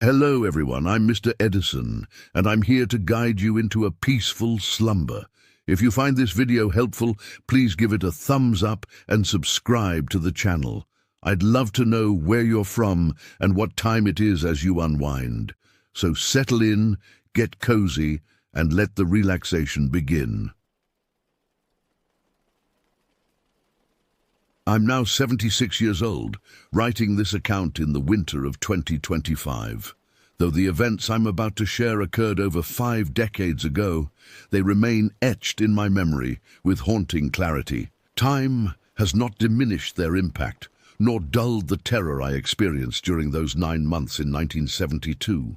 Hello everyone, I'm Mr. Edison, and I'm here to guide you into a peaceful slumber. If you find this video helpful, please give it a thumbs up and subscribe to the channel. I'd love to know where you're from and what time it is as you unwind. So settle in, get cozy, and let the relaxation begin. I'm now 76 years old, writing this account in the winter of 2025. Though the events I'm about to share occurred over 5 decades ago, they remain etched in my memory with haunting clarity. Time has not diminished their impact, nor dulled the terror I experienced during those 9 months in 1972.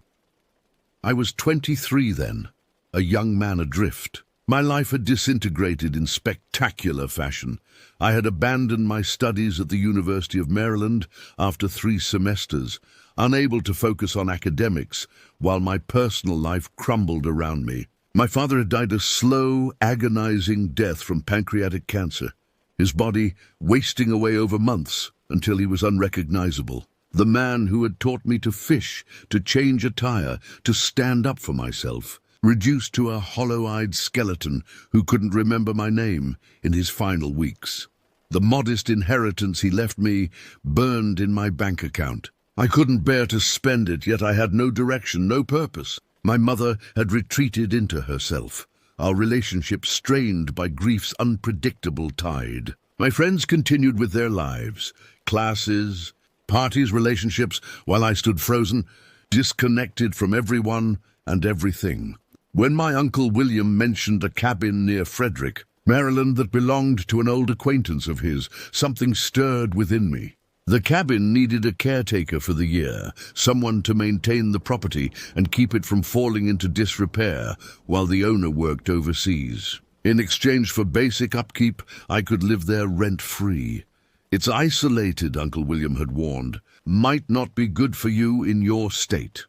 I was 23 then, a young man adrift. My life had disintegrated in spectacular fashion. I had abandoned my studies at the University of Maryland after 3 semesters, unable to focus on academics, while my personal life crumbled around me. My father had died a slow, agonizing death from pancreatic cancer, his body wasting away over months until he was unrecognizable. The man who had taught me to fish, to change a tire, to stand up for myself, reduced to a hollow-eyed skeleton who couldn't remember my name in his final weeks. The modest inheritance he left me burned in my bank account. I couldn't bear to spend it, yet I had no direction, no purpose. My mother had retreated into herself, our relationship strained by grief's unpredictable tide. My friends continued with their lives, classes, parties, relationships, while I stood frozen, disconnected from everyone and everything. When my Uncle William mentioned a cabin near Frederick, Maryland, that belonged to an old acquaintance of his, something stirred within me. The cabin needed a caretaker for the year, someone to maintain the property and keep it from falling into disrepair while the owner worked overseas. In exchange for basic upkeep, I could live there rent-free. It's isolated, Uncle William had warned, might not be good for you in your state.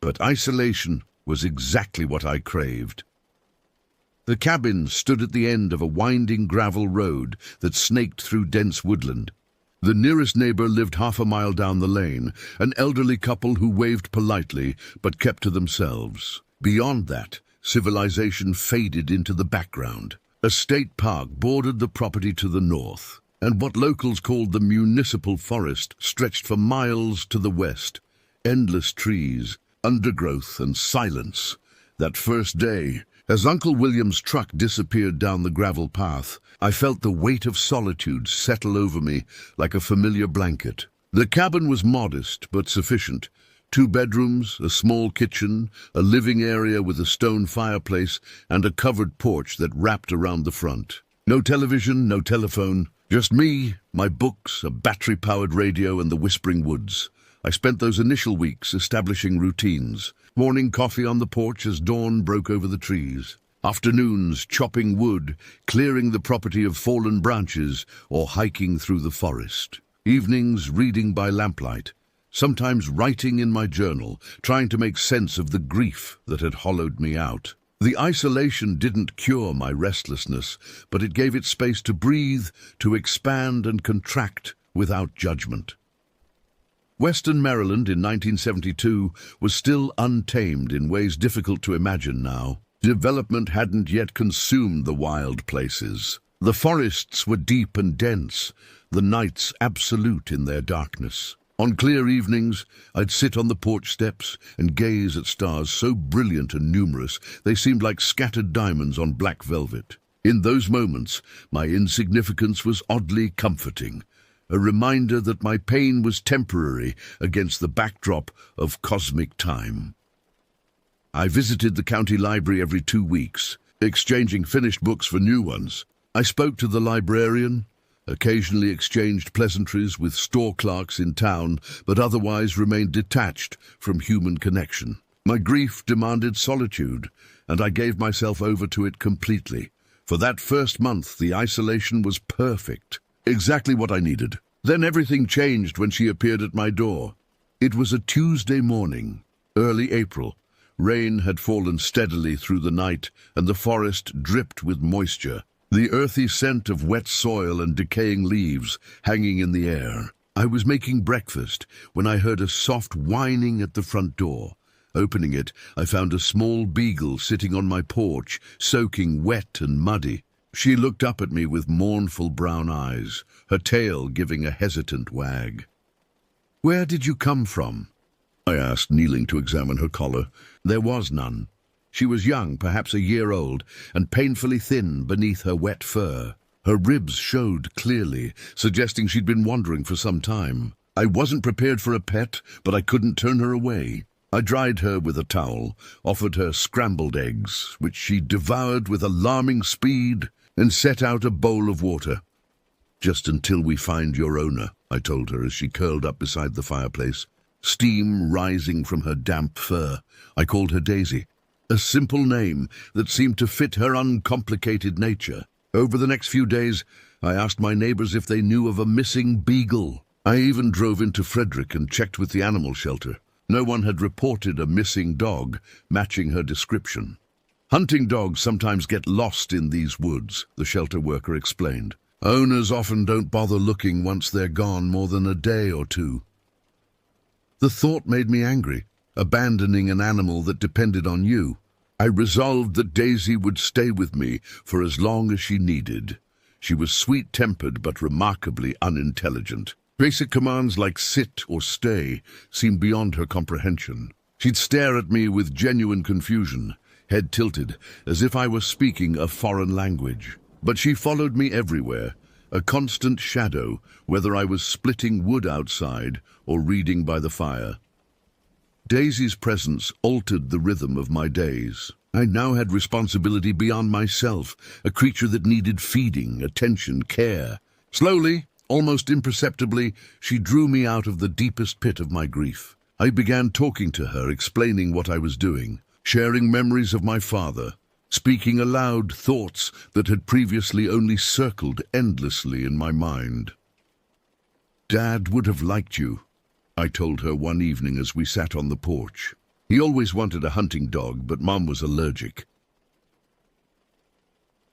But isolation was exactly what I craved. The cabin stood at the end of a winding gravel road that snaked through dense woodland. The nearest neighbor lived half a mile down the lane, an elderly couple who waved politely but kept to themselves. Beyond that, civilization faded into the background. A state park bordered the property to the north, and what locals called the municipal forest stretched for miles to the west. Endless trees, undergrowth and silence. That first day, as Uncle William's truck disappeared down the gravel path, I felt the weight of solitude settle over me like a familiar blanket. The cabin was modest but sufficient. 2 bedrooms, a small kitchen, a living area with a stone fireplace, and a covered porch that wrapped around the front. No television, no telephone, just me, my books, a battery-powered radio, and the whispering woods. I spent those initial weeks establishing routines. Morning coffee on the porch as dawn broke over the trees. Afternoons chopping wood, clearing the property of fallen branches, or hiking through the forest. Evenings reading by lamplight. Sometimes writing in my journal, trying to make sense of the grief that had hollowed me out. The isolation didn't cure my restlessness, but it gave it space to breathe, to expand and contract without judgment. Western Maryland in 1972 was still untamed in ways difficult to imagine now. Development hadn't yet consumed the wild places. The forests were deep and dense, the nights absolute in their darkness. On clear evenings, I'd sit on the porch steps and gaze at stars so brilliant and numerous they seemed like scattered diamonds on black velvet. In those moments, my insignificance was oddly comforting. A reminder that my pain was temporary against the backdrop of cosmic time. I visited the county library every 2 weeks, exchanging finished books for new ones. I spoke to the librarian, occasionally exchanged pleasantries with store clerks in town, but otherwise remained detached from human connection. My grief demanded solitude, and I gave myself over to it completely. For that first month, the isolation was perfect. Exactly what I needed. Then everything changed when she appeared at my door. It was a Tuesday morning, early April. Rain had fallen steadily through the night, and the forest dripped with moisture. The earthy scent of wet soil and decaying leaves hanging in the air. I was making breakfast when I heard a soft whining at the front door. Opening it, I found a small beagle sitting on my porch, soaking wet and muddy. She looked up at me with mournful brown eyes, her tail giving a hesitant wag. "Where did you come from?" I asked, kneeling to examine her collar. There was none. She was young, perhaps a year old, and painfully thin beneath her wet fur. Her ribs showed clearly, suggesting she'd been wandering for some time. I wasn't prepared for a pet, but I couldn't turn her away. I dried her with a towel, offered her scrambled eggs, which she devoured with alarming speed, and set out a bowl of water. "Just until we find your owner," I told her as she curled up beside the fireplace, steam rising from her damp fur. I called her Daisy, a simple name that seemed to fit her uncomplicated nature. Over the next few days, I asked my neighbors if they knew of a missing beagle. I even drove into Frederick and checked with the animal shelter. No one had reported a missing dog matching her description. "Hunting dogs sometimes get lost in these woods," the shelter worker explained. "Owners often don't bother looking once they're gone more than a day or two." The thought made me angry, abandoning an animal that depended on you. I resolved that Daisy would stay with me for as long as she needed. She was sweet-tempered but remarkably unintelligent. Basic commands like sit or stay seemed beyond her comprehension. She'd stare at me with genuine confusion, head tilted, as if I was speaking a foreign language. But she followed me everywhere, a constant shadow, whether I was splitting wood outside or reading by the fire. Daisy's presence altered the rhythm of my days. I now had responsibility beyond myself, a creature that needed feeding, attention, care. Slowly, almost imperceptibly, she drew me out of the deepest pit of my grief. I began talking to her, explaining what I was doing, sharing memories of my father, speaking aloud thoughts that had previously only circled endlessly in my mind. "Dad would have liked you," I told her one evening as we sat on the porch. "He always wanted a hunting dog, but Mom was allergic."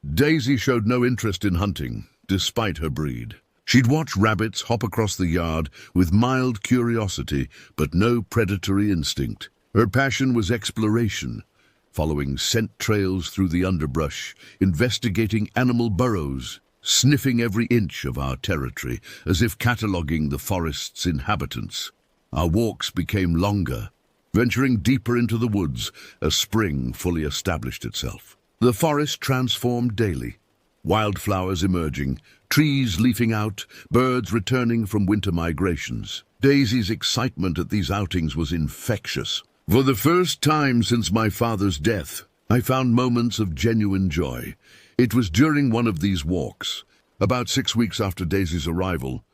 Daisy showed no interest in hunting, despite her breed. She'd watch rabbits hop across the yard with mild curiosity, but no predatory instinct. Her passion was exploration, following scent trails through the underbrush, investigating animal burrows, sniffing every inch of our territory, as if cataloguing the forest's inhabitants. Our walks became longer. Venturing deeper into the woods, a spring fully established itself. The forest transformed daily. Wildflowers emerging, trees leafing out, birds returning from winter migrations. Daisy's excitement at these outings was infectious. For the first time since my father's death, I found moments of genuine joy. It was during one of these walks, about 6 weeks after Daisy's arrival,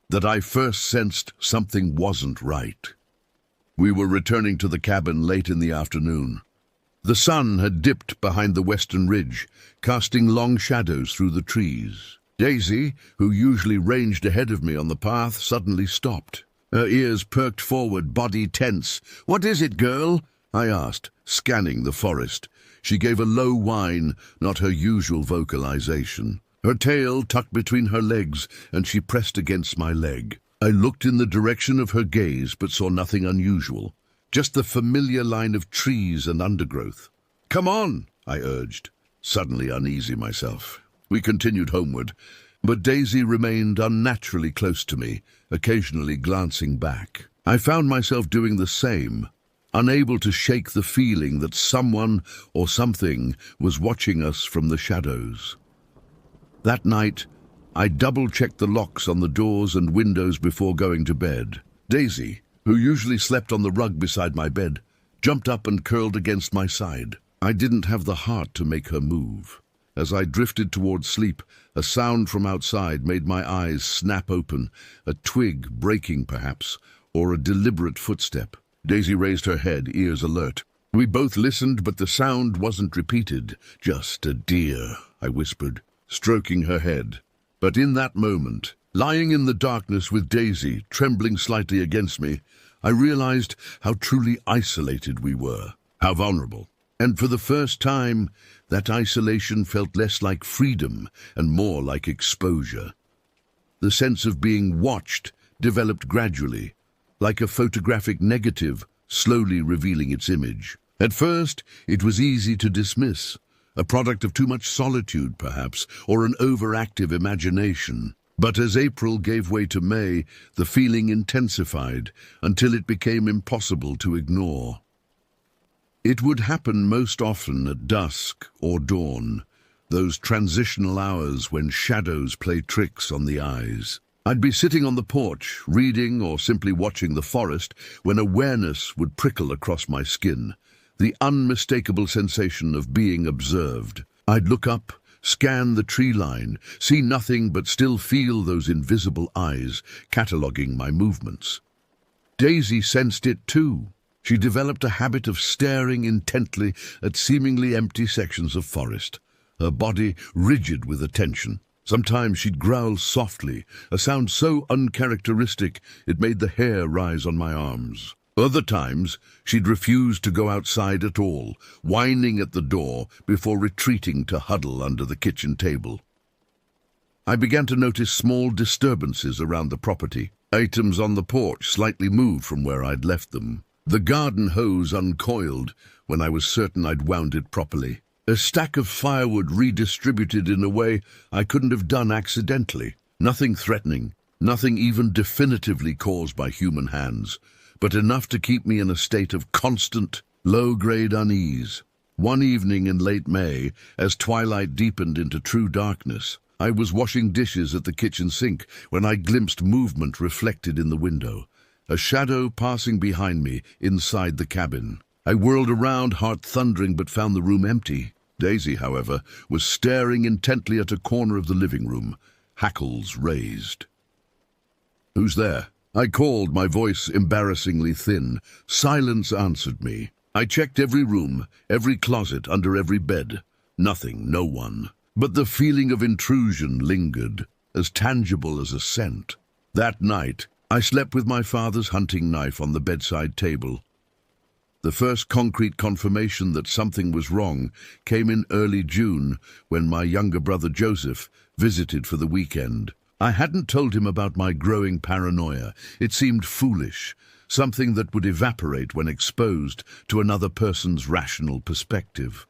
that I first sensed something wasn't right. We were returning to the cabin late in the afternoon. The sun had dipped behind the western ridge, casting long shadows through the trees. Daisy, who usually ranged ahead of me on the path, suddenly stopped. Her ears perked forward, body tense. "What is it, girl?" I asked, scanning the forest. She gave a low whine, not her usual vocalization. Her tail tucked between her legs, and she pressed against my leg. I looked in the direction of her gaze, but saw nothing unusual. Just the familiar line of trees and undergrowth. "Come on," I urged, suddenly uneasy myself. We continued homeward, but Daisy remained unnaturally close to me, occasionally glancing back. I found myself doing the same, unable to shake the feeling that someone or something was watching us from the shadows. That night, I double-checked the locks on the doors and windows before going to bed. Daisy, who usually slept on the rug beside my bed, jumped up and curled against my side. I didn't have the heart to make her move. As I drifted towards sleep, a sound from outside made my eyes snap open, a twig breaking perhaps, or a deliberate footstep. Daisy raised her head, ears alert. We both listened, but the sound wasn't repeated. "Just a deer," I whispered, stroking her head. But in that moment, lying in the darkness with Daisy trembling slightly against me, I realized how truly isolated we were, how vulnerable. And for the first time, that isolation felt less like freedom and more like exposure. The sense of being watched developed gradually, like a photographic negative slowly revealing its image. At first, it was easy to dismiss, a product of too much solitude, perhaps, or an overactive imagination. But as April gave way to May, the feeling intensified until it became impossible to ignore. It would happen most often at dusk or dawn, those transitional hours when shadows play tricks on the eyes. I'd be sitting on the porch, reading or simply watching the forest, when awareness would prickle across my skin, the unmistakable sensation of being observed. I'd look up, scan the tree line, see nothing but still feel those invisible eyes cataloguing my movements. Daisy sensed it too. She developed a habit of staring intently at seemingly empty sections of forest, her body rigid with attention. Sometimes she'd growl softly, a sound so uncharacteristic it made the hair rise on my arms. Other times, she'd refuse to go outside at all, whining at the door before retreating to huddle under the kitchen table. I began to notice small disturbances around the property. Items on the porch slightly moved from where I'd left them. The garden hose uncoiled when I was certain I'd wound it properly. A stack of firewood redistributed in a way I couldn't have done accidentally. Nothing threatening, nothing even definitively caused by human hands, but enough to keep me in a state of constant, low-grade unease. One evening in late May, as twilight deepened into true darkness, I was washing dishes at the kitchen sink when I glimpsed movement reflected in the window, a shadow passing behind me inside the cabin. I whirled around, heart thundering, but found the room empty. Daisy, however, was staring intently at a corner of the living room, hackles raised. "Who's there?" I called, my voice embarrassingly thin. Silence answered me. I checked every room, every closet, under every bed. Nothing, no one. But the feeling of intrusion lingered, as tangible as a scent. That night, I slept with my father's hunting knife on the bedside table. The first concrete confirmation that something was wrong came in early June when my younger brother Joseph visited for the weekend. I hadn't told him about my growing paranoia. It seemed foolish, something that would evaporate when exposed to another person's rational perspective.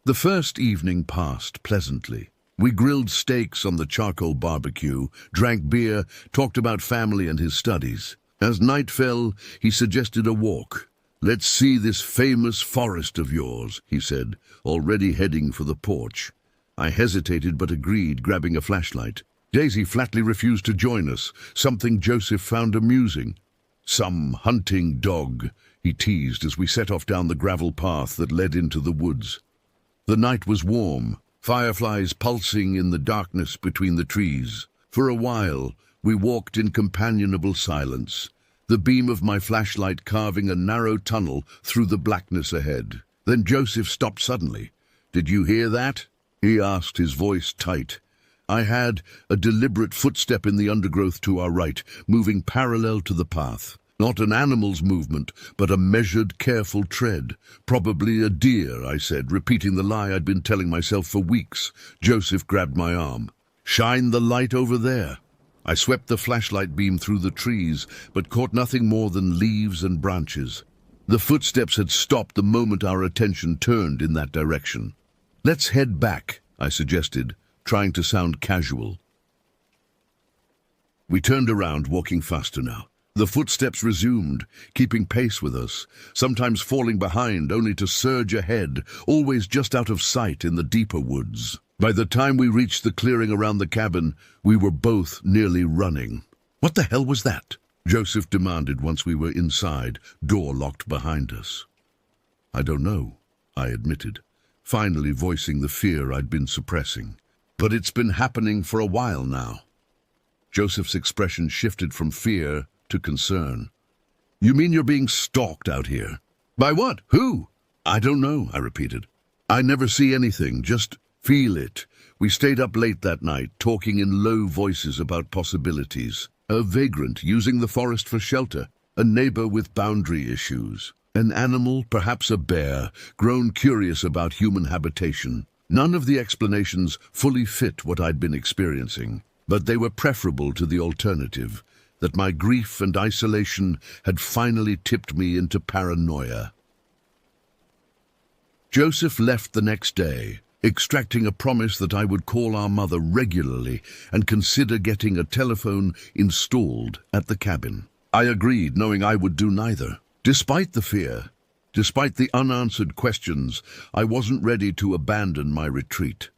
The first evening passed pleasantly. We grilled steaks on the charcoal barbecue, drank beer, talked about family and his studies. As night fell, he suggested a walk. "Let's see this famous forest of yours," he said, already heading for the porch. I hesitated but agreed, grabbing a flashlight. Daisy flatly refused to join us, something Joseph found amusing. "Some hunting dog," he teased as we set off down the gravel path that led into the woods. The night was warm, fireflies pulsing in the darkness between the trees. For a while, we walked in companionable silence, the beam of my flashlight carving a narrow tunnel through the blackness ahead. Then Joseph stopped suddenly. "Did you hear that?" he asked, his voice tight. I had a deliberate footstep in the undergrowth to our right, moving parallel to the path. Not an animal's movement, but a measured, careful tread. "Probably a deer," I said, repeating the lie I'd been telling myself for weeks. Joseph grabbed my arm. "Shine the light over there." I swept the flashlight beam through the trees, but caught nothing more than leaves and branches. The footsteps had stopped the moment our attention turned in that direction. "Let's head back," I suggested, trying to sound casual. We turned around, walking faster now. The footsteps resumed, keeping pace with us, sometimes falling behind only to surge ahead, always just out of sight in the deeper woods. By the time we reached the clearing around the cabin, we were both nearly running. "What the hell was that?" Joseph demanded once we were inside, door locked behind us. "I don't know," I admitted, finally voicing the fear I'd been suppressing. "But it's been happening for a while now." Joseph's expression shifted from fear to concern. "You mean you're being stalked out here?" "By what? Who?" "I don't know," I repeated. "I never see anything, just feel it." We stayed up late that night, talking in low voices about possibilities. A vagrant using the forest for shelter, a neighbor with boundary issues, an animal, perhaps a bear, grown curious about human habitation. None of the explanations fully fit what I'd been experiencing. but they were preferable to the alternative, that my grief and isolation had finally tipped me into paranoia. Joseph left the next day, extracting a promise that I would call our mother regularly and consider getting a telephone installed at the cabin. I agreed, knowing I would do neither. Despite the fear, despite the unanswered questions, I wasn't ready to abandon my retreat.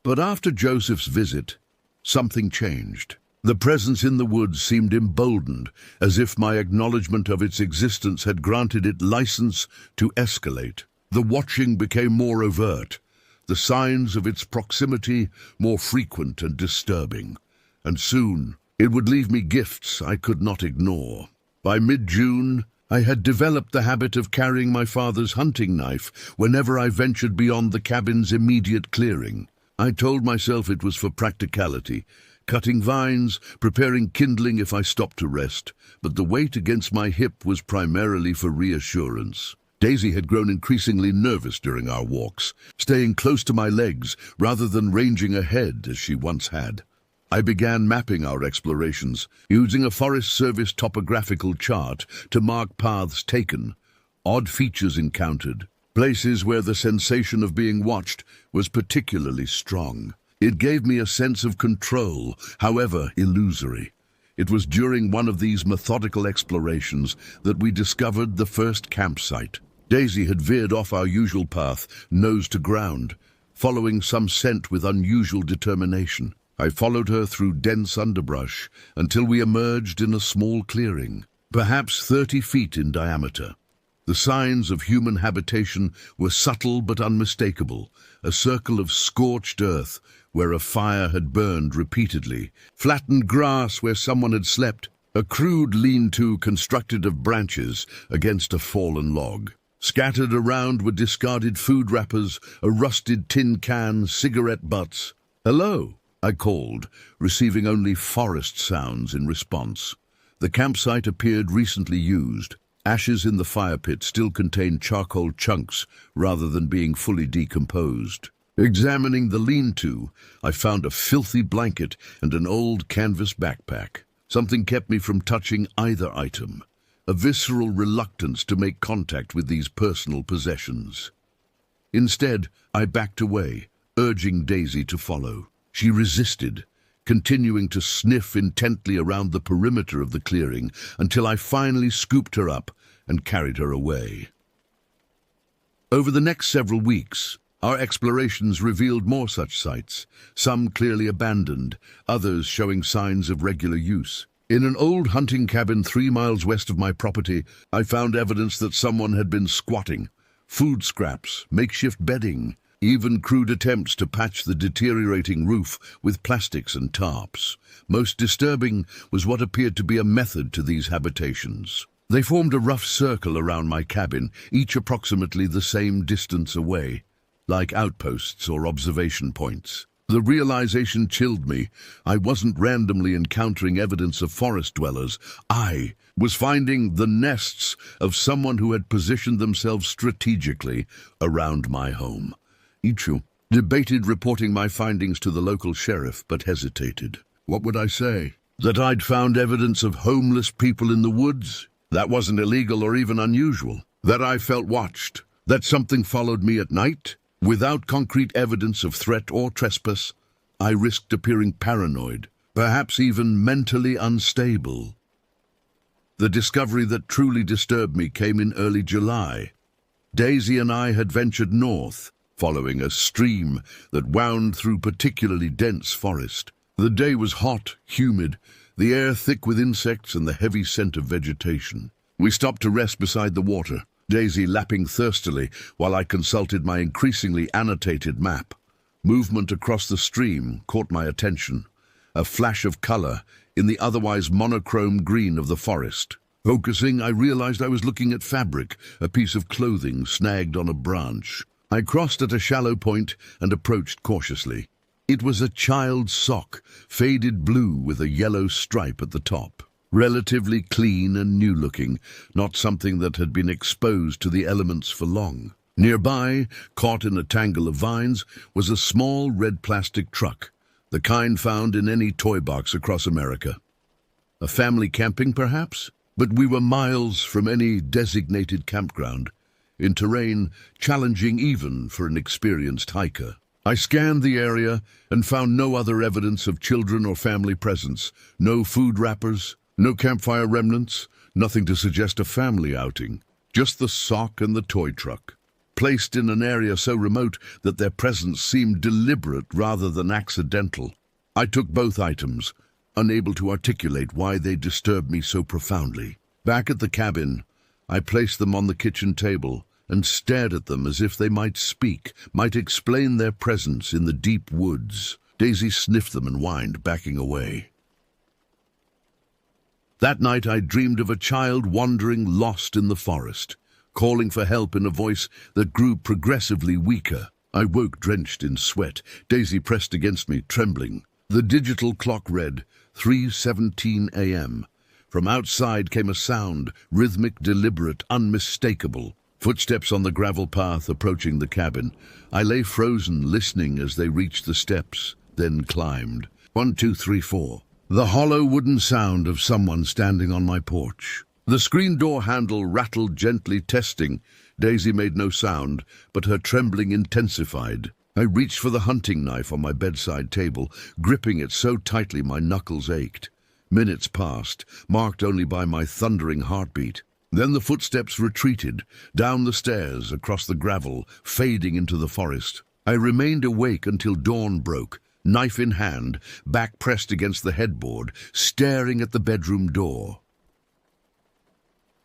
But after Joseph's visit, something changed. The presence in the woods seemed emboldened, as if my acknowledgement of its existence had granted it license to escalate. The watching became more overt, the signs of its proximity more frequent and disturbing, and soon it would leave me gifts I could not ignore. By mid-June, I had developed the habit of carrying my father's hunting knife whenever I ventured beyond the cabin's immediate clearing. I told myself it was for practicality, cutting vines, preparing kindling if I stopped to rest, but the weight against my hip was primarily for reassurance. Daisy had grown increasingly nervous during our walks, staying close to my legs rather than ranging ahead as she once had. I began mapping our explorations, using a Forest Service topographical chart to mark paths taken, odd features encountered, places where the sensation of being watched was particularly strong. It gave me a sense of control, however illusory. It was during one of these methodical explorations that we discovered the first campsite. Daisy had veered off our usual path, nose to ground, following some scent with unusual determination. I followed her through dense underbrush until we emerged in a small clearing, perhaps 30 feet in diameter. The signs of human habitation were subtle but unmistakable, a circle of scorched earth where a fire had burned repeatedly, flattened grass where someone had slept, a crude lean-to constructed of branches against a fallen log. Scattered around were discarded food wrappers, a rusted tin can, cigarette butts. "Hello," I called, receiving only forest sounds in response. The campsite appeared recently used. Ashes in the fire pit still contained charcoal chunks rather than being fully decomposed. Examining the lean-to, I found a filthy blanket and an old canvas backpack. Something kept me from touching either item, a visceral reluctance to make contact with these personal possessions. Instead, I backed away, urging Daisy to follow. She resisted, continuing to sniff intently around the perimeter of the clearing until I finally scooped her up and carried her away. Over the next several weeks, our explorations revealed more such sites, some clearly abandoned, others showing signs of regular use. In an old hunting cabin 3 miles west of my property, I found evidence that someone had been squatting. Food scraps, makeshift bedding, even crude attempts to patch the deteriorating roof with plastics and tarps. Most disturbing was what appeared to be a method to these habitations. They formed a rough circle around my cabin, each approximately the same distance away, like outposts or observation points. The realization chilled me. I wasn't randomly encountering evidence of forest dwellers. I was finding the nests of someone who had positioned themselves strategically around my home. Ichu debated reporting my findings to the local sheriff, but hesitated. What would I say? That I'd found evidence of homeless people in the woods? That wasn't illegal or even unusual. That I felt watched? That something followed me at night? Without concrete evidence of threat or trespass, I risked appearing paranoid, perhaps even mentally unstable. The discovery that truly disturbed me came in early July. Daisy and I had ventured north, following a stream that wound through particularly dense forest. The day was hot, humid, the air thick with insects and the heavy scent of vegetation. We stopped to rest beside the water, Daisy lapping thirstily while I consulted my increasingly annotated map. Movement across the stream caught my attention, a flash of color in the otherwise monochrome green of the forest. Focusing, I realized I was looking at fabric, a piece of clothing snagged on a branch. I crossed at a shallow point and approached cautiously. It was a child's sock, faded blue with a yellow stripe at the top. Relatively clean and new-looking, not something that had been exposed to the elements for long. Nearby, caught in a tangle of vines, was a small red plastic truck, the kind found in any toy box across America. A family camping, perhaps? But we were miles from any designated campground, in terrain challenging even for an experienced hiker. I scanned the area and found no other evidence of children or family presence. No food wrappers, no campfire remnants, nothing to suggest a family outing. Just the sock and the toy truck, placed in an area so remote that their presence seemed deliberate rather than accidental. I took both items, unable to articulate why they disturbed me so profoundly. Back at the cabin, I placed them on the kitchen table and stared at them as if they might speak, might explain their presence in the deep woods. Daisy sniffed them and whined, backing away. That night I dreamed of a child wandering lost in the forest, calling for help in a voice that grew progressively weaker. I woke drenched in sweat. Daisy pressed against me, trembling. The digital clock read 3:17 a.m. From outside came a sound, rhythmic, deliberate, unmistakable. Footsteps on the gravel path approaching the cabin. I lay frozen, listening as they reached the steps, then climbed. 1, 2, 3, 4. The hollow wooden sound of someone standing on my porch. The screen door handle rattled gently, testing. Daisy made no sound, but her trembling intensified. I reached for the hunting knife on my bedside table, gripping it so tightly my knuckles ached. Minutes passed, marked only by my thundering heartbeat. Then the footsteps retreated, down the stairs, across the gravel, fading into the forest. I remained awake until dawn broke, knife in hand, back pressed against the headboard, staring at the bedroom door.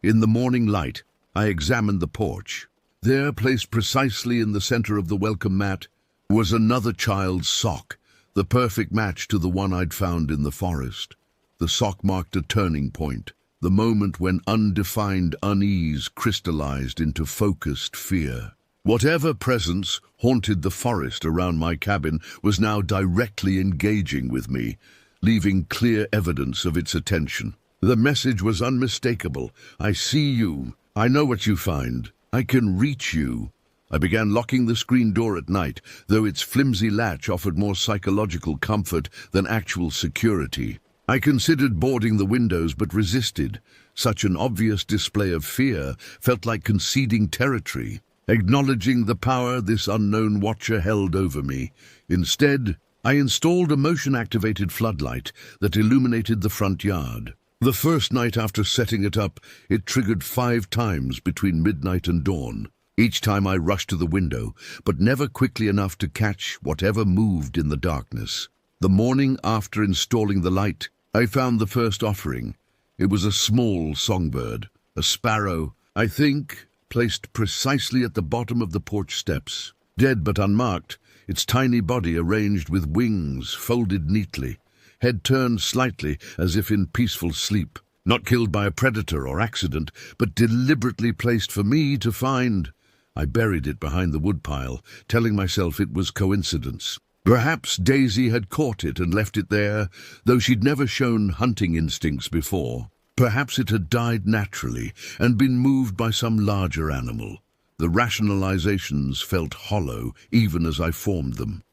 In the morning light, I examined the porch. There, placed precisely in the center of the welcome mat, was another child's sock, the perfect match to the one I'd found in the forest. The sock marked a turning point, the moment when undefined unease crystallized into focused fear. Whatever presence haunted the forest around my cabin was now directly engaging with me, leaving clear evidence of its attention. The message was unmistakable. I see you. I know what you find. I can reach you. I began locking the screen door at night, though its flimsy latch offered more psychological comfort than actual security. I considered boarding the windows but resisted. Such an obvious display of fear felt like conceding territory, acknowledging the power this unknown watcher held over me. Instead, I installed a motion-activated floodlight that illuminated the front yard. The first night after setting it up, it triggered 5 times between midnight and dawn. Each time I rushed to the window, but never quickly enough to catch whatever moved in the darkness. The morning after installing the light, I found the first offering. It was a small songbird, a sparrow, I think, placed precisely at the bottom of the porch steps. Dead but unmarked, its tiny body arranged with wings folded neatly, head turned slightly as if in peaceful sleep. Not killed by a predator or accident, but deliberately placed for me to find. I buried it behind the woodpile, telling myself it was coincidence. Perhaps Daisy had caught it and left it there, though she'd never shown hunting instincts before. Perhaps it had died naturally and been moved by some larger animal. The rationalizations felt hollow even as I formed them.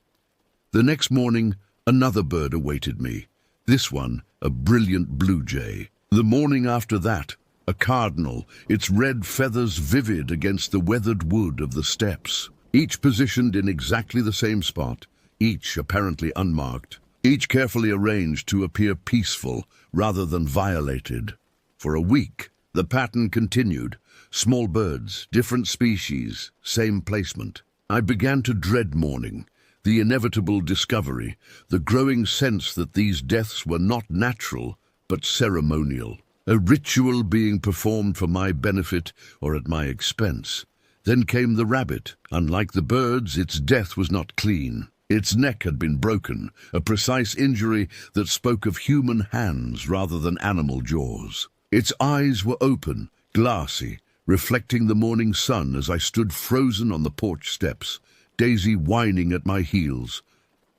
The next morning, another bird awaited me. This one, a brilliant blue jay. The morning after that, a cardinal, its red feathers vivid against the weathered wood of the steps. Each positioned in exactly the same spot, each apparently unmarked, each carefully arranged to appear peaceful rather than violated. For a week, the pattern continued. Small birds, different species, same placement. I began to dread morning, the inevitable discovery, the growing sense that these deaths were not natural, but ceremonial. A ritual being performed for my benefit or at my expense. Then came the rabbit. Unlike the birds, its death was not clean. Its neck had been broken, a precise injury that spoke of human hands rather than animal jaws. Its eyes were open, glassy, reflecting the morning sun as I stood frozen on the porch steps, Daisy whining at my heels.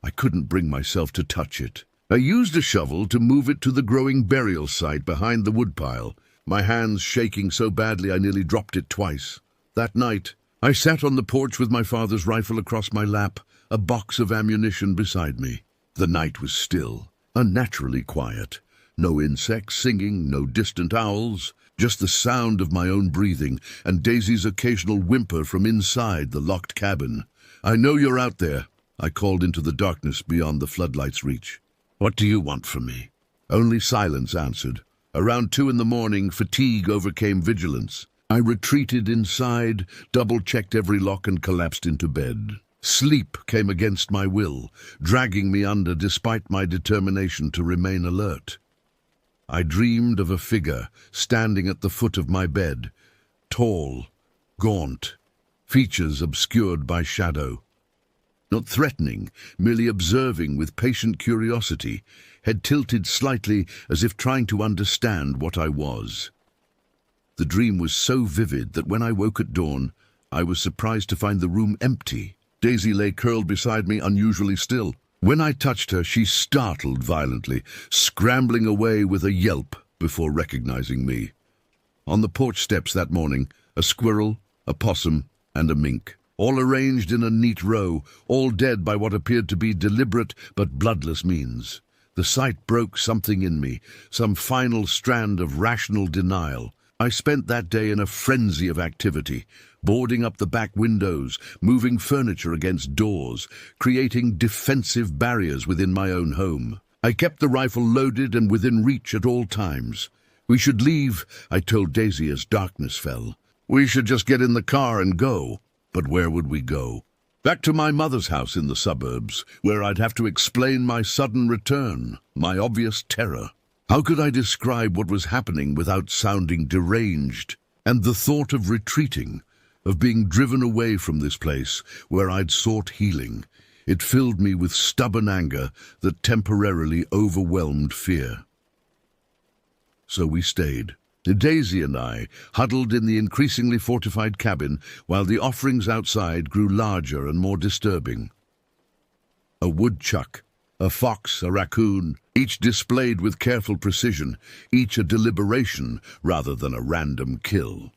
I couldn't bring myself to touch it. I used a shovel to move it to the growing burial site behind the woodpile, my hands shaking so badly I nearly dropped it twice. That night, I sat on the porch with my father's rifle across my lap, a box of ammunition beside me. The night was still, unnaturally quiet. No insects singing, no distant owls, just the sound of my own breathing and Daisy's occasional whimper from inside the locked cabin. "I know you're out there," I called into the darkness beyond the floodlight's reach. "What do you want from me?" Only silence answered. Around 2 in the morning, fatigue overcame vigilance. I retreated inside, double-checked every lock and collapsed into bed. Sleep came against my will, dragging me under despite my determination to remain alert. I dreamed of a figure standing at the foot of my bed, tall, gaunt, features obscured by shadow. Not threatening, merely observing with patient curiosity, head tilted slightly as if trying to understand what I was. The dream was so vivid that when I woke at dawn, I was surprised to find the room empty. Daisy lay curled beside me, unusually still. When I touched her, she startled violently, scrambling away with a yelp before recognizing me. On the porch steps that morning, a squirrel, a possum, and a mink, all arranged in a neat row, all dead by what appeared to be deliberate but bloodless means. The sight broke something in me, some final strand of rational denial. I spent that day in a frenzy of activity, boarding up the back windows, moving furniture against doors, creating defensive barriers within my own home. I kept the rifle loaded and within reach at all times. "We should leave," I told Daisy as darkness fell. "We should just get in the car and go." But where would we go? Back to my mother's house in the suburbs, where I'd have to explain my sudden return, my obvious terror. How could I describe what was happening without sounding deranged? And the thought of retreating, of being driven away from this place where I'd sought healing, it filled me with stubborn anger that temporarily overwhelmed fear. So we stayed. Daisy and I, huddled in the increasingly fortified cabin, while the offerings outside grew larger and more disturbing. A woodchuck, a fox, a raccoon, each displayed with careful precision, each a deliberation rather than a random kill.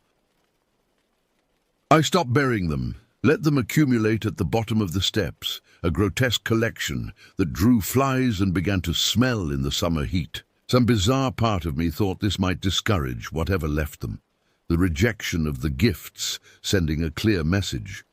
I stopped burying them, let them accumulate at the bottom of the steps, a grotesque collection that drew flies and began to smell in the summer heat. Some bizarre part of me thought this might discourage whatever left them, the rejection of the gifts sending a clear message.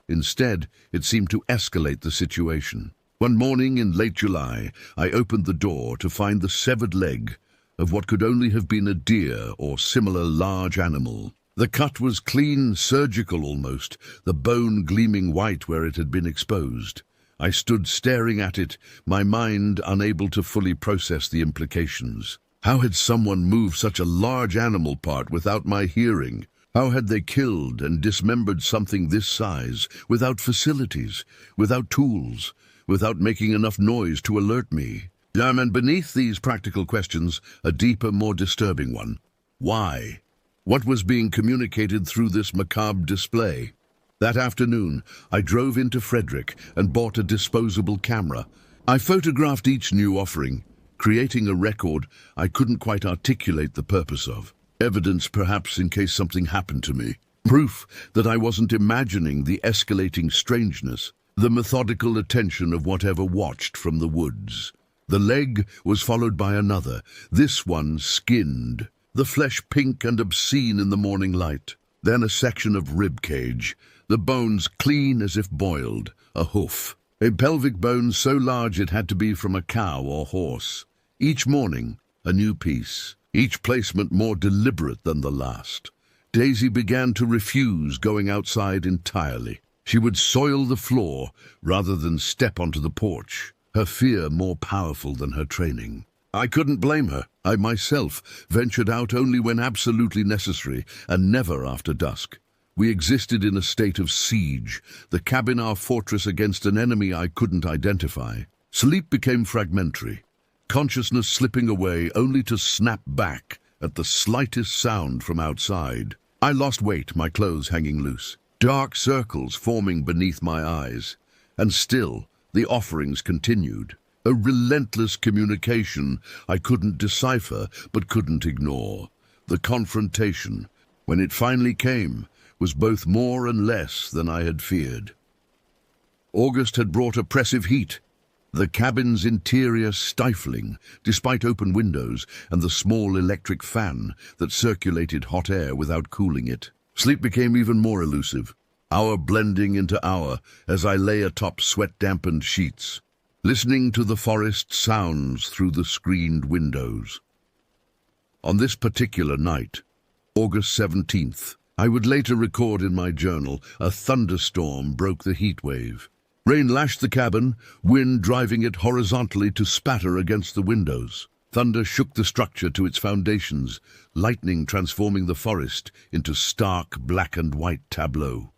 Instead, it seemed to escalate the situation. One morning in late July, I opened the door to find the severed leg of what could only have been a deer or similar large animal. The cut was clean, surgical almost, the bone gleaming white where it had been exposed. I stood staring at it, my mind unable to fully process the implications. How had someone moved such a large animal part without my hearing? How had they killed and dismembered something this size, without facilities, without tools, without making enough noise to alert me? And beneath these practical questions, a deeper, more disturbing one. Why? What was being communicated through this macabre display? That afternoon, I drove into Frederick and bought a disposable camera. I photographed each new offering, creating a record I couldn't quite articulate the purpose of. Evidence, perhaps, in case something happened to me. Proof that I wasn't imagining the escalating strangeness, the methodical attention of whatever watched from the woods. The leg was followed by another, this one skinned, the flesh pink and obscene in the morning light. Then a section of rib cage, the bones clean as if boiled, a hoof. A pelvic bone so large it had to be from a cow or horse. Each morning, a new piece, each placement more deliberate than the last. Daisy began to refuse going outside entirely. She would soil the floor rather than step onto the porch, her fear more powerful than her training. I couldn't blame her. I myself ventured out only when absolutely necessary and never after dusk. We existed in a state of siege, the cabin our fortress against an enemy I couldn't identify. Sleep became fragmentary, consciousness slipping away only to snap back at the slightest sound from outside. I lost weight, my clothes hanging loose, dark circles forming beneath my eyes. And still, the offerings continued. A relentless communication I couldn't decipher but couldn't ignore. The confrontation, when it finally came, was both more and less than I had feared. August had brought oppressive heat. the cabin's interior stifling, despite open windows and the small electric fan that circulated hot air without cooling it. Sleep became even more elusive, hour blending into hour as I lay atop sweat-dampened sheets, listening to the forest sounds through the screened windows. On this particular night, August 17th, I would later record in my journal, a thunderstorm broke the heat wave. Rain lashed the cabin, wind driving it horizontally to spatter against the windows. Thunder shook the structure to its foundations, lightning transforming the forest into stark black and white tableau.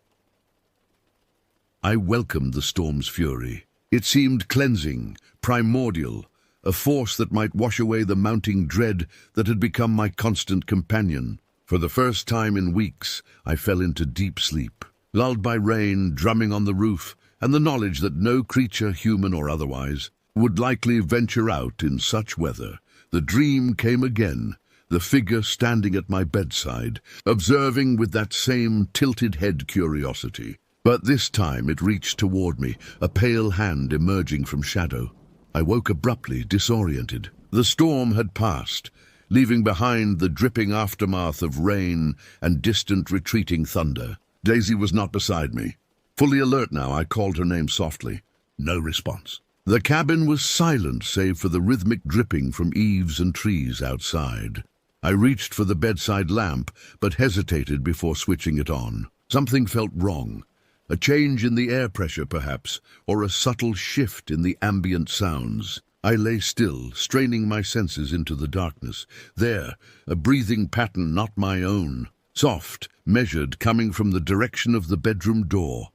I welcomed the storm's fury. It seemed cleansing, primordial, a force that might wash away the mounting dread that had become my constant companion. For the first time in weeks, I fell into deep sleep, lulled by rain drumming on the roof and the knowledge that no creature, human or otherwise, would likely venture out in such weather. The dream came again, the figure standing at my bedside, observing with that same tilted head curiosity. But this time it reached toward me, a pale hand emerging from shadow. I woke abruptly, disoriented. The storm had passed, leaving behind the dripping aftermath of rain and distant retreating thunder. Daisy was not beside me. Fully alert now, I called her name softly. No response. The cabin was silent save for the rhythmic dripping from eaves and trees outside. I reached for the bedside lamp, but hesitated before switching it on. Something felt wrong. A change in the air pressure, perhaps, or a subtle shift in the ambient sounds. I lay still, straining my senses into the darkness. There, a breathing pattern not my own. Soft, measured, coming from the direction of the bedroom door.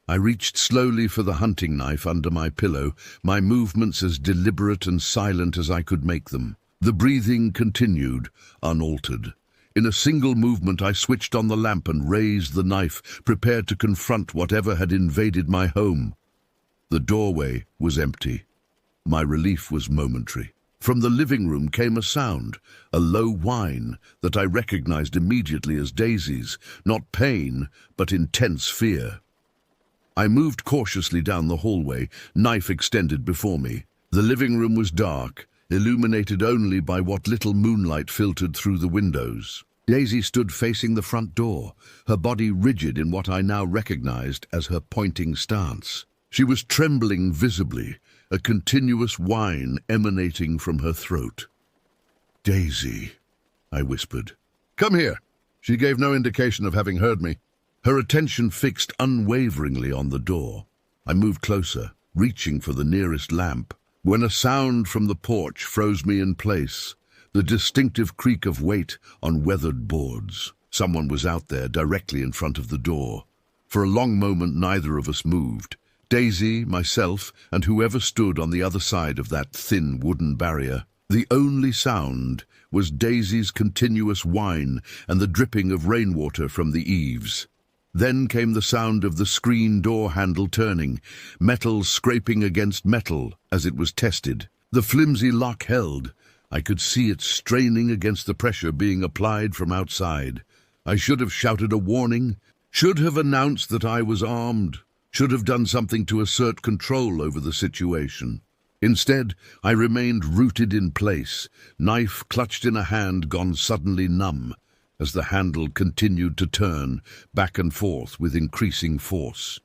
I reached slowly for the hunting knife under my pillow, my movements as deliberate and silent as I could make them. The breathing continued, unaltered. In a single movement I switched on the lamp and raised the knife, prepared to confront whatever had invaded my home. The doorway was empty. My relief was momentary. From the living room came a sound, a low whine that I recognized immediately as Daisy's, not pain, but intense fear. I moved cautiously down the hallway, knife extended before me. The living room was dark, illuminated only by what little moonlight filtered through the windows. Daisy stood facing the front door, her body rigid in what I now recognized as her pointing stance. She was trembling visibly, a continuous whine emanating from her throat. "Daisy," I whispered. "Come here." She gave no indication of having heard me, her attention fixed unwaveringly on the door. I moved closer, reaching for the nearest lamp, when a sound from the porch froze me in place, the distinctive creak of weight on weathered boards. Someone was out there, directly in front of the door. For a long moment neither of us moved. Daisy, myself, and whoever stood on the other side of that thin wooden barrier. The only sound was Daisy's continuous whine and the dripping of rainwater from the eaves. Then came the sound of the screen door handle turning, metal scraping against metal as it was tested. The flimsy lock held. I could see it straining against the pressure being applied from outside. I should have shouted a warning, should have announced that I was armed, should have done something to assert control over the situation. Instead, I remained rooted in place, knife clutched in a hand gone suddenly numb, as the handle continued to turn back and forth with increasing force.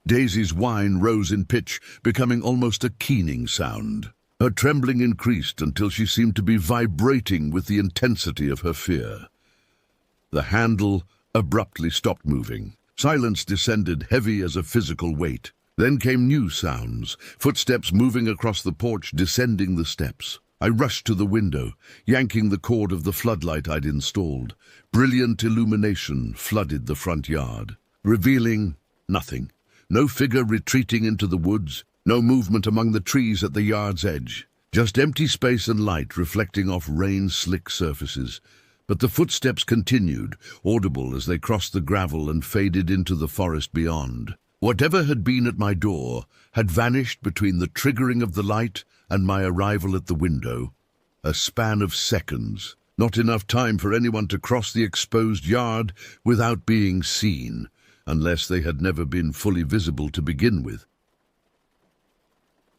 Daisy's whine rose in pitch, becoming almost a keening sound. Her trembling increased until she seemed to be vibrating with the intensity of her fear. The handle abruptly stopped moving. Silence descended, heavy as a physical weight. Then came new sounds, footsteps moving across the porch, descending the steps. I rushed to the window, yanking the cord of the floodlight I'd installed. Brilliant illumination flooded the front yard, revealing nothing. No figure retreating into the woods, no movement among the trees at the yard's edge. Just empty space and light reflecting off rain-slick surfaces. But the footsteps continued, audible as they crossed the gravel and faded into the forest beyond. Whatever had been at my door had vanished between the triggering of the light and my arrival at the window. A span of seconds, not enough time for anyone to cross the exposed yard without being seen, unless they had never been fully visible to begin with.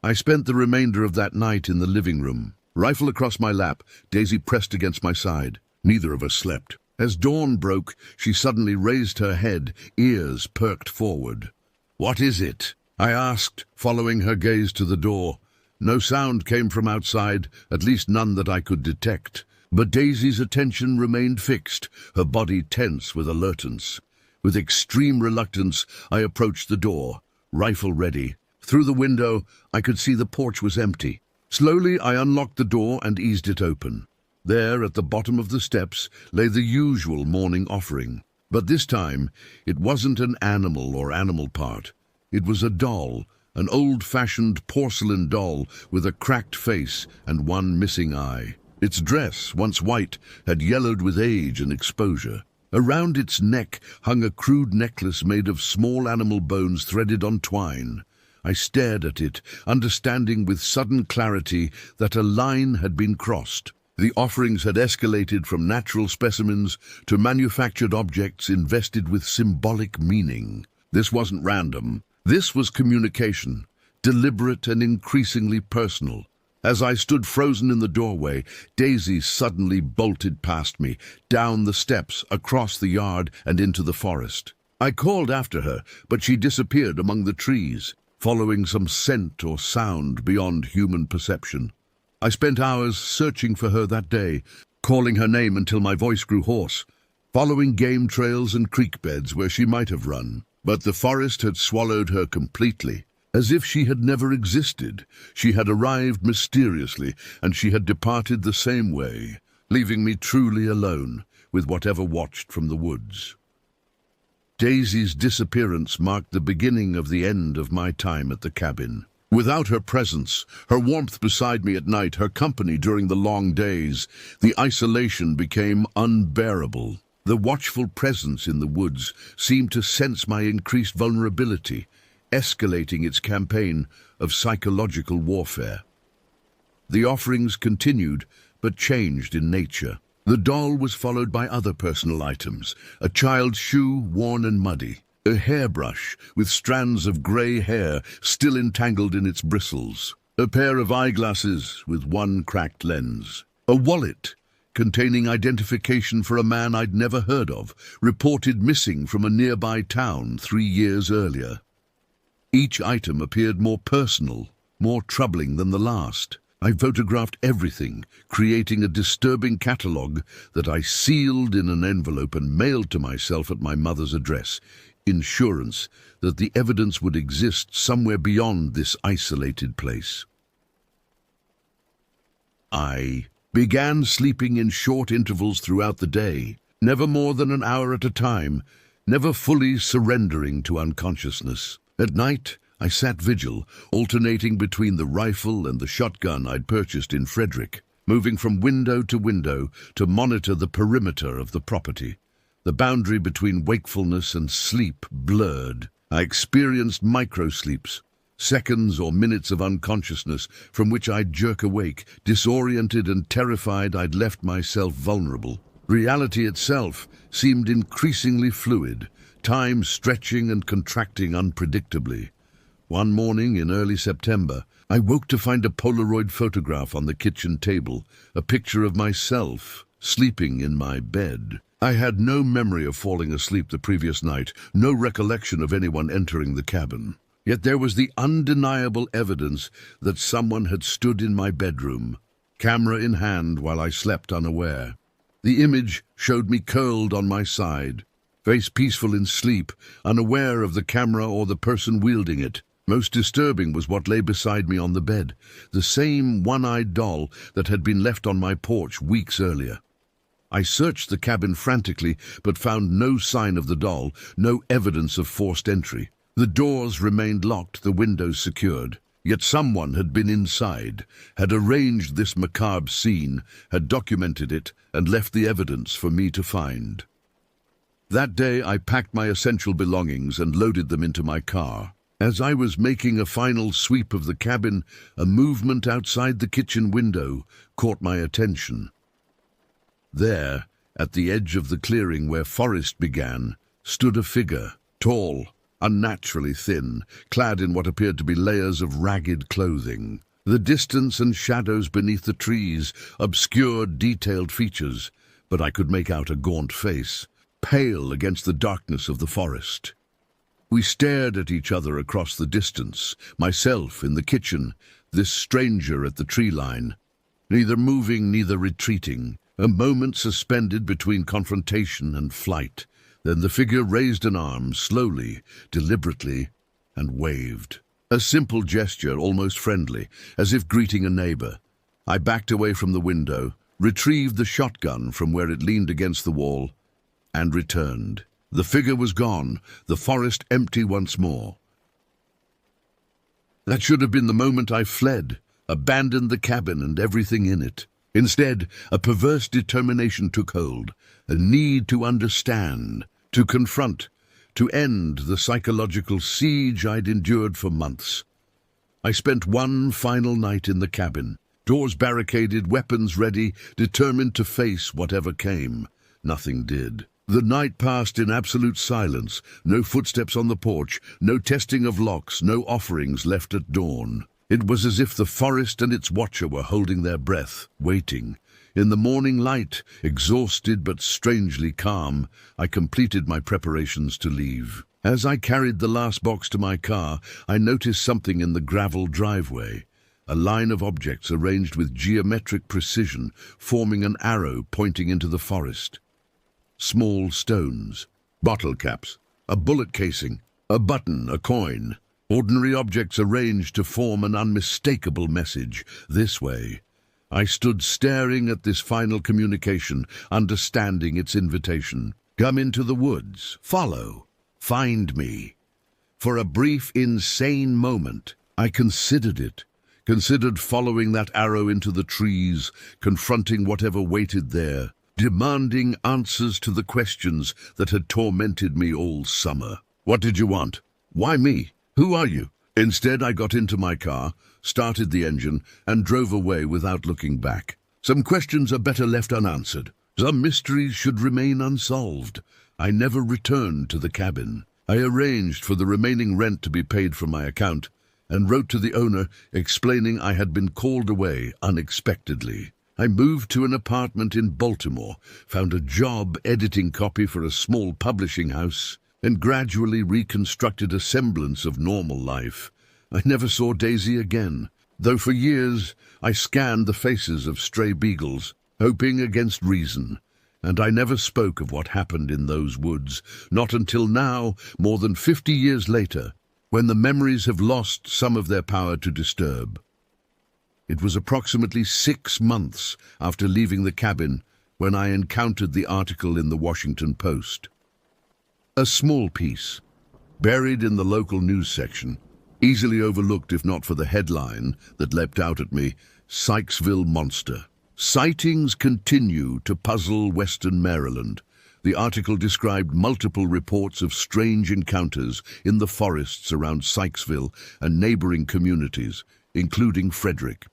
I spent the remainder of that night in the living room. Rifle across my lap, Daisy pressed against my side. Neither of us slept. As dawn broke, she suddenly raised her head, ears perked forward. "What is it?" I asked, following her gaze to the door. No sound came from outside, at least none that I could detect. But Daisy's attention remained fixed, her body tense with alertness. With extreme reluctance, I approached the door, rifle ready. Through the window, I could see the porch was empty. Slowly, I unlocked the door and eased it open. There, at the bottom of the steps, lay the usual morning offering. But this time, it wasn't an animal or animal part. It was a doll, an old-fashioned porcelain doll with a cracked face and one missing eye. Its dress, once white, had yellowed with age and exposure. Around its neck hung a crude necklace made of small animal bones threaded on twine. I stared at it, understanding with sudden clarity that a line had been crossed. The offerings had escalated from natural specimens to manufactured objects invested with symbolic meaning. This wasn't random. This was communication, deliberate and increasingly personal. As I stood frozen in the doorway, Daisy suddenly bolted past me, down the steps, across the yard, and into the forest. I called after her, but she disappeared among the trees, following some scent or sound beyond human perception. I spent hours searching for her that day, calling her name until my voice grew hoarse, following game trails and creek beds where she might have run. But the forest had swallowed her completely. As if she had never existed, she had arrived mysteriously, and she had departed the same way, leaving me truly alone with whatever watched from the woods. Daisy's disappearance marked the beginning of the end of my time at the cabin. Without her presence, her warmth beside me at night, her company during the long days, the isolation became unbearable. The watchful presence in the woods seemed to sense my increased vulnerability, escalating its campaign of psychological warfare. The offerings continued, but changed in nature. The doll was followed by other personal items, a child's shoe worn and muddy, a hairbrush with strands of grey hair still entangled in its bristles, a pair of eyeglasses with one cracked lens, a wallet containing identification for a man I'd never heard of, reported missing from a nearby town 3 years earlier. Each item appeared more personal, more troubling than the last. I photographed everything, creating a disturbing catalogue that I sealed in an envelope and mailed to myself at my mother's address, insurance that the evidence would exist somewhere beyond this isolated place. I began sleeping in short intervals throughout the day, never more than an hour at a time, never fully surrendering to unconsciousness. At night, I sat vigil, alternating between the rifle and the shotgun I'd purchased in Frederick, moving from window to monitor the perimeter of the property. The boundary between wakefulness and sleep blurred. I experienced micro-sleeps, seconds or minutes of unconsciousness from which I'd jerk awake, disoriented and terrified I'd left myself vulnerable. Reality itself seemed increasingly fluid, time stretching and contracting unpredictably. One morning in early September, I woke to find a Polaroid photograph on the kitchen table, a picture of myself sleeping in my bed. I had no memory of falling asleep the previous night, no recollection of anyone entering the cabin. Yet there was the undeniable evidence that someone had stood in my bedroom, camera in hand, while I slept unaware. The image showed me curled on my side, face peaceful in sleep, unaware of the camera or the person wielding it. Most disturbing was what lay beside me on the bed, the same one-eyed doll that had been left on my porch weeks earlier. I searched the cabin frantically, but found no sign of the doll, no evidence of forced entry. The doors remained locked, the windows secured. Yet someone had been inside, had arranged this macabre scene, had documented it, and left the evidence for me to find. That day I packed my essential belongings and loaded them into my car. As I was making a final sweep of the cabin, a movement outside the kitchen window caught my attention. There, at the edge of the clearing where forest began, stood a figure, tall, unnaturally thin, clad in what appeared to be layers of ragged clothing. The distance and shadows beneath the trees obscured detailed features, but I could make out a gaunt face, pale against the darkness of the forest. We stared at each other across the distance, myself in the kitchen, this stranger at the tree line, neither moving, neither retreating, a moment suspended between confrontation and flight. Then the figure raised an arm, slowly, deliberately, and waved. A simple gesture, almost friendly, as if greeting a neighbor. I backed away from the window, retrieved the shotgun from where it leaned against the wall, and returned. The figure was gone, the forest empty once more. That should have been the moment I fled, abandoned the cabin and everything in it. Instead, a perverse determination took hold, a need to understand, to confront, to end the psychological siege I'd endured for months. I spent one final night in the cabin, doors barricaded, weapons ready, determined to face whatever came. Nothing did. The night passed in absolute silence, no footsteps on the porch, no testing of locks, no offerings left at dawn. It was as if the forest and its watcher were holding their breath, waiting. In the morning light, exhausted but strangely calm, I completed my preparations to leave. As I carried the last box to my car, I noticed something in the gravel driveway. A line of objects arranged with geometric precision, forming an arrow pointing into the forest. Small stones, bottle caps, a bullet casing, a button, a coin. Ordinary objects arranged to form an unmistakable message. This way. I stood staring at this final communication, understanding its invitation. Come into the woods. Follow. Find me. For a brief, insane moment, I considered it. Considered following that arrow into the trees, confronting whatever waited there, demanding answers to the questions that had tormented me all summer. What did you want? Why me? Who are you? Instead, I got into my car, started the engine, and drove away without looking back. Some questions are better left unanswered. Some mysteries should remain unsolved. I never returned to the cabin. I arranged for the remaining rent to be paid from my account, and wrote to the owner explaining I had been called away unexpectedly. I moved to an apartment in Baltimore, found a job editing copy for a small publishing house, and gradually reconstructed a semblance of normal life. I never saw Daisy again, though for years I scanned the faces of stray beagles, hoping against reason, and I never spoke of what happened in those woods, not until now, more than 50 years later, when the memories have lost some of their power to disturb. It was approximately 6 months after leaving the cabin when I encountered the article in the Washington Post. A small piece, buried in the local news section, easily overlooked if not for the headline that leapt out at me, Sykesville Monster. Sightings continue to puzzle Western Maryland. The article described multiple reports of strange encounters in the forests around Sykesville and neighboring communities, including Frederick.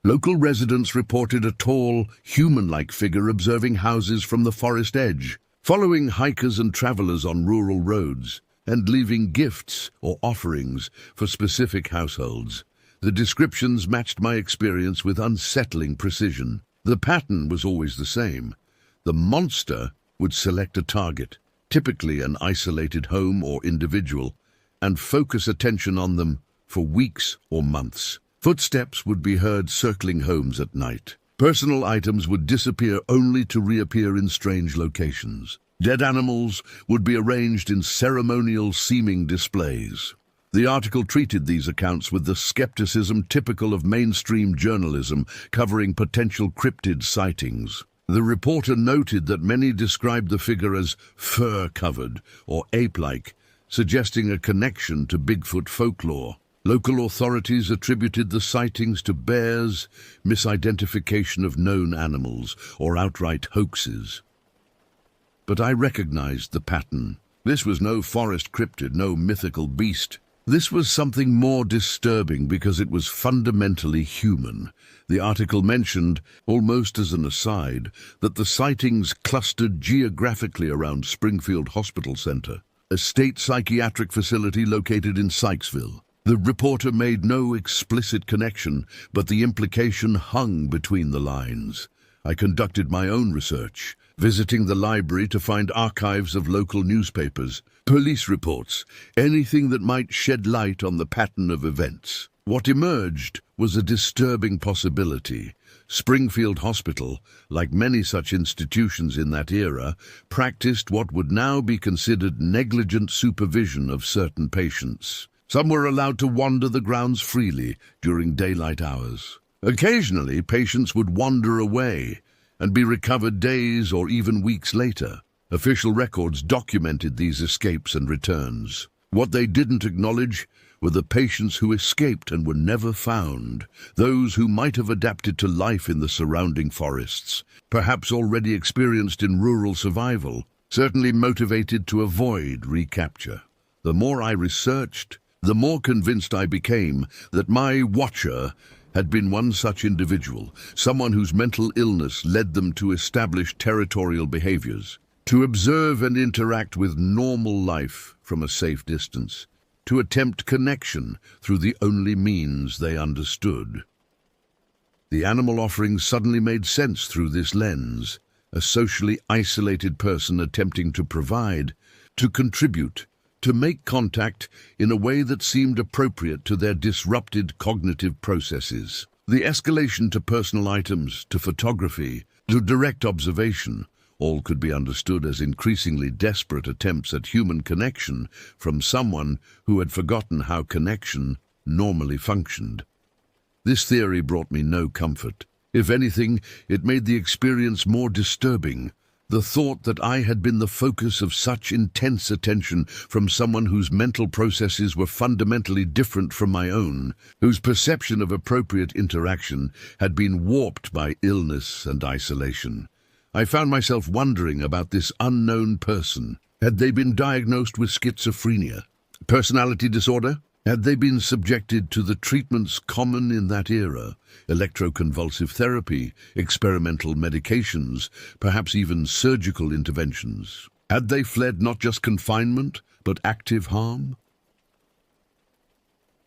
Local residents reported a tall, human-like figure observing houses from the forest edge, following hikers and travelers on rural roads, and leaving gifts or offerings for specific households. The descriptions matched my experience with unsettling precision. The pattern was always the same. The monster would select a target, typically an isolated home or individual, and focus attention on them for weeks or months. Footsteps would be heard circling homes at night. Personal items would disappear only to reappear in strange locations. Dead animals would be arranged in ceremonial-seeming displays. The article treated these accounts with the skepticism typical of mainstream journalism covering potential cryptid sightings. The reporter noted that many described the figure as fur-covered or ape-like, suggesting a connection to Bigfoot folklore. Local authorities attributed the sightings to bears, misidentification of known animals, or outright hoaxes. But I recognized the pattern. This was no forest cryptid, no mythical beast. This was something more disturbing because it was fundamentally human. The article mentioned, almost as an aside, that the sightings clustered geographically around Springfield Hospital Center. a state psychiatric facility located in Sykesville. The reporter made no explicit connection, but the implication hung between the lines. I conducted my own research, visiting the library to find archives of local newspapers, police reports, anything that might shed light on the pattern of events. What emerged was a disturbing possibility. Springfield Hospital, like many such institutions in that era, practiced what would now be considered negligent supervision of certain patients. Some were allowed to wander the grounds freely during daylight hours. Occasionally, patients would wander away and be recovered days or even weeks later. Official records documented these escapes and returns. What they didn't acknowledge were the patients who escaped and were never found, those who might have adapted to life in the surrounding forests, perhaps already experienced in rural survival, certainly motivated to avoid recapture. The more I researched, the more convinced I became that my watcher had been one such individual, someone whose mental illness led them to establish territorial behaviors, to observe and interact with normal life from a safe distance, to attempt connection through the only means they understood. The animal offering suddenly made sense through this lens, a socially isolated person attempting to provide, to contribute, to make contact in a way that seemed appropriate to their disrupted cognitive processes. The escalation to personal items, to photography, to direct observation, all could be understood as increasingly desperate attempts at human connection from someone who had forgotten how connection normally functioned. This theory brought me no comfort. If anything, it made the experience more disturbing. The thought that I had been the focus of such intense attention from someone whose mental processes were fundamentally different from my own, whose perception of appropriate interaction had been warped by illness and isolation. I found myself wondering about this unknown person. Had they been diagnosed with schizophrenia, personality disorder? Had they been subjected to the treatments common in that era, electroconvulsive therapy, experimental medications, perhaps even surgical interventions? Had they fled not just confinement, but active harm?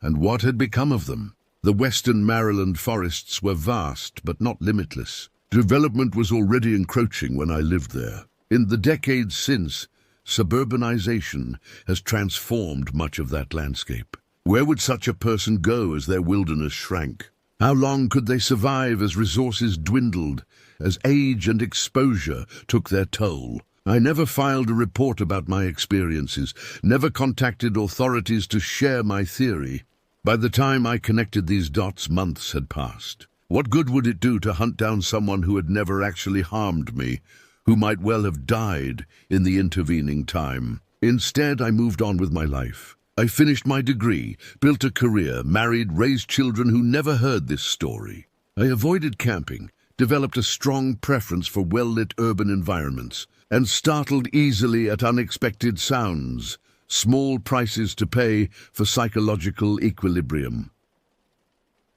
And what had become of them? The western Maryland forests were vast, but not limitless. Development was already encroaching when I lived there. In the decades since, suburbanization has transformed much of that landscape. Where would such a person go as their wilderness shrank? How long could they survive as resources dwindled, as age and exposure took their toll? I never filed a report about my experiences, never contacted authorities to share my theory. By the time I connected these dots, months had passed. What good would it do to hunt down someone who had never actually harmed me, who might well have died in the intervening time? Instead, I moved on with my life. I finished my degree, built a career, married, raised children who never heard this story. I avoided camping, developed a strong preference for well-lit urban environments, and startled easily at unexpected sounds, small prices to pay for psychological equilibrium.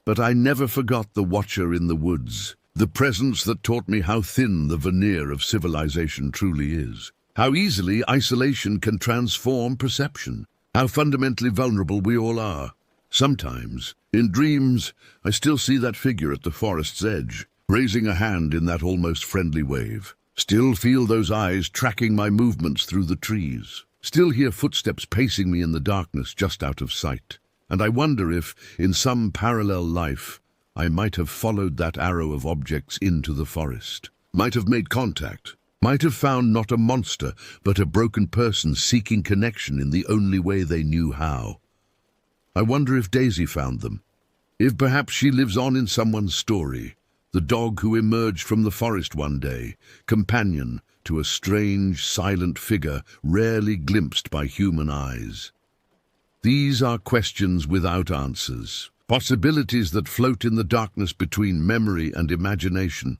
But I never forgot the watcher in the woods, the presence that taught me how thin the veneer of civilization truly is, how easily isolation can transform perception, how fundamentally vulnerable we all are. Sometimes, in dreams, I still see that figure at the forest's edge, raising a hand in that almost friendly wave. Still feel those eyes tracking my movements through the trees. Still hear footsteps pacing me in the darkness just out of sight. And I wonder if, in some parallel life, I might have followed that arrow of objects into the forest, might have made contact, might have found not a monster, but a broken person seeking connection in the only way they knew how. I wonder if Daisy found them, if perhaps she lives on in someone's story, the dog who emerged from the forest one day, companion to a strange, silent figure rarely glimpsed by human eyes. These are questions without answers, possibilities that float in the darkness between memory and imagination.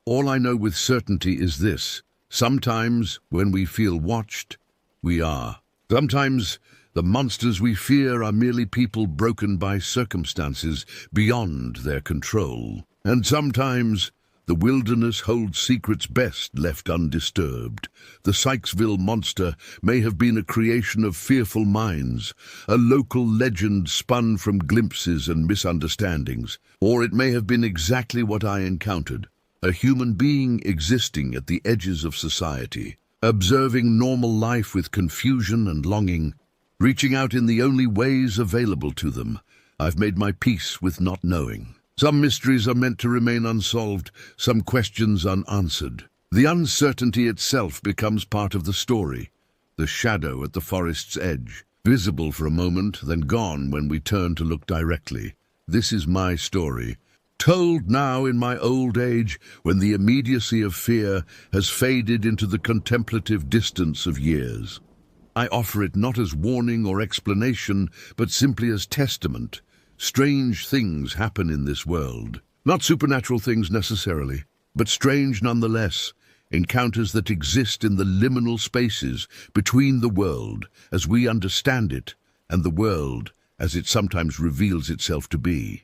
All I know with certainty is this: sometimes, when we feel watched, we are. Sometimes, the monsters we fear are merely people broken by circumstances beyond their control. And sometimes, The wilderness holds secrets best left undisturbed. The Sykesville monster may have been a creation of fearful minds, a local legend spun from glimpses and misunderstandings, or it may have been exactly what I encountered, a human being existing at the edges of society, observing normal life with confusion and longing, reaching out in the only ways available to them. I've made my peace with not knowing. Some mysteries are meant to remain unsolved, some questions unanswered. The uncertainty itself becomes part of the story, the shadow at the forest's edge, visible for a moment, then gone when we turn to look directly. This is my story, told now in my old age when the immediacy of fear has faded into the contemplative distance of years. I offer it not as warning or explanation, but simply as testament. Strange things happen in this world. Not supernatural things necessarily, but strange nonetheless. Encounters that exist in the liminal spaces between the world as we understand it and the world as it sometimes reveals itself to be.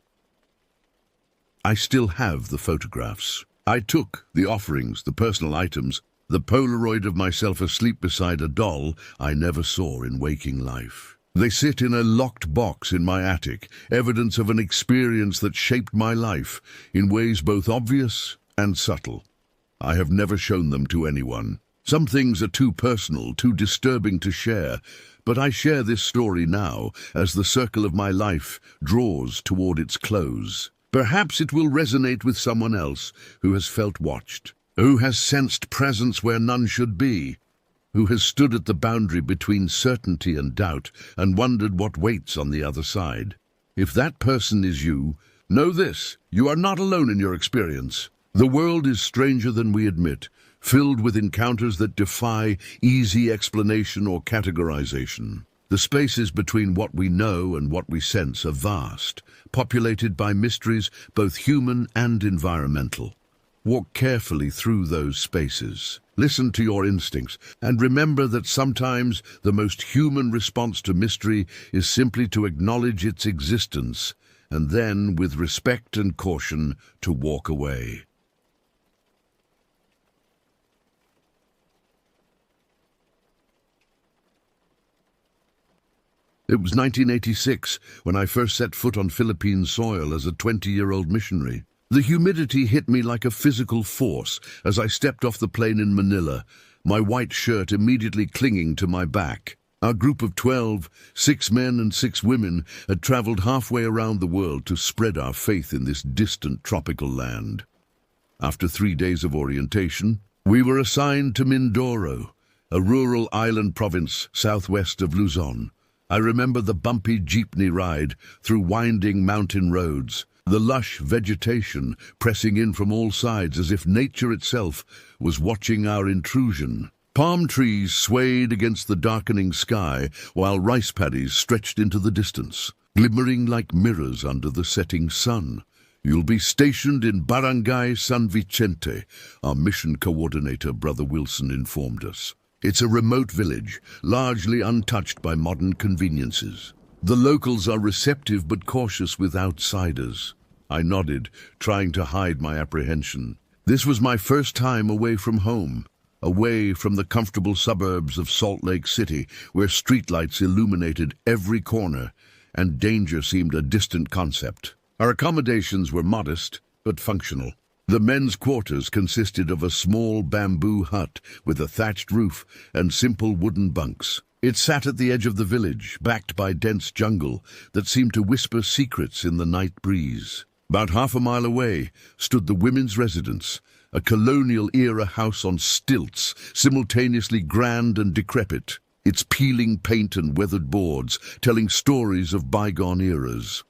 I still have the photographs. I took the offerings, the personal items, the Polaroid of myself asleep beside a doll I never saw in waking life. They sit in a locked box in my attic, evidence of an experience that shaped my life in ways both obvious and subtle. I have never shown them to anyone. Some things are too personal, too disturbing to share, but I share this story now as the circle of my life draws toward its close. Perhaps it will resonate with someone else who has felt watched, who has sensed presence where none should be, who has stood at the boundary between certainty and doubt and wondered what waits on the other side. If that person is you, know this: you are not alone in your experience. The world is stranger than we admit, filled with encounters that defy easy explanation or categorization. The spaces between what we know and what we sense are vast, populated by mysteries both human and environmental. Walk carefully through those spaces. Listen to your instincts, and remember that sometimes the most human response to mystery is simply to acknowledge its existence, and then, with respect and caution, to walk away. It was 1986 when I first set foot on Philippine soil as a 20-year-old missionary. The humidity hit me like a physical force as I stepped off the plane in Manila, my white shirt immediately clinging to my back. Our group of 12, 6 men and 6 women, had traveled halfway around the world to spread our faith in this distant tropical land. After 3 days of orientation, we were assigned to Mindoro, a rural island province southwest of Luzon. I remember the bumpy jeepney ride through winding mountain roads, the lush vegetation pressing in from all sides as if nature itself was watching our intrusion. Palm trees swayed against the darkening sky while rice paddies stretched into the distance, glimmering like mirrors under the setting sun. You'll be stationed in Barangay San Vicente, our mission coordinator, Brother Wilson, informed us. It's a remote village, largely untouched by modern conveniences. The locals are receptive but cautious with outsiders. I nodded, trying to hide my apprehension. This was my first time away from home, away from the comfortable suburbs of Salt Lake City, where streetlights illuminated every corner, and danger seemed a distant concept. Our accommodations were modest, but functional. The men's quarters consisted of a small bamboo hut with a thatched roof and simple wooden bunks. It sat at the edge of the village, backed by dense jungle that seemed to whisper secrets in the night breeze. About half a mile away stood the women's residence, a colonial-era house on stilts, simultaneously grand and decrepit, its peeling paint and weathered boards telling stories of bygone eras.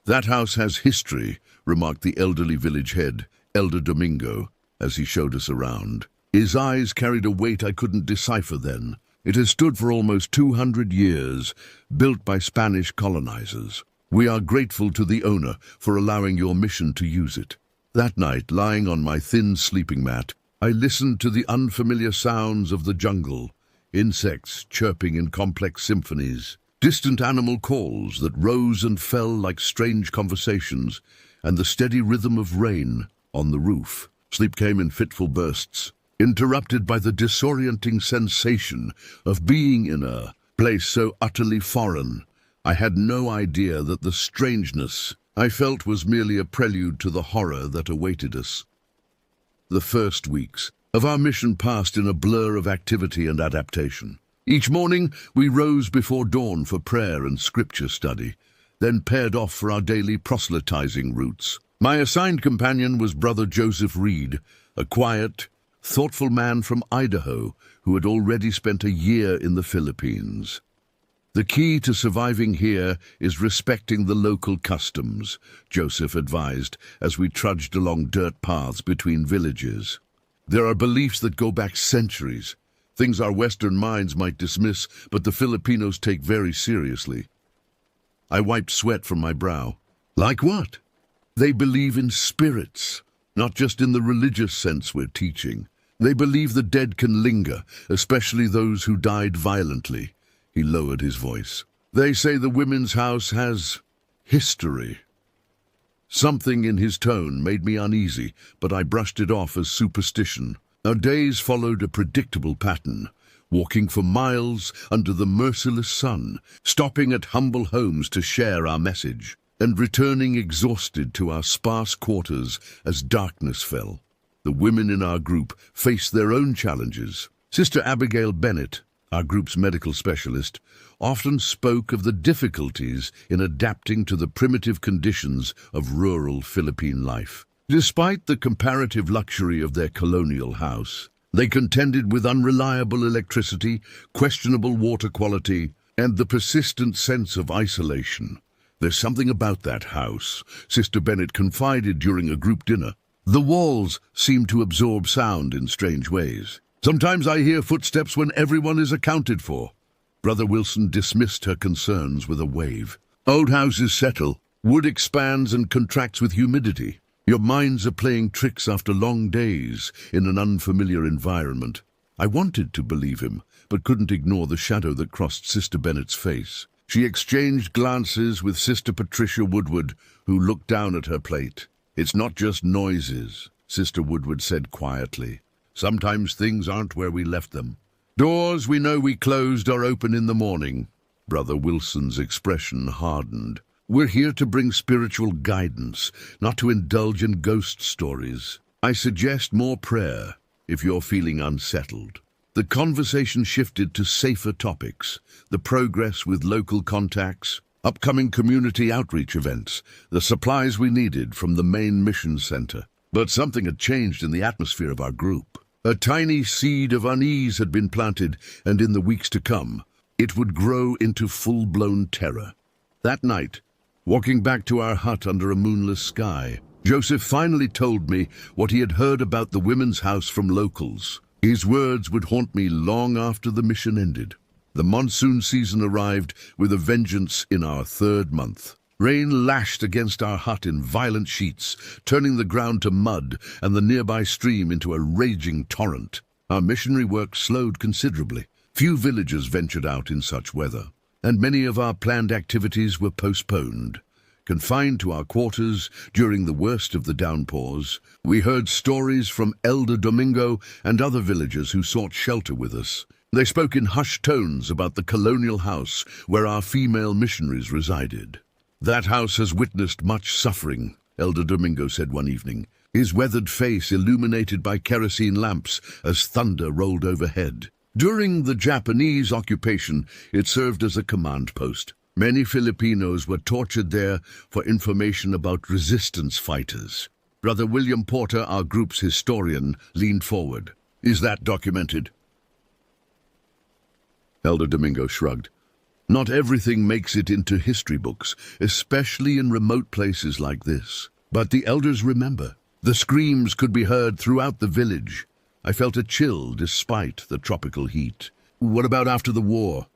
"That house has history," remarked the elderly village head, Elder Domingo, as he showed us around. His eyes carried a weight I couldn't decipher then. It has stood for almost 200 years, built by Spanish colonizers. We are grateful to the owner for allowing your mission to use it. That night, lying on my thin sleeping mat, I listened to the unfamiliar sounds of the jungle, insects chirping in complex symphonies, distant animal calls that rose and fell like strange conversations, and the steady rhythm of rain on the roof. Sleep came in fitful bursts, interrupted by the disorienting sensation of being in a place so utterly foreign. I had no idea that the strangeness I felt was merely a prelude to the horror that awaited us. The first weeks of our mission passed in a blur of activity and adaptation. Each morning we rose before dawn for prayer and scripture study, then paired off for our daily proselytizing routes. My assigned companion was Brother Joseph Reed, a quiet, thoughtful man from Idaho who had already spent a year in the Philippines. The key to surviving here is respecting the local customs, Joseph advised as we trudged along dirt paths between villages. There are beliefs that go back centuries, things our Western minds might dismiss, but the Filipinos take very seriously. I wiped sweat from my brow. Like what? They believe in spirits, not just in the religious sense we're teaching. They believe the dead can linger, especially those who died violently. He lowered his voice. They say the women's house has history. Something in his tone made me uneasy, but I brushed it off as superstition. Our days followed a predictable pattern, walking for miles under the merciless sun, stopping at humble homes to share our message, and returning exhausted to our sparse quarters as darkness fell. The women in our group faced their own challenges. Sister Abigail Bennett, our group's medical specialist, often spoke of the difficulties in adapting to the primitive conditions of rural Philippine life. Despite the comparative luxury of their colonial house, they contended with unreliable electricity, questionable water quality, and the persistent sense of isolation. There's something about that house, Sister Bennett confided during a group dinner. The walls seem to absorb sound in strange ways. Sometimes I hear footsteps when everyone is accounted for. Brother Wilson dismissed her concerns with a wave. Old houses settle. Wood expands and contracts with humidity. Your minds are playing tricks after long days in an unfamiliar environment. I wanted to believe him, but couldn't ignore the shadow that crossed Sister Bennett's face. She exchanged glances with Sister Patricia Woodward, who looked down at her plate. It's not just noises, Sister Woodward said quietly. Sometimes things aren't where we left them. Doors we know we closed are open in the morning. Brother Wilson's expression hardened. We're here to bring spiritual guidance, not to indulge in ghost stories. I suggest more prayer if you're feeling unsettled. The conversation shifted to safer topics, the progress with local contacts, upcoming community outreach events, the supplies we needed from the main mission center. But something had changed in the atmosphere of our group. A tiny seed of unease had been planted, and in the weeks to come, it would grow into full-blown terror. That night, walking back to our hut under a moonless sky, Joseph finally told me what he had heard about the women's house from locals. His words would haunt me long after the mission ended. The monsoon season arrived with a vengeance in our third month. Rain lashed against our hut in violent sheets, turning the ground to mud and the nearby stream into a raging torrent. Our missionary work slowed considerably. Few villagers ventured out in such weather, and many of our planned activities were postponed. Confined to our quarters during the worst of the downpours, we heard stories from Elder Domingo and other villagers who sought shelter with us. They spoke in hushed tones about the colonial house where our female missionaries resided. That house has witnessed much suffering, Elder Domingo said one evening, his weathered face illuminated by kerosene lamps as thunder rolled overhead. During the Japanese occupation, it served as a command post. Many Filipinos were tortured there for information about resistance fighters. Brother William Porter, our group's historian, leaned forward. Is that documented? Elder Domingo shrugged. Not everything makes it into history books, especially in remote places like this. But the elders remember. The screams could be heard throughout the village. I felt a chill despite the tropical heat. What about after the war?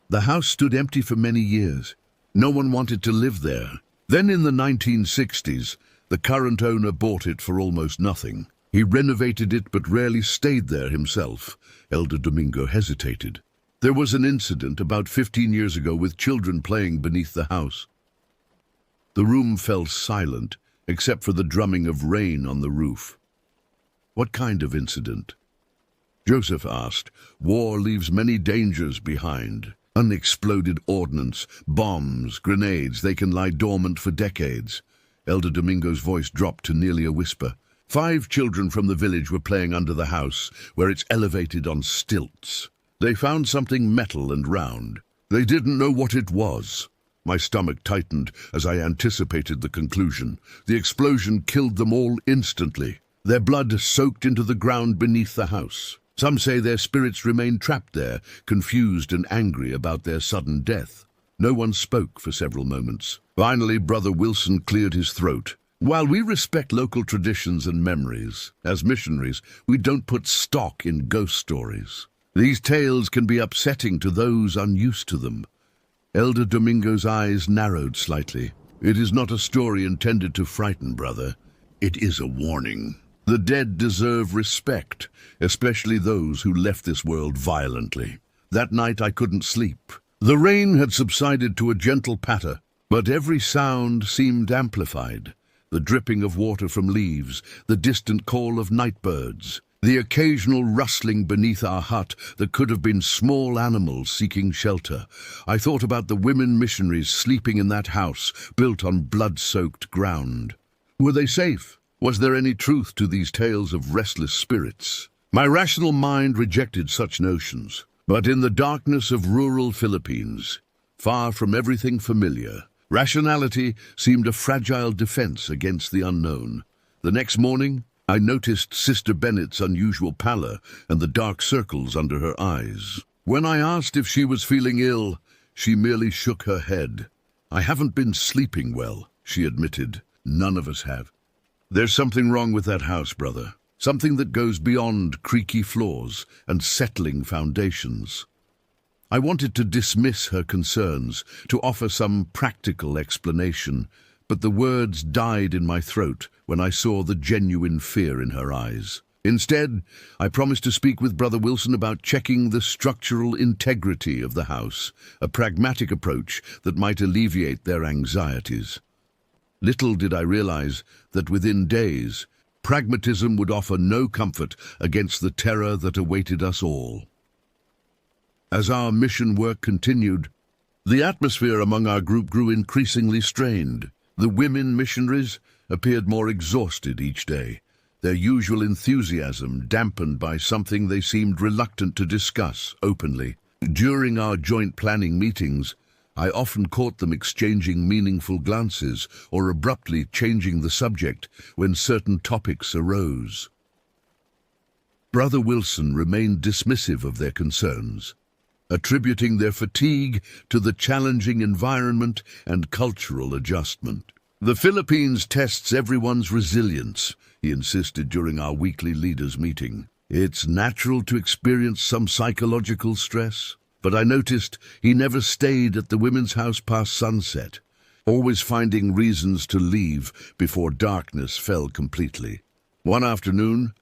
The house stood empty for many years. No one wanted to live there. Then in the 1960s, the current owner bought it for almost nothing. He renovated it but rarely stayed there himself. Elder Domingo hesitated. There was an incident about 15 years ago with children playing beneath the house. The room fell silent, except for the drumming of rain on the roof. What kind of incident? Joseph asked. War leaves many dangers behind. Unexploded ordnance, bombs, grenades, they can lie dormant for decades. Elder Domingo's voice dropped to nearly a whisper. 5 children from the village were playing under the house, where it's elevated on stilts. They found something metal and round. They didn't know what it was. My stomach tightened as I anticipated the conclusion. The explosion killed them all instantly. Their blood soaked into the ground beneath the house. Some say their spirits remained trapped there, confused and angry about their sudden death. No one spoke for several moments. Finally, Brother Wilson cleared his throat. While we respect local traditions and memories, as missionaries, we don't put stock in ghost stories. These tales can be upsetting to those unused to them. Elder Domingo's eyes narrowed slightly. It is not a story intended to frighten, brother. It is a warning. The dead deserve respect, especially those who left this world violently. That night I couldn't sleep. The rain had subsided to a gentle patter, but every sound seemed amplified. The dripping of water from leaves, the distant call of night birds, the occasional rustling beneath our hut that could have been small animals seeking shelter. I thought about the women missionaries sleeping in that house, built on blood-soaked ground. Were they safe? Was there any truth to these tales of restless spirits? My rational mind rejected such notions. But in the darkness of rural Philippines, far from everything familiar, rationality seemed a fragile defense against the unknown. The next morning, I noticed Sister Bennet's unusual pallor and the dark circles under her eyes. When I asked if she was feeling ill, she merely shook her head. I haven't been sleeping well, she admitted. None of us have. There's something wrong with that house, brother. Something that goes beyond creaky floors and settling foundations. I wanted to dismiss her concerns, to offer some practical explanation, but the words died in my throat when I saw the genuine fear in her eyes. Instead, I promised to speak with Brother Wilson about checking the structural integrity of the house, a pragmatic approach that might alleviate their anxieties. Little did I realize that within days, pragmatism would offer no comfort against the terror that awaited us all. As our mission work continued, the atmosphere among our group grew increasingly strained. The women missionaries appeared more exhausted each day, their usual enthusiasm dampened by something they seemed reluctant to discuss openly. During our joint planning meetings, I often caught them exchanging meaningful glances or abruptly changing the subject when certain topics arose. Brother Wilson remained dismissive of their concerns, attributing their fatigue to the challenging environment and cultural adjustment. The Philippines tests everyone's resilience, he insisted during our weekly leaders' meeting. It's natural to experience some psychological stress. But I noticed he never stayed at the women's house past sunset, always finding reasons to leave before darkness fell completely. One afternoon,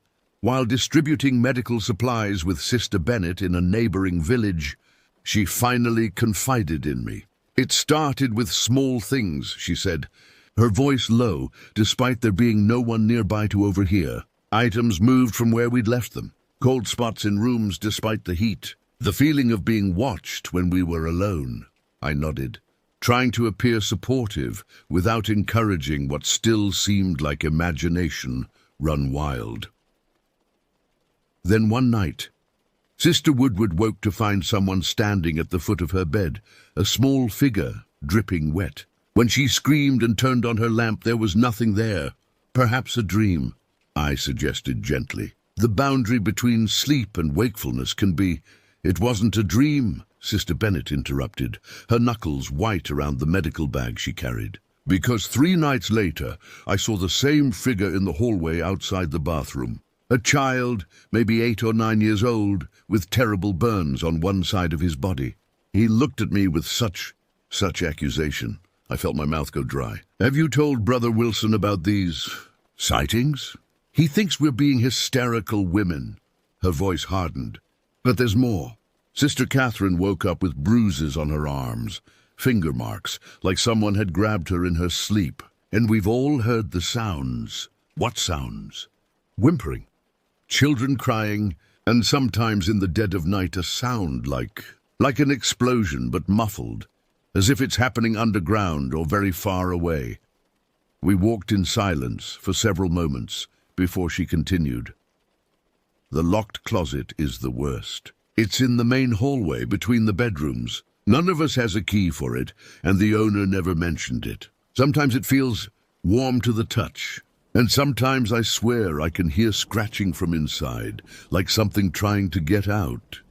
while distributing medical supplies with Sister Bennet in a neighboring village, she finally confided in me. It started with small things, she said, her voice low, despite there being no one nearby to overhear. Items moved from where we'd left them, cold spots in rooms despite the heat. The feeling of being watched when we were alone. I nodded, trying to appear supportive without encouraging what still seemed like imagination run wild. Then one night, Sister Woodward woke to find someone standing at the foot of her bed, a small figure dripping wet. When she screamed and turned on her lamp, there was nothing there. Perhaps a dream, I suggested gently. The boundary between sleep and wakefulness can be... It wasn't a dream, Sister Bennet interrupted, her knuckles white around the medical bag she carried. Because 3 nights later, I saw the same figure in the hallway outside the bathroom. A child, maybe 8 or 9 years old, with terrible burns on one side of his body. He looked at me with such accusation. I felt my mouth go dry. Have you told Brother Wilson about these sightings? He thinks we're being hysterical women. Her voice hardened. But there's more. Sister Catherine woke up with bruises on her arms, finger marks, like someone had grabbed her in her sleep. And we've all heard the sounds. What sounds? Whimpering. children crying, and sometimes in the dead of night a sound like an explosion but muffled, as if it's happening underground or very far away. We walked in silence for several moments before she continued. The locked closet is the worst. It's in the main hallway between the bedrooms. None of us has a key for it, and the owner never mentioned it. Sometimes it feels warm to the touch, and sometimes I swear I can hear scratching from inside, like something trying to get out.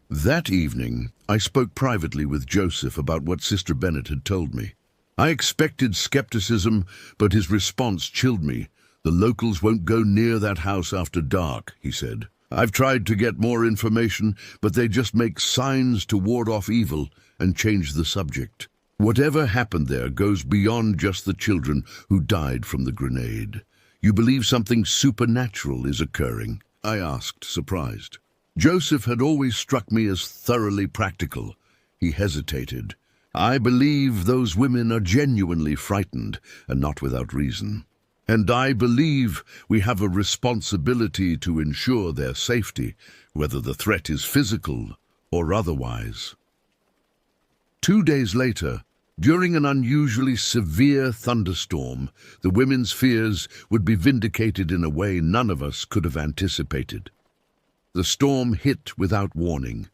That evening, I spoke privately with Joseph about what Sister Bennet had told me. I expected skepticism, but his response chilled me. "The locals won't go near that house after dark," he said. "I've tried to get more information, but they just make signs to ward off evil and change the subject. Whatever happened there goes beyond just the children who died from the grenade. You believe something supernatural is occurring?" I asked, surprised. Joseph had always struck me as thoroughly practical. He hesitated. "I believe those women are genuinely frightened, and not without reason. And I believe we have a responsibility to ensure their safety, whether the threat is physical or otherwise." 2 days later, during an unusually severe thunderstorm, the women's fears would be vindicated in a way none of us could have anticipated. The storm hit without warning.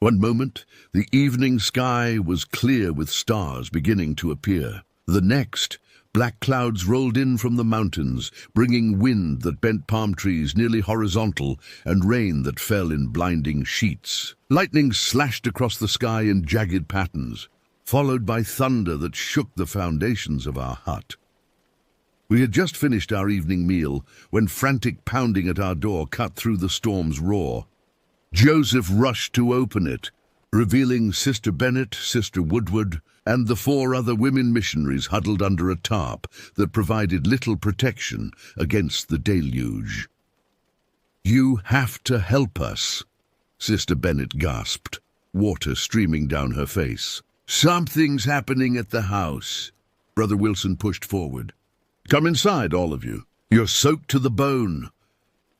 One moment, the evening sky was clear with stars beginning to appear. The next, black clouds rolled in from the mountains, bringing wind that bent palm trees nearly horizontal and rain that fell in blinding sheets. Lightning slashed across the sky in jagged patterns, followed by thunder that shook the foundations of our hut. We had just finished our evening meal when frantic pounding at our door cut through the storm's roar. Joseph rushed to open it, revealing Sister Bennet, Sister Woodward, and the 4 other women missionaries huddled under a tarp that provided little protection against the deluge. "You have to help us," Sister Bennet gasped, water streaming down her face. "Something's happening at the house." Brother Wilson pushed forward. "Come inside, all of you. You're soaked to the bone."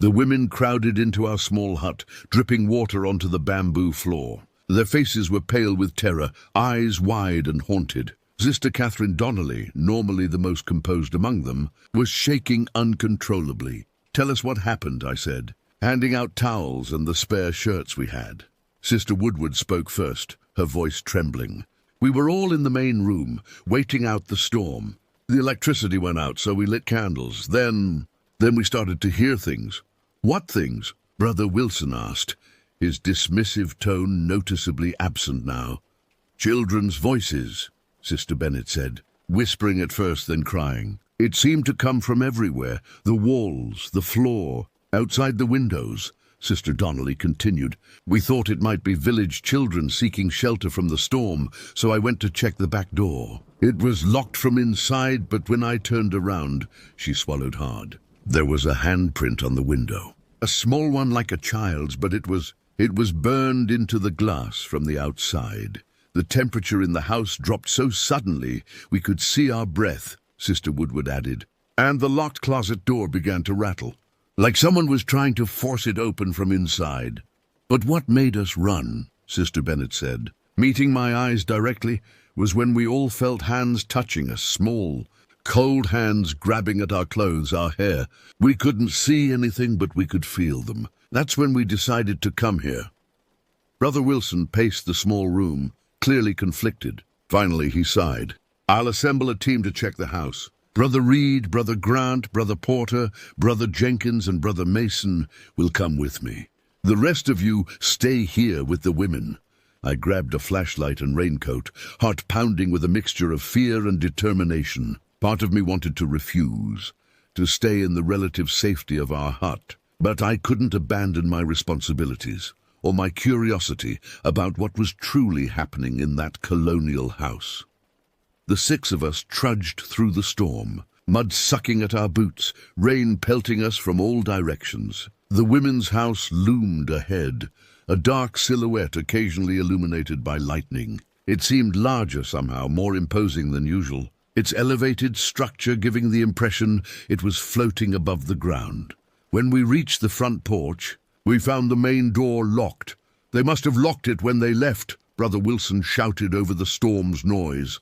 The women crowded into our small hut, dripping water onto the bamboo floor. Their faces were pale with terror, eyes wide and haunted. Sister Catherine Donnelly, normally the most composed among them, was shaking uncontrollably. "Tell us what happened," I said, handing out towels and the spare shirts we had. Sister Woodward spoke first, her voice trembling. "We were all in the main room, waiting out the storm. The electricity went out, so we lit candles. Then we started to hear things." "What things?" Brother Wilson asked, his dismissive tone noticeably absent now. "Children's voices," Sister Bennet said, whispering at first, then crying. "It seemed to come from everywhere, the walls, the floor, outside the windows." Sister Donnelly continued. "We thought it might be village children seeking shelter from the storm, so I went to check the back door. It was locked from inside, but when I turned around," she swallowed hard, "there was a handprint on the window. A small one like a child's, but it was burned into the glass from the outside. The temperature in the house dropped so suddenly we could see our breath," Sister Woodward added. "And the locked closet door began to rattle, like someone was trying to force it open from inside. But what made us run," Sister Bennet said, meeting my eyes directly, "was when we all felt hands touching us, small, cold hands grabbing at our clothes, our hair. We couldn't see anything, but we could feel them. That's when we decided to come here." Brother Wilson paced the small room, clearly conflicted. Finally, he sighed. "I'll assemble a team to check the house. Brother Reed, Brother Grant, Brother Porter, Brother Jenkins, and Brother Mason will come with me. The rest of you stay here with the women." I grabbed a flashlight and raincoat, heart pounding with a mixture of fear and determination. Part of me wanted to refuse, to stay in the relative safety of our hut. But I couldn't abandon my responsibilities, or my curiosity about what was truly happening in that colonial house. The 6 of us trudged through the storm, mud sucking at our boots, rain pelting us from all directions. The women's house loomed ahead, a dark silhouette occasionally illuminated by lightning. It seemed larger somehow, more imposing than usual. its elevated structure giving the impression it was floating above the ground. When we reached the front porch, we found the main door locked. "They must have locked it when they left," Brother Wilson shouted over the storm's noise.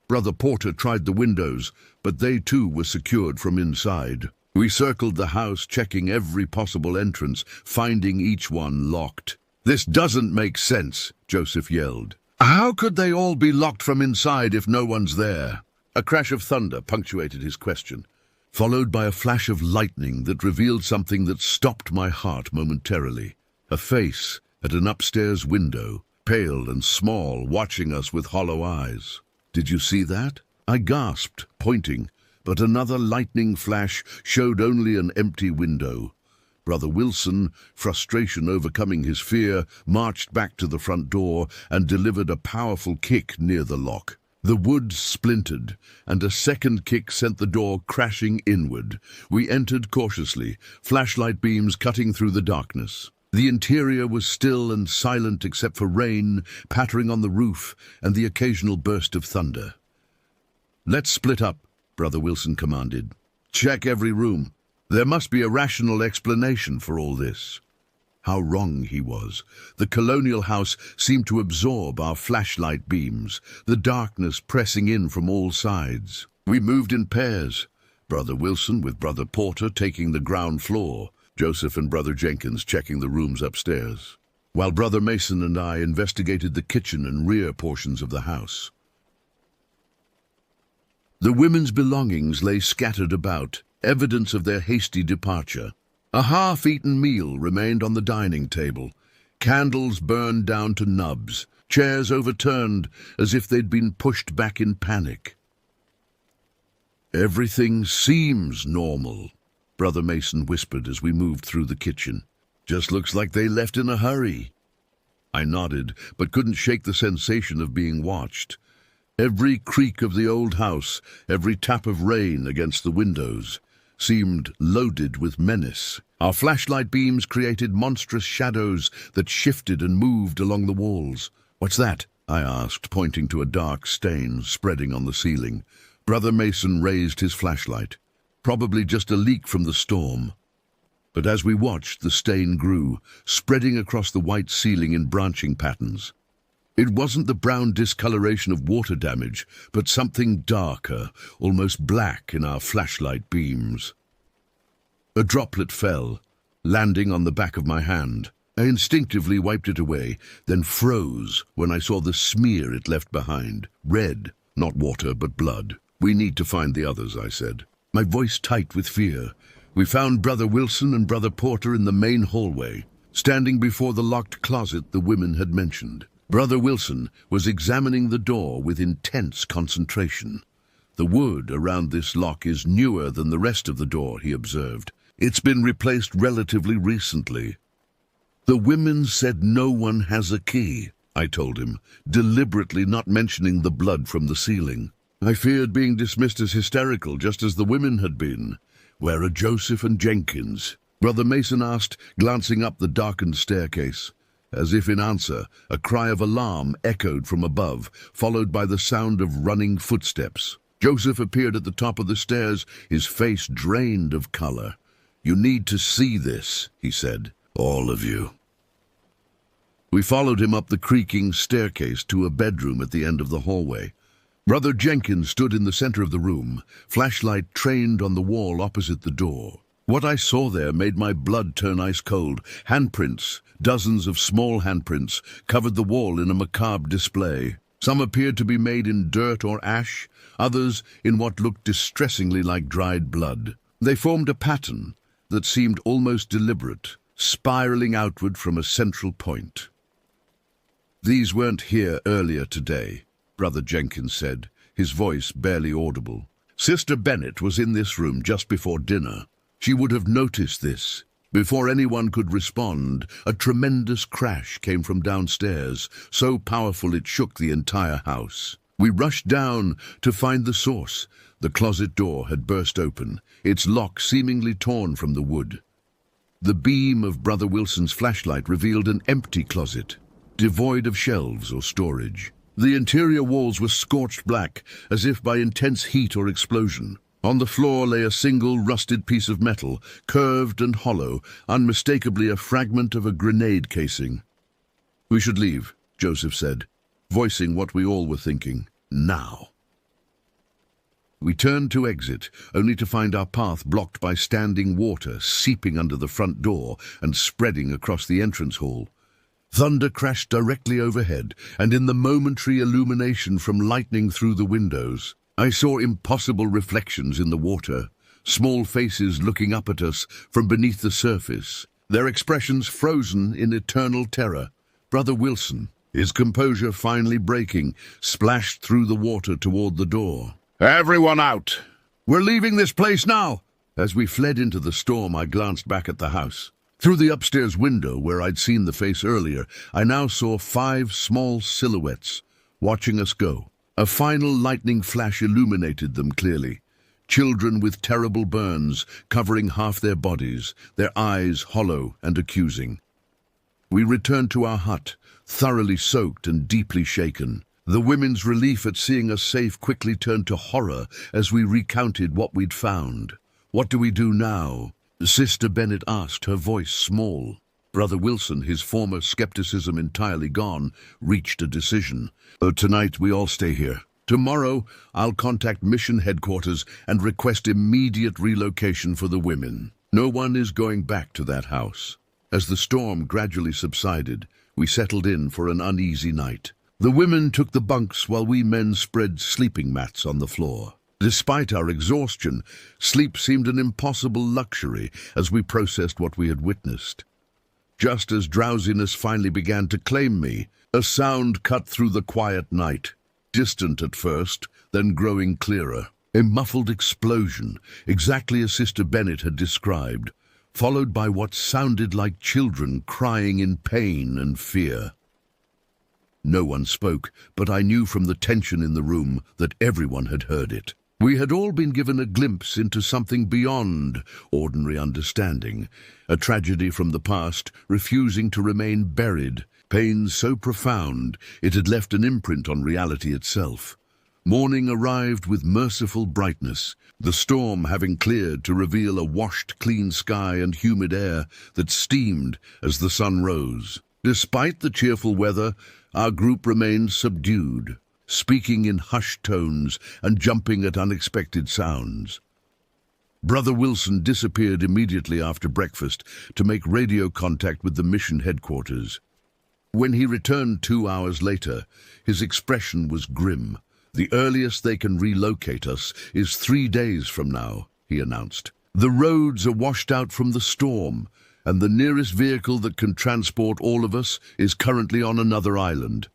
Brother Porter tried the windows, but they too were secured from inside. We circled the house, checking every possible entrance, finding each one locked. "This doesn't make sense," Joseph yelled. "How could they all be locked from inside if no one's there?" A crash of thunder punctuated his question, followed by a flash of lightning that revealed something that stopped my heart momentarily. A face at an upstairs window, pale and small, watching us with hollow eyes. "Did you see that?" I gasped, pointing, but another lightning flash showed only an empty window. Brother Wilson, frustration overcoming his fear, marched back to the front door and delivered a powerful kick near the lock. The wood splintered, and a second kick sent the door crashing inward. We entered cautiously, flashlight beams cutting through the darkness. The interior was still and silent except for rain pattering on the roof and the occasional burst of thunder. "Let's split up," Brother Wilson commanded. "Check every room. There must be a rational explanation for all this." How wrong he was. The colonial house seemed to absorb our flashlight beams, the darkness pressing in from all sides. We moved in pairs, Brother Wilson with Brother Porter taking the ground floor, Joseph and Brother Jenkins checking the rooms upstairs, while Brother Mason and I investigated the kitchen and rear portions of the house. The women's belongings lay scattered about, evidence of their hasty departure. A half-eaten meal remained on the dining table, candles burned down to nubs, chairs overturned as if they'd been pushed back in panic. "Everything seems normal," Brother Mason whispered as we moved through the kitchen. "Just looks like they left in a hurry." I nodded, but couldn't shake the sensation of being watched. Every creak of the old house, every tap of rain against the windows, seemed loaded with menace. Our flashlight beams created monstrous shadows that shifted and moved along the walls. "What's that?" I asked, pointing to a dark stain spreading on the ceiling. Brother Mason raised his flashlight. Probably just a leak from the storm. But as we watched, the stain grew, spreading across the white ceiling in branching patterns. It wasn't the brown discoloration of water damage, but something darker, almost black in our flashlight beams. A droplet fell, landing on the back of my hand. I instinctively wiped it away, then froze when I saw the smear it left behind. Red, not water, but blood. "We need to find the others," I said, my voice tight with fear. We found Brother Wilson and Brother Porter in the main hallway, standing before the locked closet the women had mentioned. Brother Wilson was examining the door with intense concentration. "The wood around this lock is newer than the rest of the door," he observed. "It's been replaced relatively recently." "The women said no one has a key," I told him, deliberately not mentioning the blood from the ceiling. I feared being dismissed as hysterical, just as the women had been. "Where are Joseph and Jenkins?" Brother Mason asked, glancing up the darkened staircase. As if in answer, a cry of alarm echoed from above, followed by the sound of running footsteps. Joseph appeared at the top of the stairs, his face drained of color. "You need to see this," he said. "All of you." We followed him up the creaking staircase to a bedroom at the end of the hallway. Brother Jenkins stood in the center of the room, flashlight trained on the wall opposite the door. What I saw there made my blood turn ice cold. Handprints, dozens of small handprints, covered the wall in a macabre display. Some appeared to be made in dirt or ash, others in what looked distressingly like dried blood. They formed a pattern that seemed almost deliberate, spiraling outward from a central point. "These weren't here earlier today," Brother Jenkins said, his voice barely audible. "Sister Bennett was in this room just before dinner. She would have noticed this. Before anyone could respond, a tremendous crash came from downstairs, so powerful it shook the entire house. We rushed down to find the source. The closet door had burst open, its lock seemingly torn from the wood. The beam of Brother Wilson's flashlight revealed an empty closet, devoid of shelves or storage. The interior walls were scorched black, as if by intense heat or explosion. On the floor lay a single rusted piece of metal, curved and hollow, unmistakably a fragment of a grenade casing. "We should leave," Joseph said, voicing what we all were thinking. Now. We turned to exit, only to find our path blocked by standing water seeping under the front door and spreading across the entrance hall. Thunder crashed directly overhead, and in the momentary illumination from lightning through the windows, I saw impossible reflections in the water, small faces looking up at us from beneath the surface, their expressions frozen in eternal terror. Brother Wilson, his composure finally breaking, splashed through the water toward the door. "Everyone out! We're leaving this place now!" As we fled into the storm, I glanced back at the house. Through the upstairs window, where I'd seen the face earlier, I now saw 5 small silhouettes, watching us go. A final lightning flash illuminated them clearly. Children with terrible burns, covering half their bodies, their eyes hollow and accusing. We returned to our hut, thoroughly soaked and deeply shaken. The women's relief at seeing us safe quickly turned to horror as we recounted what we'd found. "What do we do now?" Sister Bennet asked, her voice small. Brother Wilson, his former skepticism entirely gone, reached a decision. "Tonight we all stay here. Tomorrow I'll contact mission headquarters and request immediate relocation for the women. No one is going back to that house." As the storm gradually subsided, we settled in for an uneasy night. The women took the bunks while we men spread sleeping mats on the floor. Despite our exhaustion, sleep seemed an impossible luxury as we processed what we had witnessed. Just as drowsiness finally began to claim me, a sound cut through the quiet night, distant at first, then growing clearer. A muffled explosion, exactly as Sister Bennet had described, followed by what sounded like children crying in pain and fear. No one spoke, but I knew from the tension in the room that everyone had heard it. We had all been given a glimpse into something beyond ordinary understanding, a tragedy from the past refusing to remain buried, pain so profound it had left an imprint on reality itself. Morning arrived with merciful brightness, the storm having cleared to reveal a washed clean sky and humid air that steamed as the sun rose. Despite the cheerful weather, our group remained subdued, speaking in hushed tones and jumping at unexpected sounds. Brother Wilson disappeared immediately after breakfast to make radio contact with the mission headquarters. When he returned 2 hours later, his expression was grim. "The earliest they can relocate us is 3 days from now," he announced. "The roads are washed out from the storm, and the nearest vehicle that can transport all of us is currently on another island."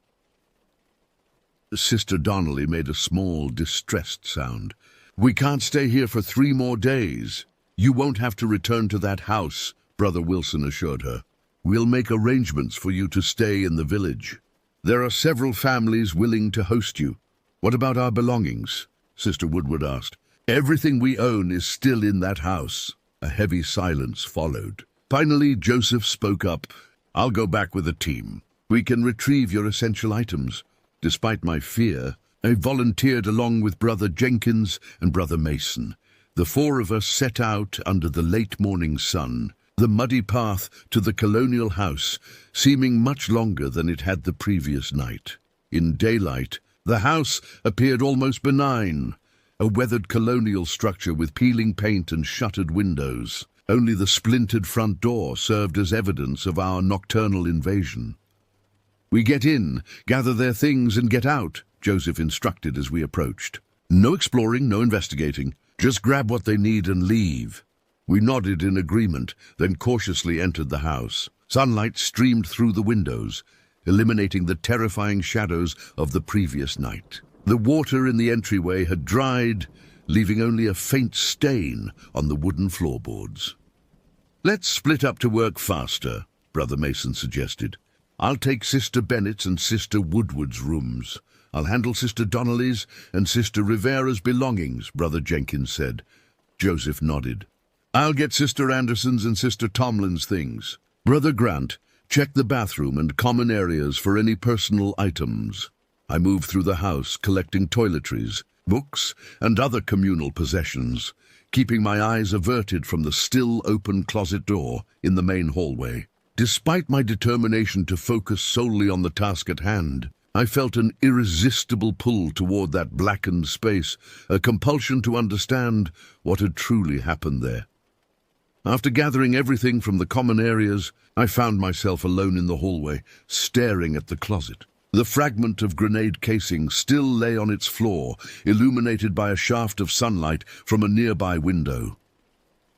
Sister Donnelly made a small, distressed sound. "We can't stay here for 3 more days. You won't have to return to that house," Brother Wilson assured her. "We'll make arrangements for you to stay in the village. There are several families willing to host you." "What about our belongings?" Sister Woodward asked. "Everything we own is still in that house." A heavy silence followed. Finally, Joseph spoke up. "I'll go back with the team. We can retrieve your essential items." Despite my fear, I volunteered along with Brother Jenkins and Brother Mason. The 4 of us set out under the late morning sun, the muddy path to the colonial house seeming much longer than it had the previous night. In daylight, the house appeared almost benign, a weathered colonial structure with peeling paint and shuttered windows. Only the splintered front door served as evidence of our nocturnal invasion. "We get in, gather their things and get out," Joseph instructed as we approached. "No exploring, no investigating. Just grab what they need and leave." We nodded in agreement, then cautiously entered the house. Sunlight streamed through the windows, eliminating the terrifying shadows of the previous night. The water in the entryway had dried, leaving only a faint stain on the wooden floorboards. "Let's split up to work faster," Brother Mason suggested. "I'll take Sister Bennet's and Sister Woodward's rooms. I'll handle Sister Donnelly's and Sister Rivera's belongings," Brother Jenkins said. Joseph nodded. "I'll get Sister Anderson's and Sister Tomlin's things. Brother Grant, check the bathroom and common areas for any personal items." I moved through the house, collecting toiletries, books, and other communal possessions, keeping my eyes averted from the still open closet door in the main hallway. Despite my determination to focus solely on the task at hand, I felt an irresistible pull toward that blackened space, a compulsion to understand what had truly happened there. After gathering everything from the common areas, I found myself alone in the hallway, staring at the closet. The fragment of grenade casing still lay on its floor, illuminated by a shaft of sunlight from a nearby window.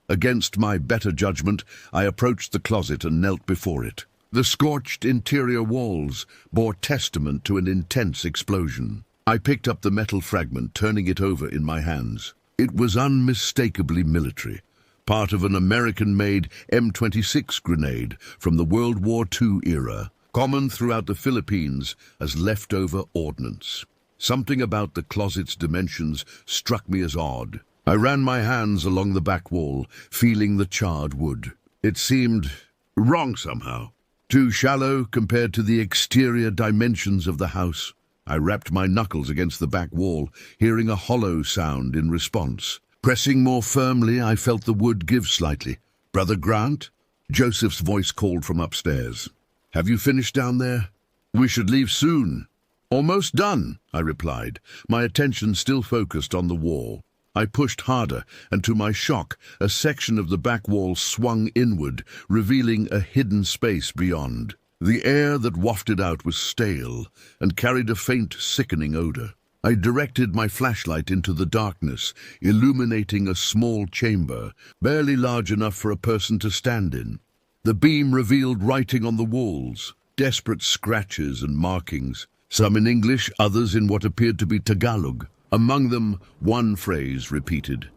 Against my better judgment, I approached the closet and knelt before it. The scorched interior walls bore testament to an intense explosion. I picked up the metal fragment, turning it over in my hands. It was unmistakably military, part of an American-made M26 grenade from the World War II era, common throughout the Philippines as leftover ordnance. Something about the closet's dimensions struck me as odd. I ran my hands along the back wall, feeling the charred wood. It seemed wrong somehow. Too shallow compared to the exterior dimensions of the house. I rapped my knuckles against the back wall, hearing a hollow sound in response. Pressing more firmly, I felt the wood give slightly. "Brother Grant?" Joseph's voice called from upstairs. "Have you finished down there? We should leave soon." "Almost done," I replied, my attention still focused on the wall. I pushed harder, and to my shock, a section of the back wall swung inward, revealing a hidden space beyond. The air that wafted out was stale and carried a faint, sickening odor. I directed my flashlight into the darkness, illuminating a small chamber, barely large enough for a person to stand in. The beam revealed writing on the walls, desperate scratches and markings, some in English, others in what appeared to be Tagalog. Among them, one phrase repeated,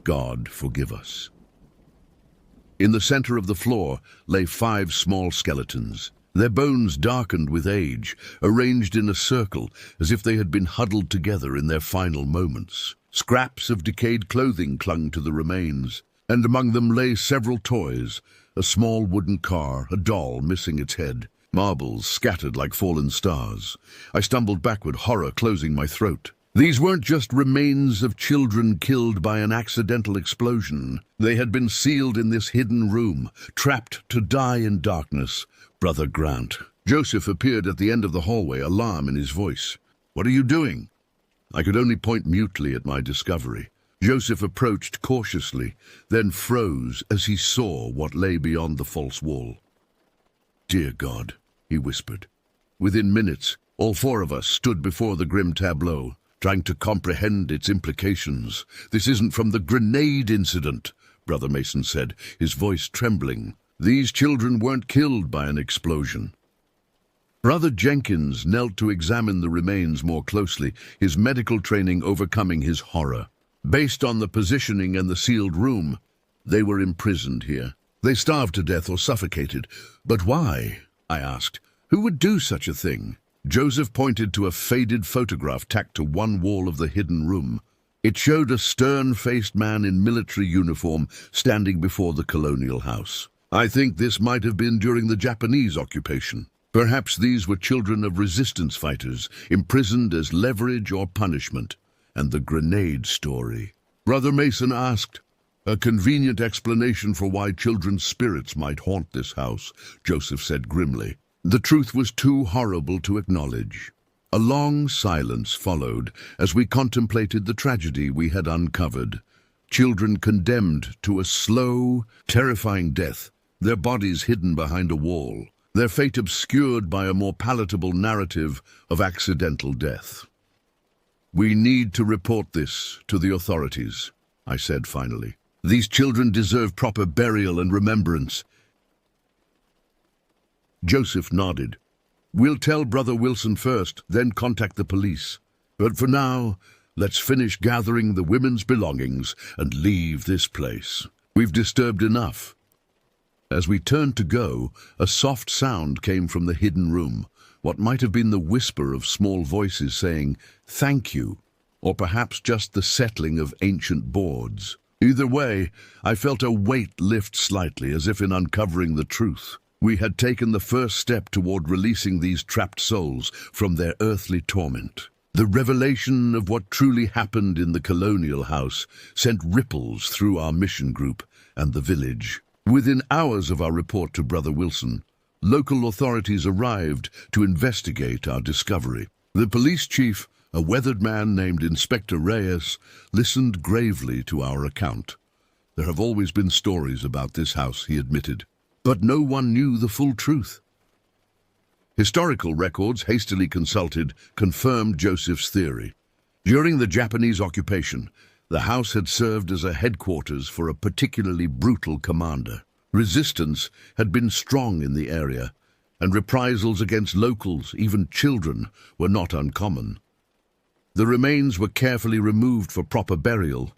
"God forgive us." In the center of the floor lay 5 small skeletons, their bones darkened with age, arranged in a circle as if they had been huddled together in their final moments. Scraps of decayed clothing clung to the remains, and among them lay several toys, a small wooden car, a doll missing its head, marbles scattered like fallen stars. I stumbled backward, horror closing my throat. These weren't just remains of children killed by an accidental explosion. They had been sealed in this hidden room, trapped to die in darkness. Brother Grant. Joseph appeared at the end of the hallway, alarm in his voice. "What are you doing?" I could only point mutely at my discovery. Joseph approached cautiously, then froze as he saw what lay beyond the false wall. "Dear God," he whispered. Within minutes, all 4 of us stood before the grim tableau, trying to comprehend its implications. "This isn't from the grenade incident," Brother Mason said, his voice trembling. "These children weren't killed by an explosion." Brother Jenkins knelt to examine the remains more closely, his medical training overcoming his horror. Based on the positioning and the sealed room, they were imprisoned here. They starved to death or suffocated. But why? I asked. Who would do such a thing? Joseph pointed to a faded photograph tacked to one wall of the hidden room. It showed a stern-faced man in military uniform standing before the colonial house. "I think this might have been during the Japanese occupation. Perhaps these were children of resistance fighters, imprisoned as leverage or punishment." And the grenade story. Brother Mason asked. "A convenient explanation for why children's spirits might haunt this house," Joseph said grimly. The truth was too horrible to acknowledge. A long silence followed as we contemplated the tragedy we had uncovered. Children condemned to a slow, terrifying death, their bodies hidden behind a wall, their fate obscured by a more palatable narrative of accidental death. "We need to report this to the authorities," I said finally. "These children deserve proper burial and remembrance." Joseph nodded. "We'll tell Brother Wilson first, then contact the police. But for now, let's finish gathering the women's belongings and leave this place. We've disturbed enough." As we turned to go, a soft sound came from the hidden room, what might have been the whisper of small voices saying, "Thank you," or perhaps just the settling of ancient boards. Either way, I felt a weight lift slightly, as if in uncovering the truth. We had taken the first step toward releasing these trapped souls from their earthly torment. The revelation of what truly happened in the colonial house sent ripples through our mission group and the village. Within hours of our report to Brother Wilson, local authorities arrived to investigate our discovery. The police chief, a weathered man named Inspector Reyes, listened gravely to our account. There have always been stories about this house, he admitted, but no one knew the full truth. Historical records, hastily consulted, confirmed Joseph's theory. During the Japanese occupation, the house had served as a headquarters for a particularly brutal commander. Resistance had been strong in the area, and reprisals against locals, even children, were not uncommon. The remains were carefully removed for proper burial,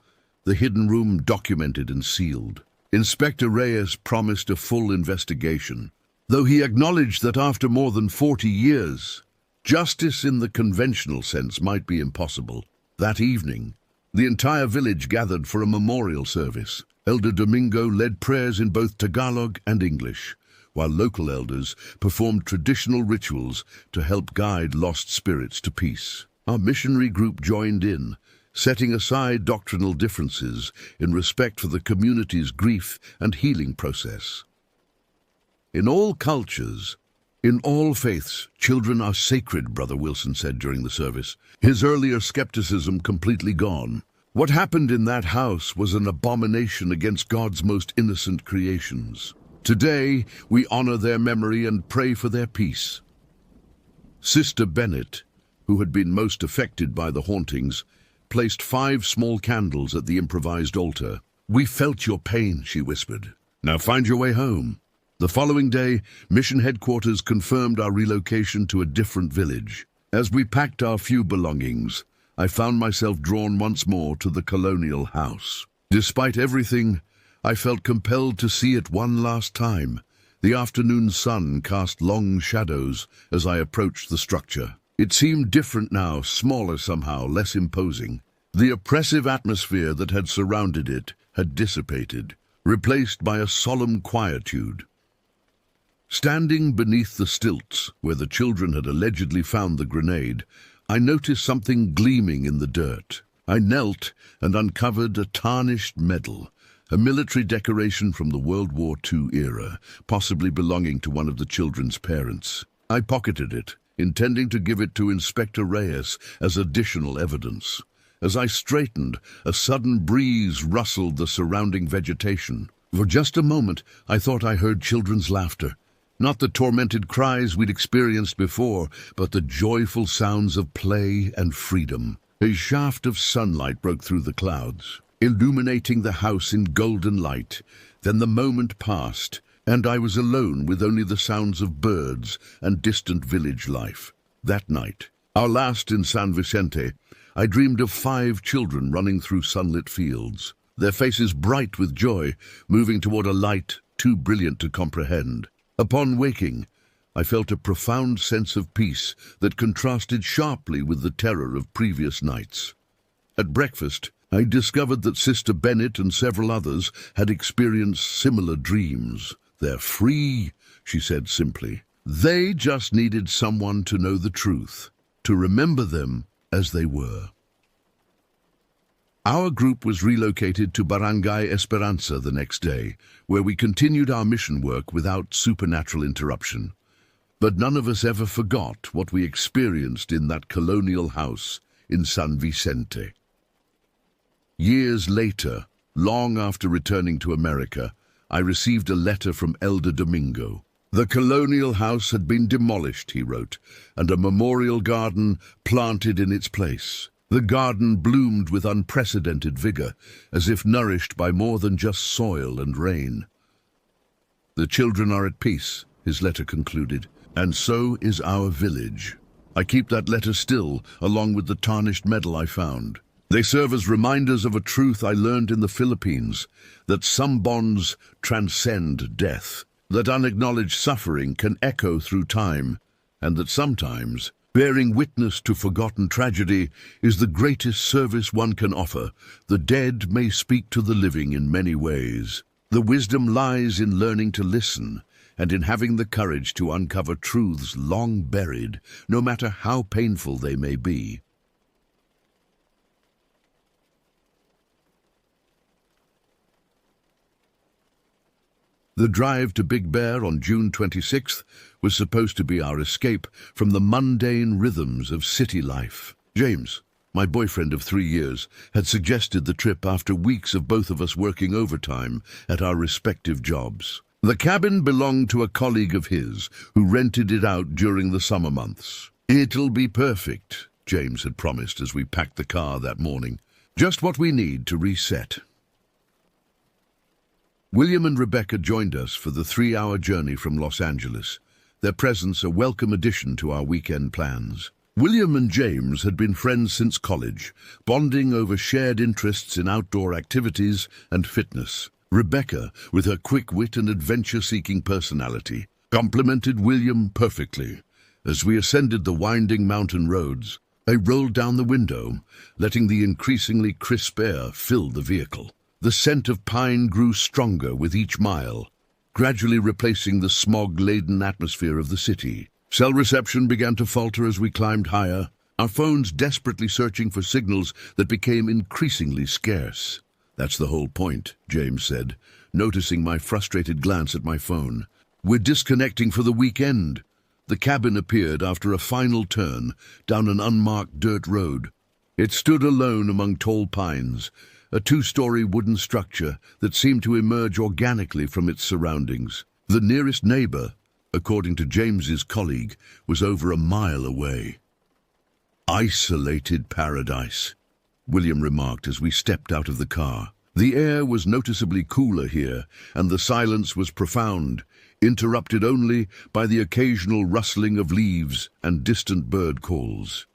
the hidden room documented and sealed. Inspector Reyes promised a full investigation, though he acknowledged that after more than 40 years, justice in the conventional sense might be impossible. That evening, the entire village gathered for a memorial service. Elder Domingo led prayers in both Tagalog and English, while local elders performed traditional rituals to help guide lost spirits to peace. Our missionary group joined in, setting aside doctrinal differences in respect for the community's grief and healing process. In all cultures, in all faiths, children are sacred, Brother Wilson said during the service, his earlier skepticism completely gone. What happened in that house was an abomination against God's most innocent creations. Today, we honor their memory and pray for their peace. Sister Bennett, who had been most affected by the hauntings, placed 5 small candles at the improvised altar. "We felt your pain," she whispered. "Now find your way home." The following day, mission headquarters confirmed our relocation to a different village. As we packed our few belongings, I found myself drawn once more to the colonial house. Despite everything, I felt compelled to see it one last time. The afternoon sun cast long shadows as I approached the structure. It seemed different now, smaller somehow, less imposing. The oppressive atmosphere that had surrounded it had dissipated, replaced by a solemn quietude. Standing beneath the stilts, where the children had allegedly found the grenade, I noticed something gleaming in the dirt. I knelt and uncovered a tarnished medal, a military decoration from the World War II era, possibly belonging to one of the children's parents. I pocketed it, intending to give it to Inspector Reyes as additional evidence. As I straightened, a sudden breeze rustled the surrounding vegetation. For just a moment, I thought I heard children's laughter. Not the tormented cries we'd experienced before, but the joyful sounds of play and freedom. A shaft of sunlight broke through the clouds, illuminating the house in golden light. Then the moment passed, and I was alone with only the sounds of birds and distant village life. That night, our last in San Vicente, I dreamed of 5 children running through sunlit fields, their faces bright with joy, moving toward a light too brilliant to comprehend. Upon waking, I felt a profound sense of peace that contrasted sharply with the terror of previous nights. At breakfast, I discovered that Sister Bennett and several others had experienced similar dreams. "They're free," she said simply. They just needed someone to know the truth, to remember them as they were. Our group was relocated to Barangay Esperanza the next day, where we continued our mission work without supernatural interruption. But none of us ever forgot what we experienced in that colonial house in San Vicente. Years later, long after returning to America, I received a letter from Elder Domingo. The colonial house had been demolished, he wrote, and a memorial garden planted in its place. The garden bloomed with unprecedented vigor, as if nourished by more than just soil and rain. "The children are at peace," his letter concluded, "and so is our village." I keep that letter still, along with the tarnished medal I found. They serve as reminders of a truth I learned in the Philippines, that some bonds transcend death, that unacknowledged suffering can echo through time, and that sometimes bearing witness to forgotten tragedy is the greatest service one can offer. The dead may speak to the living in many ways. The wisdom lies in learning to listen and in having the courage to uncover truths long buried, no matter how painful they may be. The drive to Big Bear on June 26th was supposed to be our escape from the mundane rhythms of city life. James, my boyfriend of 3 years, had suggested the trip after weeks of both of us working overtime at our respective jobs. The cabin belonged to a colleague of his who rented it out during the summer months. "It'll be perfect," James had promised as we packed the car that morning. "Just what we need to reset." William and Rebecca joined us for the 3-hour journey from Los Angeles, their presence a welcome addition to our weekend plans. William and James had been friends since college, bonding over shared interests in outdoor activities and fitness. Rebecca, with her quick wit and adventure-seeking personality, complemented William perfectly. As we ascended the winding mountain roads, I rolled down the window, letting the increasingly crisp air fill the vehicle. The scent of pine grew stronger with each mile, gradually replacing the smog-laden atmosphere of the city. Cell reception began to falter as we climbed higher, our phones desperately searching for signals that became increasingly scarce. "That's the whole point," James said, noticing my frustrated glance at my phone. "We're disconnecting for the weekend." The cabin appeared after a final turn down an unmarked dirt road. It stood alone among tall pines, a 2-story wooden structure that seemed to emerge organically from its surroundings. The nearest neighbor, according to James's colleague, was over a mile away. "Isolated paradise," William remarked as we stepped out of the car. The air was noticeably cooler here, and the silence was profound, interrupted only by the occasional rustling of leaves and distant bird calls.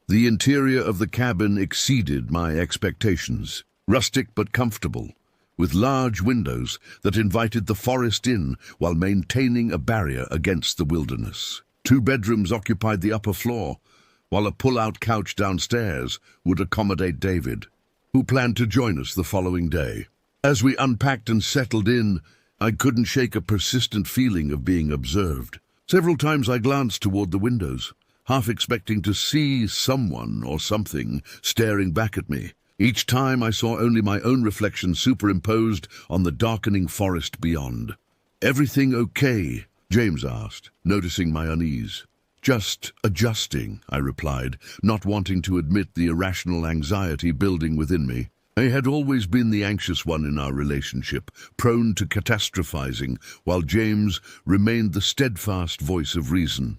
The interior of the cabin exceeded my expectations. Rustic but comfortable, with large windows that invited the forest in while maintaining a barrier against the wilderness. 2 bedrooms occupied the upper floor, while a pull-out couch downstairs would accommodate David, who planned to join us the following day. As we unpacked and settled in, I couldn't shake a persistent feeling of being observed. Several times I glanced toward the windows, half expecting to see someone or something staring back at me. Each time I saw only my own reflection superimposed on the darkening forest beyond. "Everything okay?" James asked, noticing my unease. "Just adjusting," I replied, not wanting to admit the irrational anxiety building within me. I had always been the anxious one in our relationship, prone to catastrophizing, while James remained the steadfast voice of reason.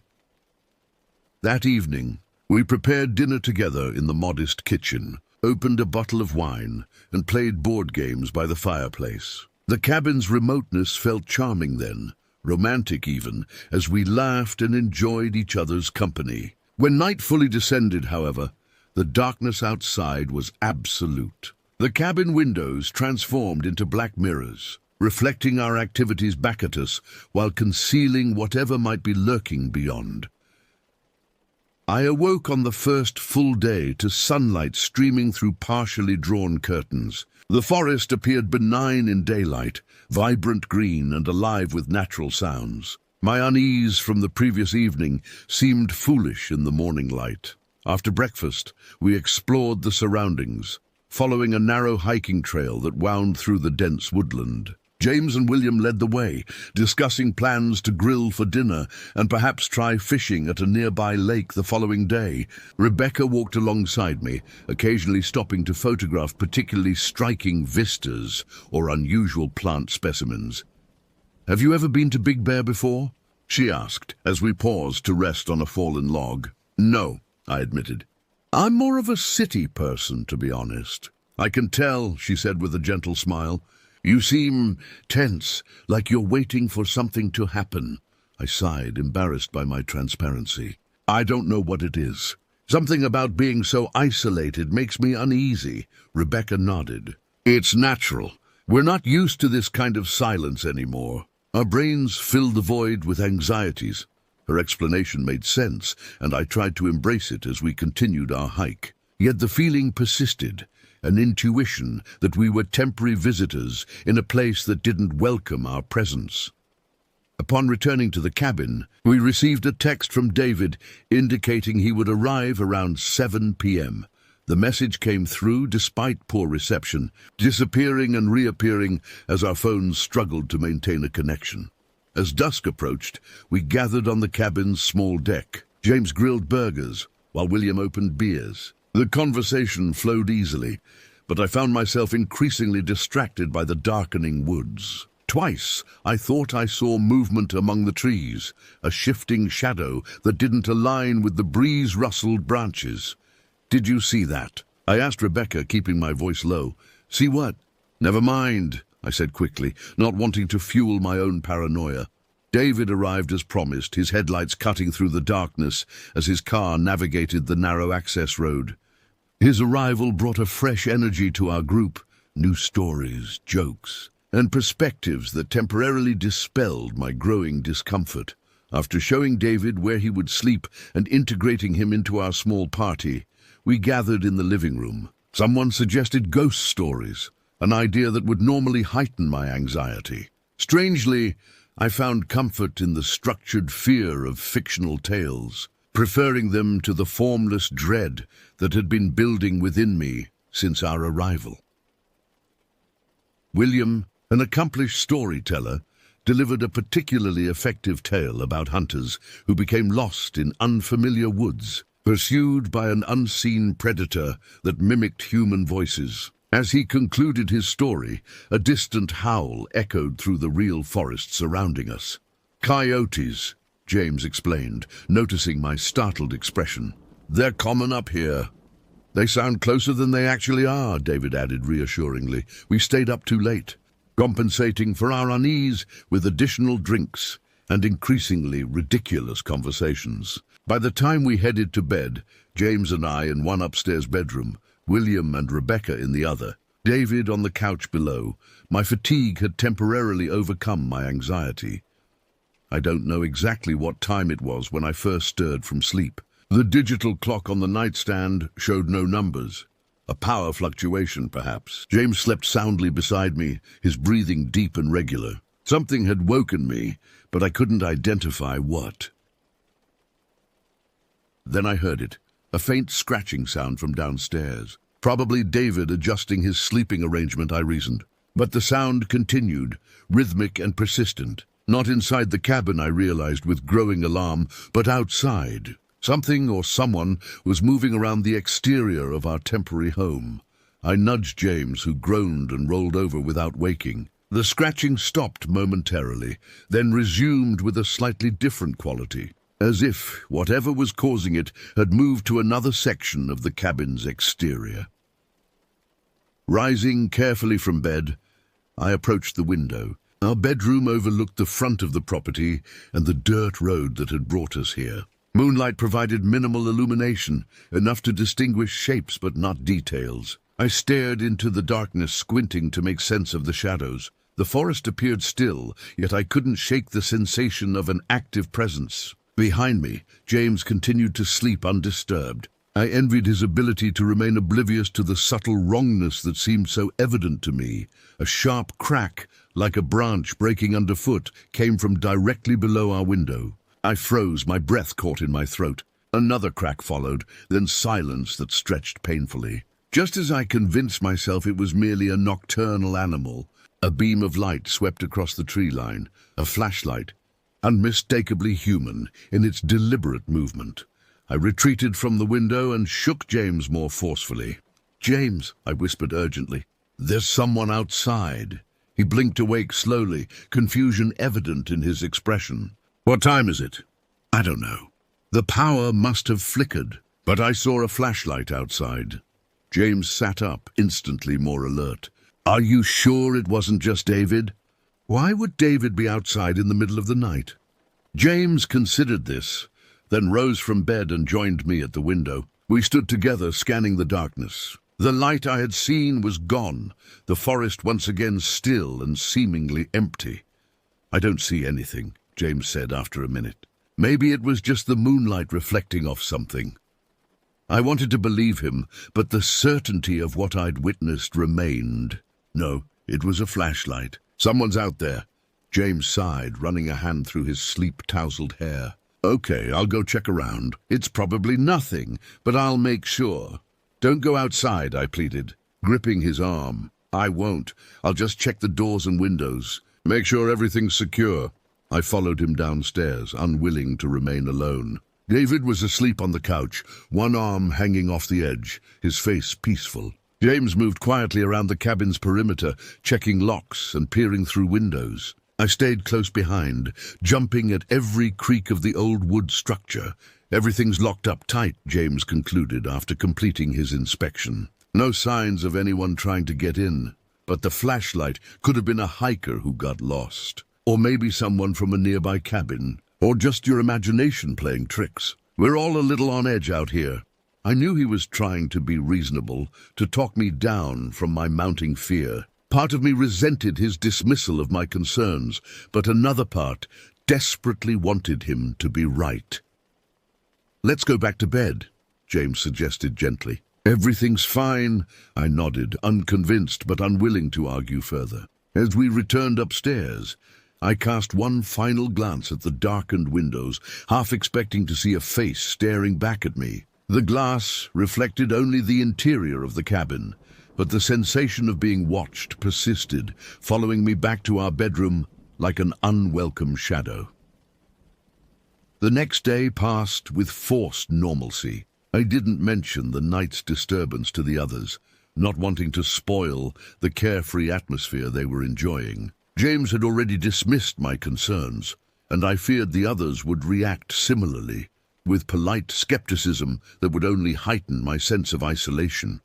That evening, we prepared dinner together in the modest kitchen, opened a bottle of wine, and played board games by the fireplace. The cabin's remoteness felt charming then, romantic even, as we laughed and enjoyed each other's company. When night fully descended, however, the darkness outside was absolute. The cabin windows transformed into black mirrors, reflecting our activities back at us while concealing whatever might be lurking beyond. I awoke on the first full day to sunlight streaming through partially drawn curtains. The forest appeared benign in daylight, vibrant green and alive with natural sounds. My unease from the previous evening seemed foolish in the morning light. After breakfast, we explored the surroundings, following a narrow hiking trail that wound through the dense woodland. James and William led the way, discussing plans to grill for dinner and perhaps try fishing at a nearby lake the following day. Rebecca walked alongside me, occasionally stopping to photograph particularly striking vistas or unusual plant specimens. "Have you ever been to Big Bear before?" she asked, as we paused to rest on a fallen log. "No," I admitted. "I'm more of a city person, to be honest." "I can tell," she said with a gentle smile. "You seem tense, like you're waiting for something to happen." I sighed, embarrassed by my transparency. "I don't know what it is. Something about being so isolated makes me uneasy." Rebecca nodded. "It's natural. We're not used to this kind of silence anymore. Our brains fill the void with anxieties." Her explanation made sense, and I tried to embrace it as we continued our hike. Yet the feeling persisted, an intuition that we were temporary visitors in a place that didn't welcome our presence. Upon returning to the cabin, we received a text from David indicating he would arrive around 7 p.m. The message came through despite poor reception, disappearing and reappearing as our phones struggled to maintain a connection. As dusk approached, we gathered on the cabin's small deck. James grilled burgers, while William opened beers. The conversation flowed easily, but I found myself increasingly distracted by the darkening woods. Twice, I thought I saw movement among the trees, a shifting shadow that didn't align with the breeze-rustled branches. "Did you see that?" I asked Rebecca, keeping my voice low. "See what?" "Never mind," I said quickly, not wanting to fuel my own paranoia. David arrived as promised, his headlights cutting through the darkness as his car navigated the narrow access road. His arrival brought a fresh energy to our group, new stories, jokes, and perspectives that temporarily dispelled my growing discomfort. After showing David where he would sleep and integrating him into our small party, we gathered in the living room. Someone suggested ghost stories, an idea that would normally heighten my anxiety. Strangely, I found comfort in the structured fear of fictional tales, preferring them to the formless dread that had been building within me since our arrival. William, an accomplished storyteller, delivered a particularly effective tale about hunters who became lost in unfamiliar woods, pursued by an unseen predator that mimicked human voices. As he concluded his story, a distant howl echoed through the real forest surrounding us. "Coyotes," James explained, noticing my startled expression. "They're common up here." "They sound closer than they actually are," David added reassuringly. "We stayed up too late, compensating for our unease with additional drinks and increasingly ridiculous conversations. By the time we headed to bed, James and I in one upstairs bedroom, William and Rebecca in the other, David on the couch below, my fatigue had temporarily overcome my anxiety. I don't know exactly what time it was when I first stirred from sleep. The digital clock on the nightstand showed no numbers. A power fluctuation, perhaps. James slept soundly beside me, his breathing deep and regular. Something had woken me, but I couldn't identify what. Then I heard it, a faint scratching sound from downstairs. Probably David adjusting his sleeping arrangement, I reasoned. But the sound continued, rhythmic and persistent. Not inside the cabin, I realized with growing alarm, but outside. Something or someone was moving around the exterior of our temporary home. I nudged James, who groaned and rolled over without waking. The scratching stopped momentarily, then resumed with a slightly different quality, as if whatever was causing it had moved to another section of the cabin's exterior. Rising carefully from bed, I approached the window. Our bedroom overlooked the front of the property and the dirt road that had brought us here. Moonlight provided minimal illumination, enough to distinguish shapes but not details. I stared into the darkness, squinting to make sense of the shadows. The forest appeared still, yet I couldn't shake the sensation of an active presence. Behind me, James continued to sleep undisturbed. I envied his ability to remain oblivious to the subtle wrongness that seemed so evident to me. A sharp crack, like a branch breaking underfoot, came from directly below our window. I froze, my breath caught in my throat. Another crack followed, then silence that stretched painfully. Just as I convinced myself it was merely a nocturnal animal, a beam of light swept across the tree line, a flashlight, unmistakably human in its deliberate movement. I retreated from the window and shook James more forcefully. "James," I whispered urgently, "there's someone outside." He blinked awake slowly, confusion evident in his expression. "What time is it?" "I don't know. The power must have flickered, but I saw a flashlight outside." James sat up, instantly more alert. "Are you sure it wasn't just David?" "Why would David be outside in the middle of the night?" James considered this, then rose from bed and joined me at the window. We stood together, scanning the darkness. The light I had seen was gone, the forest once again still and seemingly empty. "I don't see anything," James said after a minute. "Maybe it was just the moonlight reflecting off something." I wanted to believe him, but the certainty of what I'd witnessed remained. No, it was a flashlight. "Someone's out there." James sighed, running a hand through his sleep-tousled hair. "Okay, I'll go check around. It's probably nothing, but I'll make sure." "Don't go outside," I pleaded, gripping his arm. "I won't. I'll just check the doors and windows. Make sure everything's secure." I followed him downstairs, unwilling to remain alone. David was asleep on the couch, one arm hanging off the edge, his face peaceful. James moved quietly around the cabin's perimeter, checking locks and peering through windows. I stayed close behind, jumping at every creak of the old wood structure. "Everything's locked up tight," James concluded after completing his inspection. No signs of anyone trying to get in, but the flashlight could have been a hiker who got lost. Or maybe someone from a nearby cabin, or just your imagination playing tricks. We're all a little on edge out here. I knew he was trying to be reasonable, to talk me down from my mounting fear. Part of me resented his dismissal of my concerns, but another part desperately wanted him to be right. "Let's go back to bed," James suggested gently. "Everything's fine," I nodded, unconvinced but unwilling to argue further. As we returned upstairs, I cast one final glance at the darkened windows, half expecting to see a face staring back at me. The glass reflected only the interior of the cabin, but the sensation of being watched persisted, following me back to our bedroom like an unwelcome shadow. The next day passed with forced normalcy. I didn't mention the night's disturbance to the others, not wanting to spoil the carefree atmosphere they were enjoying. James had already dismissed my concerns, and I feared the others would react similarly, with polite skepticism that would only heighten my sense of isolation.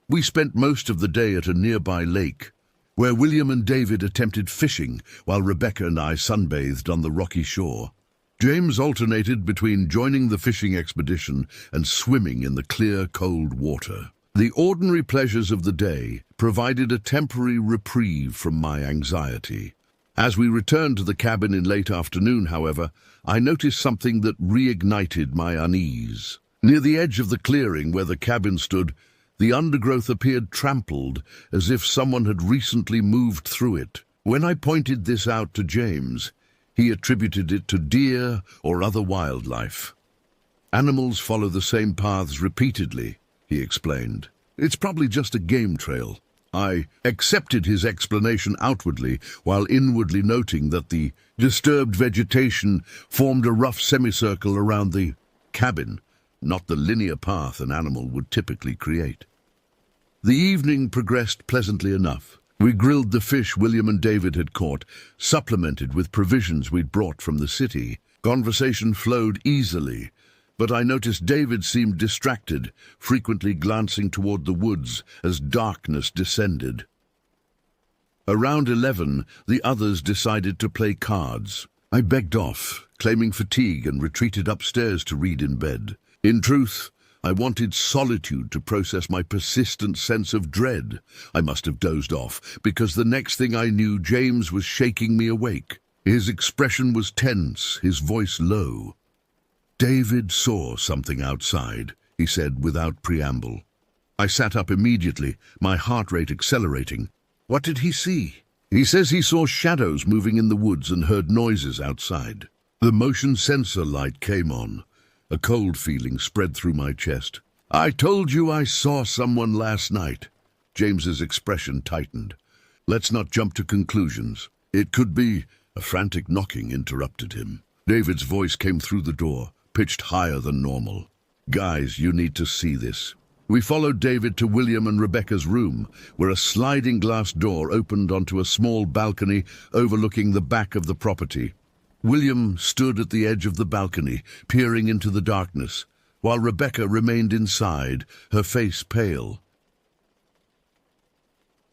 We spent most of the day at a nearby lake, where William and David attempted fishing while Rebecca and I sunbathed on the rocky shore. James alternated between joining the fishing expedition and swimming in the clear, cold water. The ordinary pleasures of the day provided a temporary reprieve from my anxiety. As we returned to the cabin in late afternoon, however, I noticed something that reignited my unease. Near the edge of the clearing where the cabin stood, the undergrowth appeared trampled, as if someone had recently moved through it. When I pointed this out to James, he attributed it to deer or other wildlife. "Animals follow the same paths repeatedly," he explained. "It's probably just a game trail." I accepted his explanation outwardly, while inwardly noting that the disturbed vegetation formed a rough semicircle around the cabin, not the linear path an animal would typically create. The evening progressed pleasantly enough. We grilled the fish William and David had caught, supplemented with provisions we'd brought from the city. Conversation flowed easily, but I noticed David seemed distracted, frequently glancing toward the woods as darkness descended. Around 11, the others decided to play cards. I begged off, claiming fatigue, and retreated upstairs to read in bed. In truth, I wanted solitude to process my persistent sense of dread. I must have dozed off, because the next thing I knew, James was shaking me awake. His expression was tense, his voice low. "David saw something outside," he said without preamble. I sat up immediately, my heart rate accelerating. "What did he see?" "He says he saw shadows moving in the woods and heard noises outside." The motion sensor light came on. A cold feeling spread through my chest. "I told you I saw someone last night." James's expression tightened. "Let's not jump to conclusions. It could be—" A frantic knocking interrupted him. David's voice came through the door, pitched higher than normal. "Guys, you need to see this." We followed David to William and Rebecca's room, where a sliding glass door opened onto a small balcony overlooking the back of the property. William stood at the edge of the balcony, peering into the darkness, while Rebecca remained inside, her face pale.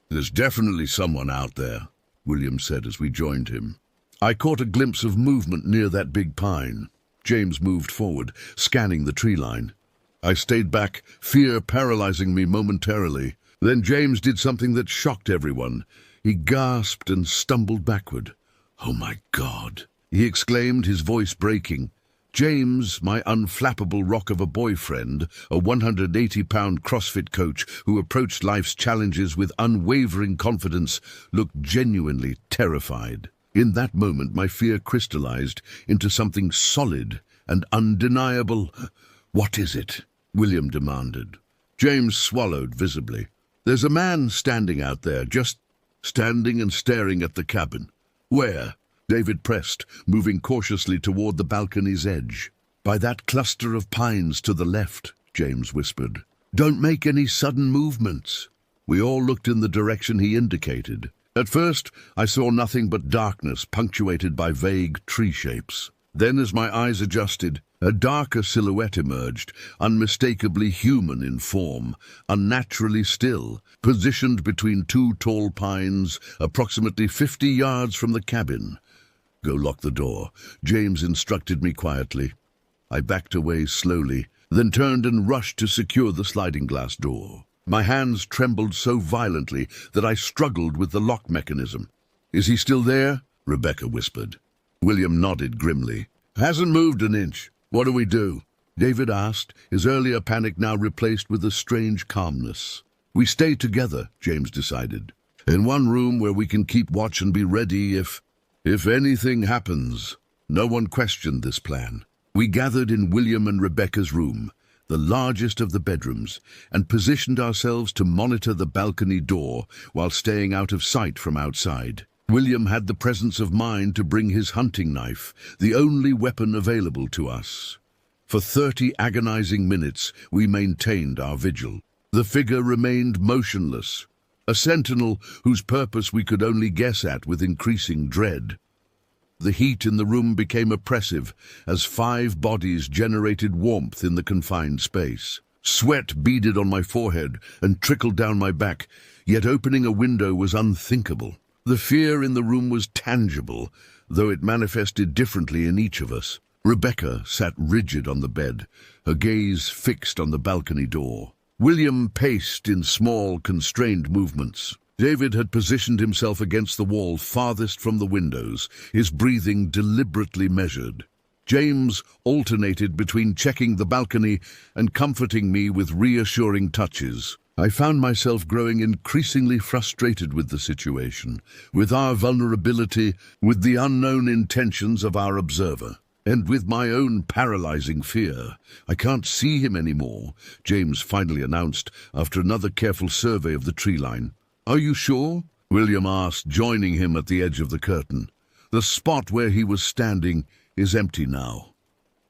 "There's definitely someone out there," William said as we joined him. I caught a glimpse of movement near that big pine. James moved forward, scanning the tree line. I stayed back, fear paralyzing me momentarily. Then James did something that shocked everyone. He gasped and stumbled backward. "Oh my God!" he exclaimed, his voice breaking. James, my unflappable rock of a boyfriend, a 180-pound CrossFit coach who approached life's challenges with unwavering confidence, looked genuinely terrified. In that moment, my fear crystallized into something solid and undeniable. "What is it?" William demanded. James swallowed visibly. "There's a man standing out there, just standing and staring at the cabin." "Where?" David pressed, moving cautiously toward the balcony's edge. "By that cluster of pines to the left," James whispered. "Don't make any sudden movements." We all looked in the direction he indicated. At first, I saw nothing but darkness punctuated by vague tree shapes. Then, as my eyes adjusted, a darker silhouette emerged, unmistakably human in form, unnaturally still, positioned between two tall pines, approximately 50 yards from the cabin. "Go lock the door," James instructed me quietly. I backed away slowly, then turned and rushed to secure the sliding glass door. My hands trembled so violently that I struggled with the lock mechanism. "Is he still there?" Rebecca whispered. William nodded grimly. "Hasn't moved an inch. What do we do?" David asked, his earlier panic now replaced with a strange calmness. "We stay together," James decided. "In one room where we can keep watch and be ready if anything happens." No one questioned this plan. We gathered in William and Rebecca's room, the largest of the bedrooms, and positioned ourselves to monitor the balcony door while staying out of sight from outside. William had the presence of mind to bring his hunting knife, the only weapon available to us. For 30 agonizing minutes, we maintained our vigil. The figure remained motionless, a sentinel whose purpose we could only guess at with increasing dread. The heat in the room became oppressive as 5 bodies generated warmth in the confined space. Sweat beaded on my forehead and trickled down my back, yet opening a window was unthinkable. The fear in the room was tangible, though it manifested differently in each of us. Rebecca sat rigid on the bed, her gaze fixed on the balcony door. William paced in small, constrained movements. David had positioned himself against the wall farthest from the windows, his breathing deliberately measured. James alternated between checking the balcony and comforting me with reassuring touches. I found myself growing increasingly frustrated with the situation, with our vulnerability, with the unknown intentions of our observer, and with my own paralyzing fear. "I can't see him anymore," James finally announced after another careful survey of the tree line. "Are you sure?" William asked, joining him at the edge of the curtain. "The spot where he was standing is empty now."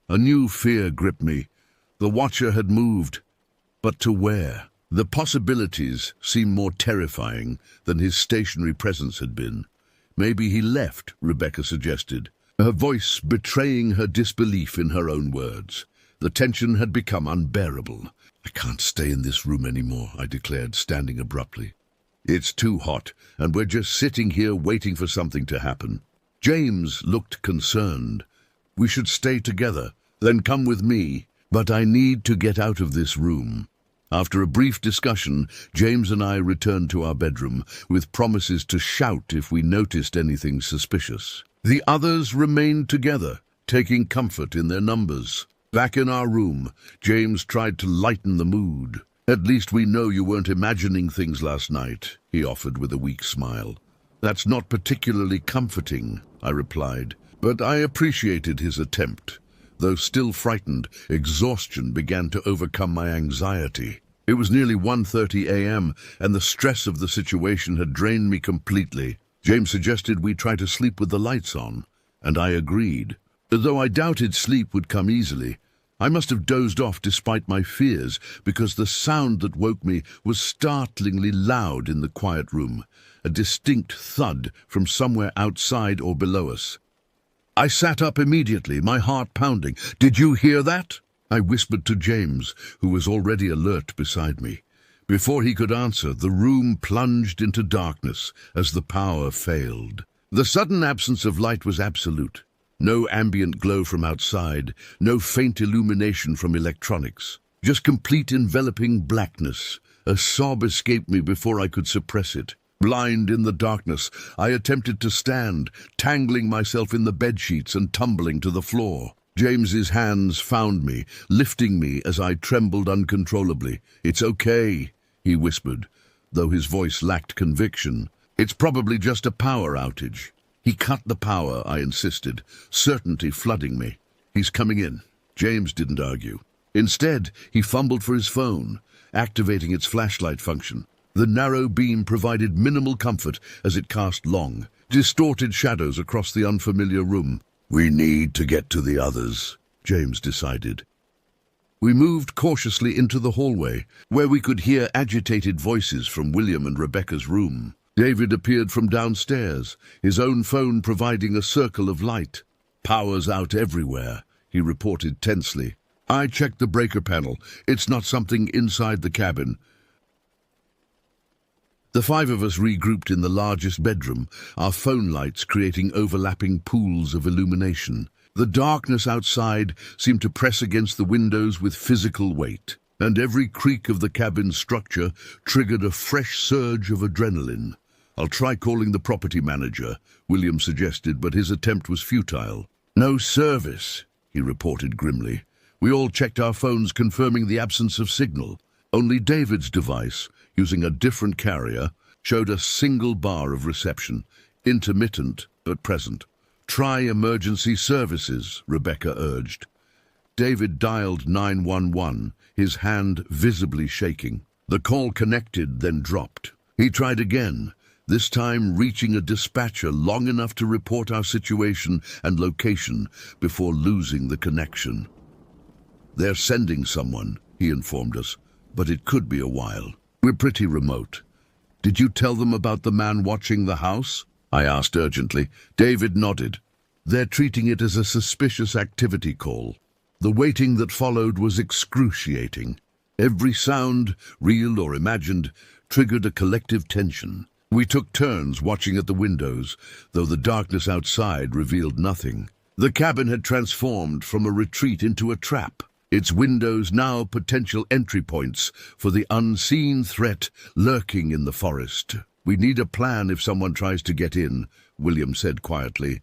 A new fear gripped me. The Watcher had moved, but to where? The possibilities seemed more terrifying than his stationary presence had been. "Maybe he left," Rebecca suggested, her voice betraying her disbelief in her own words. The tension had become unbearable. "I can't stay in this room anymore," I declared, standing abruptly. "It's too hot, and we're just sitting here waiting for something to happen." James looked concerned. "We should stay together, then come with me." "But I need to get out of this room." After a brief discussion, James and I returned to our bedroom, with promises to shout if we noticed anything suspicious. The others remained together, taking comfort in their numbers. Back in our room, James tried to lighten the mood. "At least we know you weren't imagining things last night," he offered with a weak smile. "That's not particularly comforting," I replied, but I appreciated his attempt. Though still frightened, exhaustion began to overcome my anxiety. It was nearly 1:30 a.m., and the stress of the situation had drained me completely. James suggested we try to sleep with the lights on, and I agreed. Though I doubted sleep would come easily, I must have dozed off despite my fears, because the sound that woke me was startlingly loud in the quiet room, a distinct thud from somewhere outside or below us. I sat up immediately, my heart pounding. "Did you hear that?" I whispered to James, who was already alert beside me. Before he could answer, the room plunged into darkness as the power failed. The sudden absence of light was absolute. No ambient glow from outside, no faint illumination from electronics. Just complete enveloping blackness. A sob escaped me before I could suppress it. Blind in the darkness, I attempted to stand, tangling myself in the bedsheets and tumbling to the floor. James's hands found me, lifting me as I trembled uncontrollably. "It's okay," he whispered, though his voice lacked conviction. "It's probably just a power outage." "He cut the power," I insisted, certainty flooding me. "He's coming in." James didn't argue. Instead, he fumbled for his phone, activating its flashlight function. The narrow beam provided minimal comfort as it cast long, distorted shadows across the unfamiliar room. "We need to get to the others," James decided. We moved cautiously into the hallway, where we could hear agitated voices from William and Rebecca's room. David appeared from downstairs, his own phone providing a circle of light. "Power's out everywhere," he reported tensely. "I checked the breaker panel. It's not something inside the cabin." The five of us regrouped in the largest bedroom, our phone lights creating overlapping pools of illumination. The darkness outside seemed to press against the windows with physical weight, and every creak of the cabin's structure triggered a fresh surge of adrenaline. "I'll try calling the property manager," William suggested, but his attempt was futile. "No service," he reported grimly. We all checked our phones, confirming the absence of signal. Only David's device, using a different carrier, showed a single bar of reception, intermittent but present. "Try emergency services," Rebecca urged. David dialed 911, his hand visibly shaking. The call connected, then dropped. He tried again, this time reaching a dispatcher long enough to report our situation and location before losing the connection. "They're sending someone," he informed us, "but it could be a while. We're pretty remote." "Did you tell them about the man watching the house?" I asked urgently. David nodded. "They're treating it as a suspicious activity call." The waiting that followed was excruciating. Every sound, real or imagined, triggered a collective tension. We took turns watching at the windows, though the darkness outside revealed nothing. The cabin had transformed from a retreat into a trap, its windows now potential entry points for the unseen threat lurking in the forest. "We need a plan if someone tries to get in," William said quietly.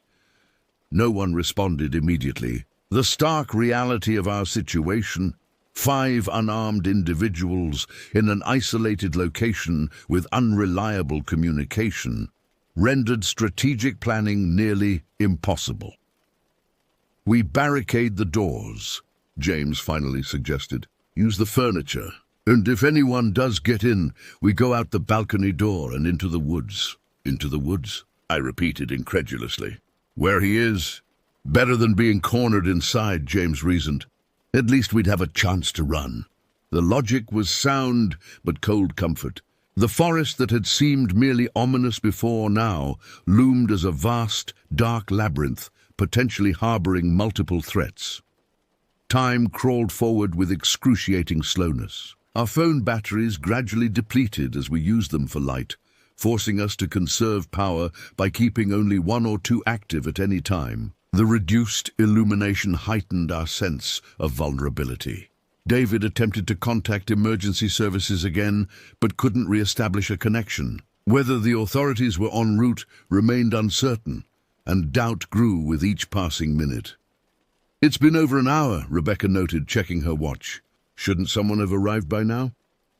No one responded immediately. The stark reality of our situation, 5 unarmed individuals in an isolated location with unreliable communication, rendered strategic planning nearly impossible. "We barricade the doors," James finally suggested. "Use the furniture. And if anyone does get in, we go out the balcony door and into the woods." "Into the woods?" I repeated incredulously. "Where he is. Better than being cornered inside," James reasoned. "At least we'd have a chance to run." The logic was sound, but cold comfort. The forest that had seemed merely ominous before now loomed as a vast, dark labyrinth, potentially harboring multiple threats. Time crawled forward with excruciating slowness. Our phone batteries gradually depleted as we used them for light, forcing us to conserve power by keeping only 1 or 2 active at any time. The reduced illumination heightened our sense of vulnerability. David attempted to contact emergency services again, but couldn't re-establish a connection. Whether the authorities were en route remained uncertain, and doubt grew with each passing minute. "It's been over an hour," Rebecca noted, checking her watch. "Shouldn't someone have arrived by now?"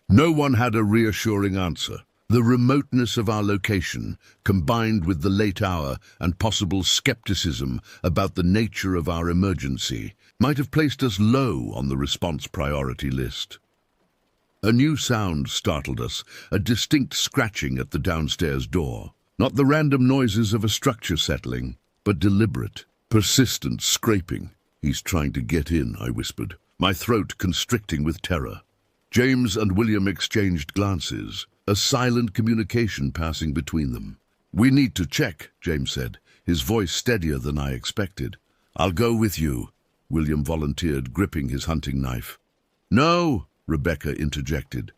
No one had a reassuring answer. The remoteness of our location, combined with the late hour and possible skepticism about the nature of our emergency, might have placed us low on the response priority list. A new sound startled us, a distinct scratching at the downstairs door. Not the random noises of a structure settling, but deliberate, persistent scraping. "He's trying to get in," I whispered, my throat constricting with terror. James and William exchanged glances, a silent communication passing between them. "We need to check," James said, his voice steadier than I expected. "I'll go with you," William volunteered, gripping his hunting knife. "No," Rebecca interjected.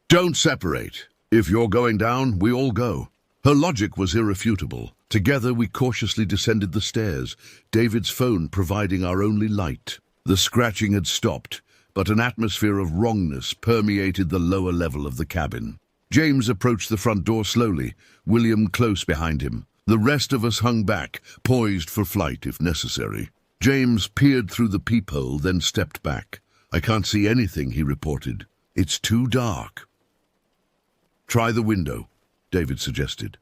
"Don't separate. If you're going down, we all go." Her logic was irrefutable. Together we cautiously descended the stairs, David's phone providing our only light. The scratching had stopped, but an atmosphere of wrongness permeated the lower level of the cabin. James approached the front door slowly, William close behind him. The rest of us hung back, poised for flight if necessary. James peered through the peephole, then stepped back. "I can't see anything," he reported. "It's too dark." "Try the window," David suggested.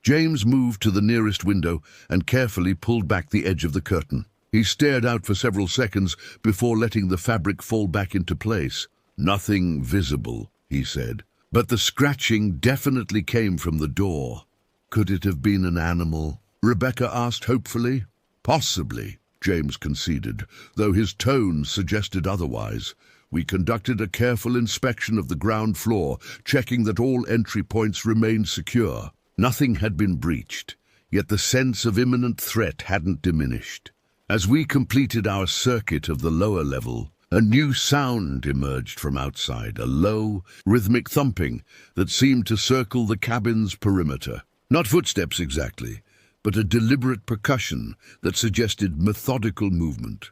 James moved to the nearest window and carefully pulled back the edge of the curtain. He stared out for several seconds before letting the fabric fall back into place. "Nothing visible," he said. "But the scratching definitely came from the door." "Could it have been an animal?" Rebecca asked hopefully. "Possibly," James conceded, though his tone suggested otherwise. "We conducted a careful inspection of the ground floor, checking that all entry points remained secure. Nothing had been breached, yet the sense of imminent threat hadn't diminished. As we completed our circuit of the lower level, a new sound emerged from outside, a low, rhythmic thumping that seemed to circle the cabin's perimeter. Not footsteps exactly, but a deliberate percussion that suggested methodical movement.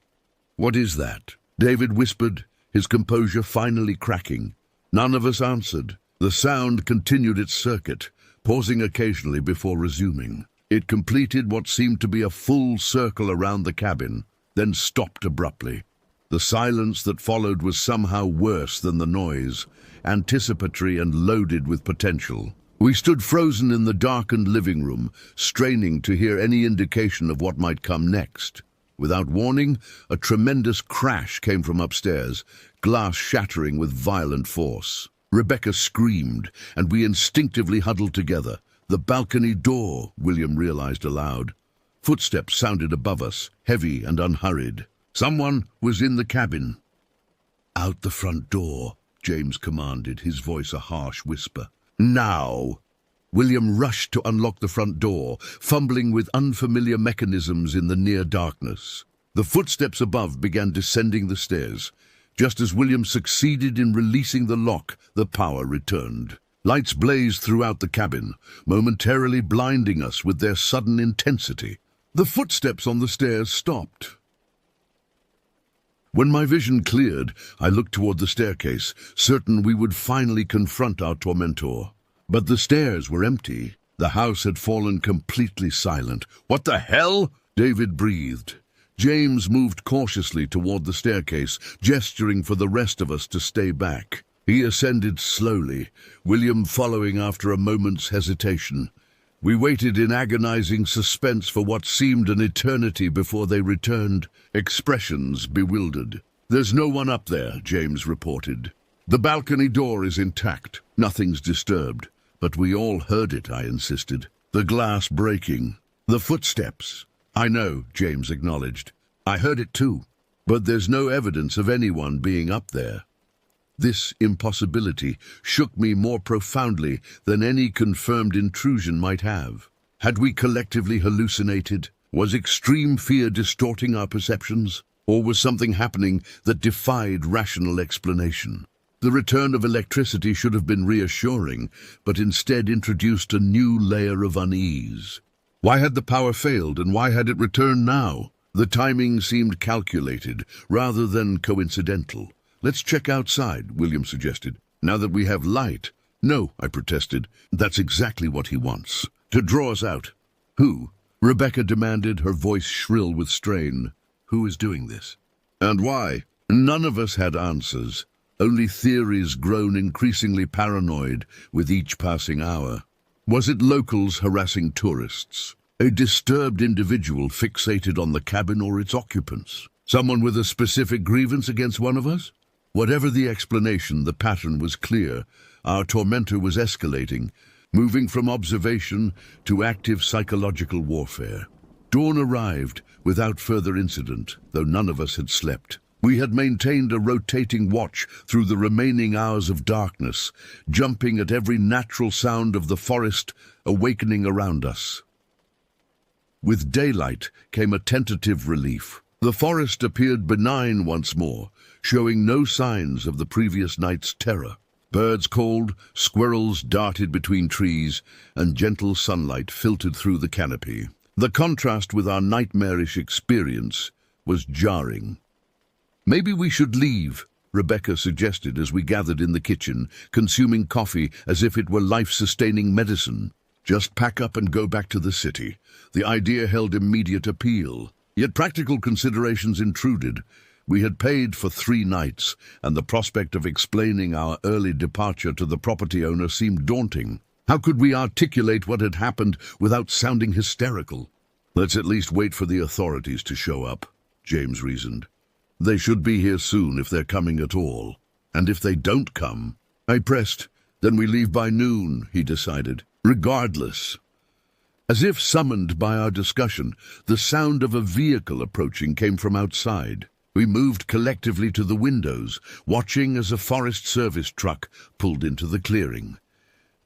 "What is that?" David whispered, his composure finally cracking. None of us answered. The sound continued its circuit, pausing occasionally before resuming. It completed what seemed to be a full circle around the cabin, then stopped abruptly. The silence that followed was somehow worse than the noise, anticipatory and loaded with potential. We stood frozen in the darkened living room, straining to hear any indication of what might come next. Without warning, a tremendous crash came from upstairs, glass shattering with violent force. Rebecca screamed, and we instinctively huddled together. "The balcony door," William realized aloud. Footsteps sounded above us, heavy and unhurried. Someone was in the cabin. "Out the front door," James commanded, his voice a harsh whisper. "Now!" William rushed to unlock the front door, fumbling with unfamiliar mechanisms in the near darkness. The footsteps above began descending the stairs. Just as William succeeded in releasing the lock, the power returned. Lights blazed throughout the cabin, momentarily blinding us with their sudden intensity. The footsteps on the stairs stopped. When my vision cleared, I looked toward the staircase, certain we would finally confront our tormentor. But the stairs were empty. The house had fallen completely silent. "What the hell?" David breathed. James moved cautiously toward the staircase, gesturing for the rest of us to stay back. He ascended slowly, William following after a moment's hesitation. We waited in agonizing suspense for what seemed an eternity before they returned, expressions bewildered. "There's no one up there," James reported. "The balcony door is intact. Nothing's disturbed." "But we all heard it," I insisted. "The glass breaking. The footsteps." "I know," James acknowledged. "I heard it too. But there's no evidence of anyone being up there." This impossibility shook me more profoundly than any confirmed intrusion might have. Had we collectively hallucinated? Was extreme fear distorting our perceptions? Or was something happening that defied rational explanation? The return of electricity should have been reassuring, but instead introduced a new layer of unease. Why had the power failed, and why had it returned now? The timing seemed calculated, rather than coincidental. "Let's check outside," William suggested. "Now that we have light." "No," I protested. "That's exactly what he wants. To draw us out." "Who?" Rebecca demanded, her voice shrill with strain. "Who is doing this? And why?" None of us had answers, only theories grown increasingly paranoid with each passing hour. Was it locals harassing tourists? A disturbed individual fixated on the cabin or its occupants? Someone with a specific grievance against one of us? Whatever the explanation, the pattern was clear. Our tormentor was escalating, moving from observation to active psychological warfare. Dawn arrived without further incident, though none of us had slept. We had maintained a rotating watch through the remaining hours of darkness, jumping at every natural sound of the forest awakening around us. With daylight came a tentative relief. The forest appeared benign once more, showing no signs of the previous night's terror. Birds called, squirrels darted between trees, and gentle sunlight filtered through the canopy. The contrast with our nightmarish experience was jarring. "Maybe we should leave," Rebecca suggested as we gathered in the kitchen, consuming coffee as if it were life-sustaining medicine. "Just pack up and go back to the city." The idea held immediate appeal. Yet practical considerations intruded. We had paid for 3 nights, and the prospect of explaining our early departure to the property owner seemed daunting. How could we articulate what had happened without sounding hysterical? "Let's at least wait for the authorities to show up," James reasoned. "They should be here soon if they're coming at all. And if they don't come," I pressed. "Then we leave by noon," he decided. "Regardless." As if summoned by our discussion, the sound of a vehicle approaching came from outside. We moved collectively to the windows, watching as a Forest Service truck pulled into the clearing.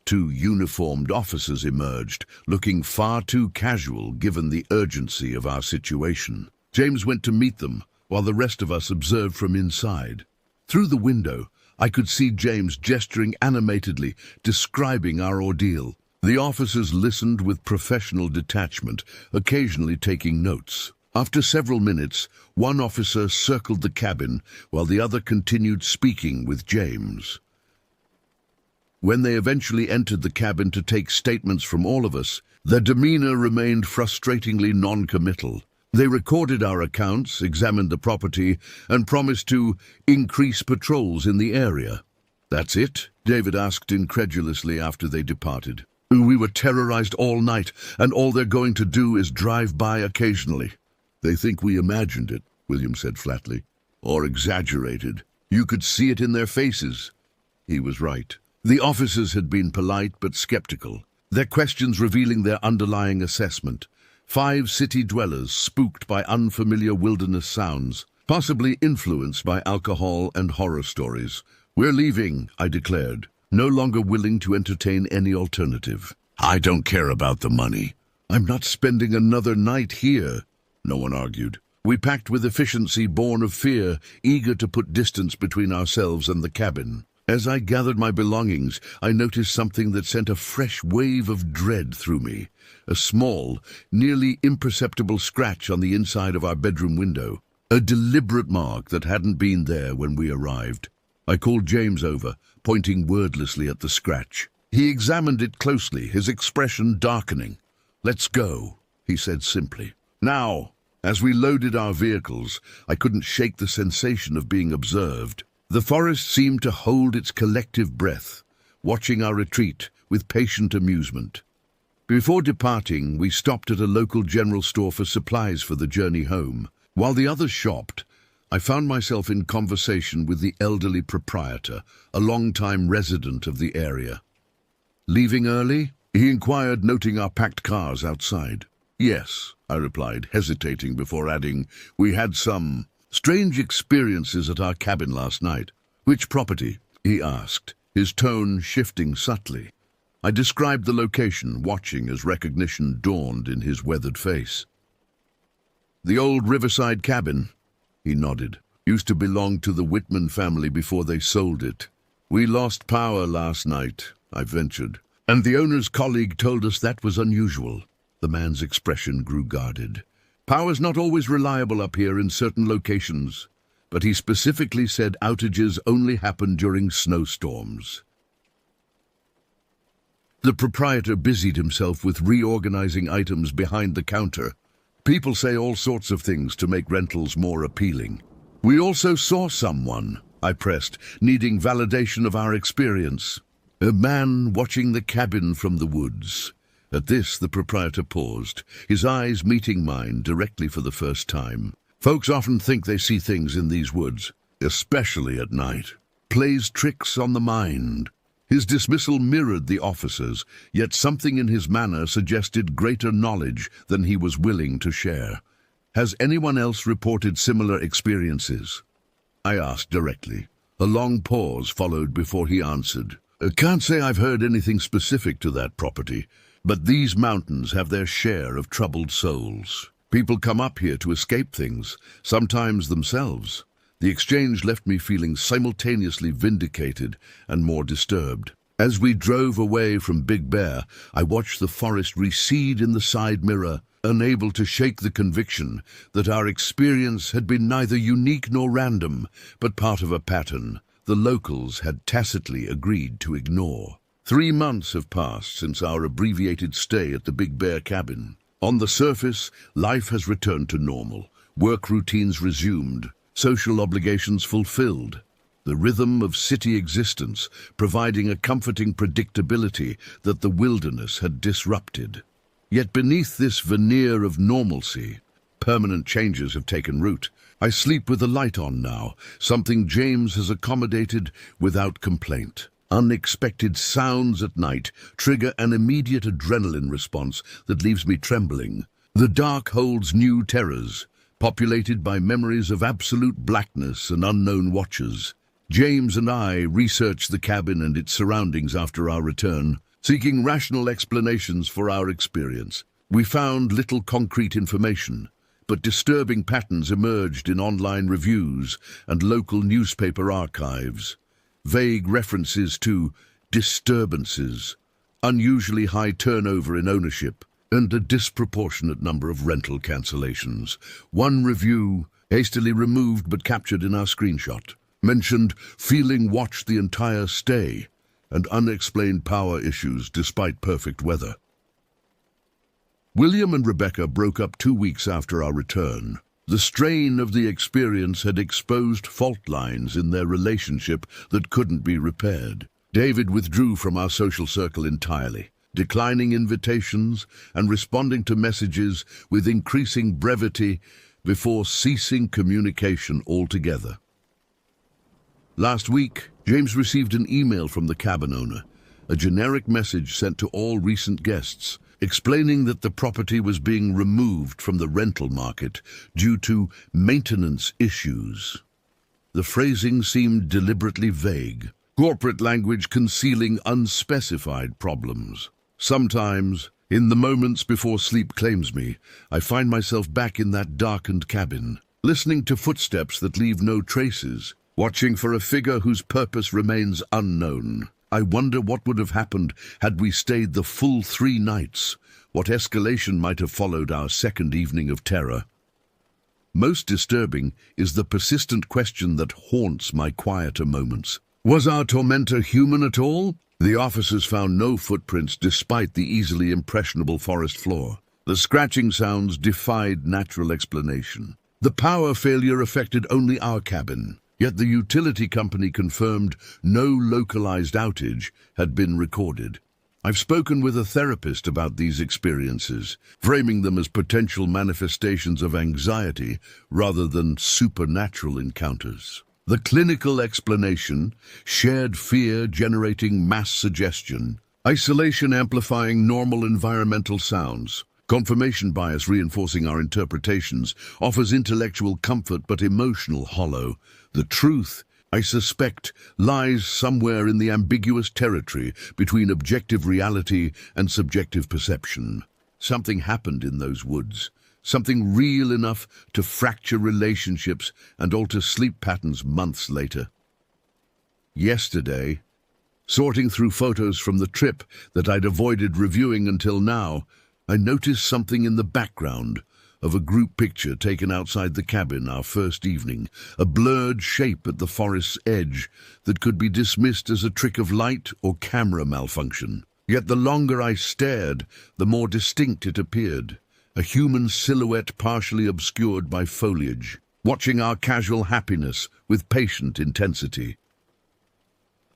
2 uniformed officers emerged, looking far too casual given the urgency of our situation. James went to meet them, while the rest of us observed from inside. Through the window, I could see James gesturing animatedly, describing our ordeal. The officers listened with professional detachment, occasionally taking notes. After several minutes, one officer circled the cabin, while the other continued speaking with James. When they eventually entered the cabin to take statements from all of us, their demeanor remained frustratingly non-committal. They recorded our accounts, examined the property, and promised to increase patrols in the area. "That's it?" David asked incredulously after they departed. "We were terrorized all night, and all they're going to do is drive by occasionally." "They think we imagined it," William said flatly. "Or exaggerated. You could see it in their faces." He was right. The officers had been polite but skeptical, their questions revealing their underlying assessment. 5 city dwellers spooked by unfamiliar wilderness sounds, possibly influenced by alcohol and horror stories. "We're leaving," I declared, no longer willing to entertain any alternative. "I don't care about the money. I'm not spending another night here," no one argued. We packed with efficiency born of fear, eager to put distance between ourselves and the cabin. As I gathered my belongings, I noticed something that sent a fresh wave of dread through me. A small, nearly imperceptible scratch on the inside of our bedroom window. A deliberate mark that hadn't been there when we arrived. I called James over, pointing wordlessly at the scratch. He examined it closely, his expression darkening. "Let's go," he said simply. "Now." As we loaded our vehicles, I couldn't shake the sensation of being observed. The forest seemed to hold its collective breath, watching our retreat with patient amusement. Before departing, we stopped at a local general store for supplies for the journey home. While the others shopped, I found myself in conversation with the elderly proprietor, a long-time resident of the area. "Leaving early?" he inquired, noting our packed cars outside. "Yes," I replied, hesitating before adding, "We had some strange experiences at our cabin last night." "Which property?" he asked, his tone shifting subtly. I described the location, watching as recognition dawned in his weathered face. "The old riverside cabin," he nodded. "Used to belong to the Whitman family before they sold it. We lost power last night," I ventured, "and the owner's colleague told us that was unusual." The man's expression grew guarded. "Power's not always reliable up here in certain locations, but he specifically said outages only happen during snowstorms." The proprietor busied himself with reorganizing items behind the counter. "People say all sorts of things to make rentals more appealing." "We also saw someone," I pressed, needing validation of our experience. "A man watching the cabin from the woods." At this, the proprietor paused, his eyes meeting mine directly for the first time. "Folks often think they see things in these woods, especially at night. Plays tricks on the mind." His dismissal mirrored the officer's, yet something in his manner suggested greater knowledge than he was willing to share. "Has anyone else reported similar experiences?" I asked directly. A long pause followed before he answered. "Can't say I've heard anything specific to that property, but these mountains have their share of troubled souls. People come up here to escape things, sometimes themselves." The exchange left me feeling simultaneously vindicated and more disturbed. As we drove away from Big Bear, I watched the forest recede in the side mirror, unable to shake the conviction that our experience had been neither unique nor random, but part of a pattern the locals had tacitly agreed to ignore. 3 months have passed since our abbreviated stay at the Big Bear cabin. On the surface, life has returned to normal, work routines resumed, social obligations fulfilled. The rhythm of city existence, providing a comforting predictability that the wilderness had disrupted. Yet beneath this veneer of normalcy, permanent changes have taken root. I sleep with the light on now, something James has accommodated without complaint. Unexpected sounds at night trigger an immediate adrenaline response that leaves me trembling. The dark holds new terrors, populated by memories of absolute blackness and unknown watchers. James and I researched the cabin and its surroundings after our return, seeking rational explanations for our experience. We found little concrete information, but disturbing patterns emerged in online reviews and local newspaper archives. Vague references to disturbances, unusually high turnover in ownership, and a disproportionate number of rental cancellations. One review, hastily removed but captured in our screenshot, mentioned feeling watched the entire stay and unexplained power issues despite perfect weather. William and Rebecca broke up 2 weeks after our return. The strain of the experience had exposed fault lines in their relationship that couldn't be repaired. David withdrew from our social circle entirely, declining invitations and responding to messages with increasing brevity before ceasing communication altogether. Last week, James received an email from the cabin owner, a generic message sent to all recent guests, explaining that the property was being removed from the rental market due to maintenance issues. The phrasing seemed deliberately vague, corporate language concealing unspecified problems. Sometimes, in the moments before sleep claims me, I find myself back in that darkened cabin, listening to footsteps that leave no traces, watching for a figure whose purpose remains unknown. I wonder what would have happened had we stayed the full 3 nights, what escalation might have followed our second evening of terror. Most disturbing is the persistent question that haunts my quieter moments. Was our tormentor human at all? The officers found no footprints despite the easily impressionable forest floor. The scratching sounds defied natural explanation. The power failure affected only our cabin. Yet the utility company confirmed no localized outage had been recorded. I've spoken with a therapist about these experiences, framing them as potential manifestations of anxiety rather than supernatural encounters. The clinical explanation: shared fear generating mass suggestion, isolation amplifying normal environmental sounds, confirmation bias reinforcing our interpretations, offers intellectual comfort but emotional hollow. The truth, I suspect, lies somewhere in the ambiguous territory between objective reality and subjective perception. Something happened in those woods, something real enough to fracture relationships and alter sleep patterns months later. Yesterday, sorting through photos from the trip that I'd avoided reviewing until now, I noticed something in the background of a group picture taken outside the cabin our first evening, a blurred shape at the forest's edge that could be dismissed as a trick of light or camera malfunction. Yet the longer I stared, the more distinct it appeared, a human silhouette partially obscured by foliage, watching our casual happiness with patient intensity.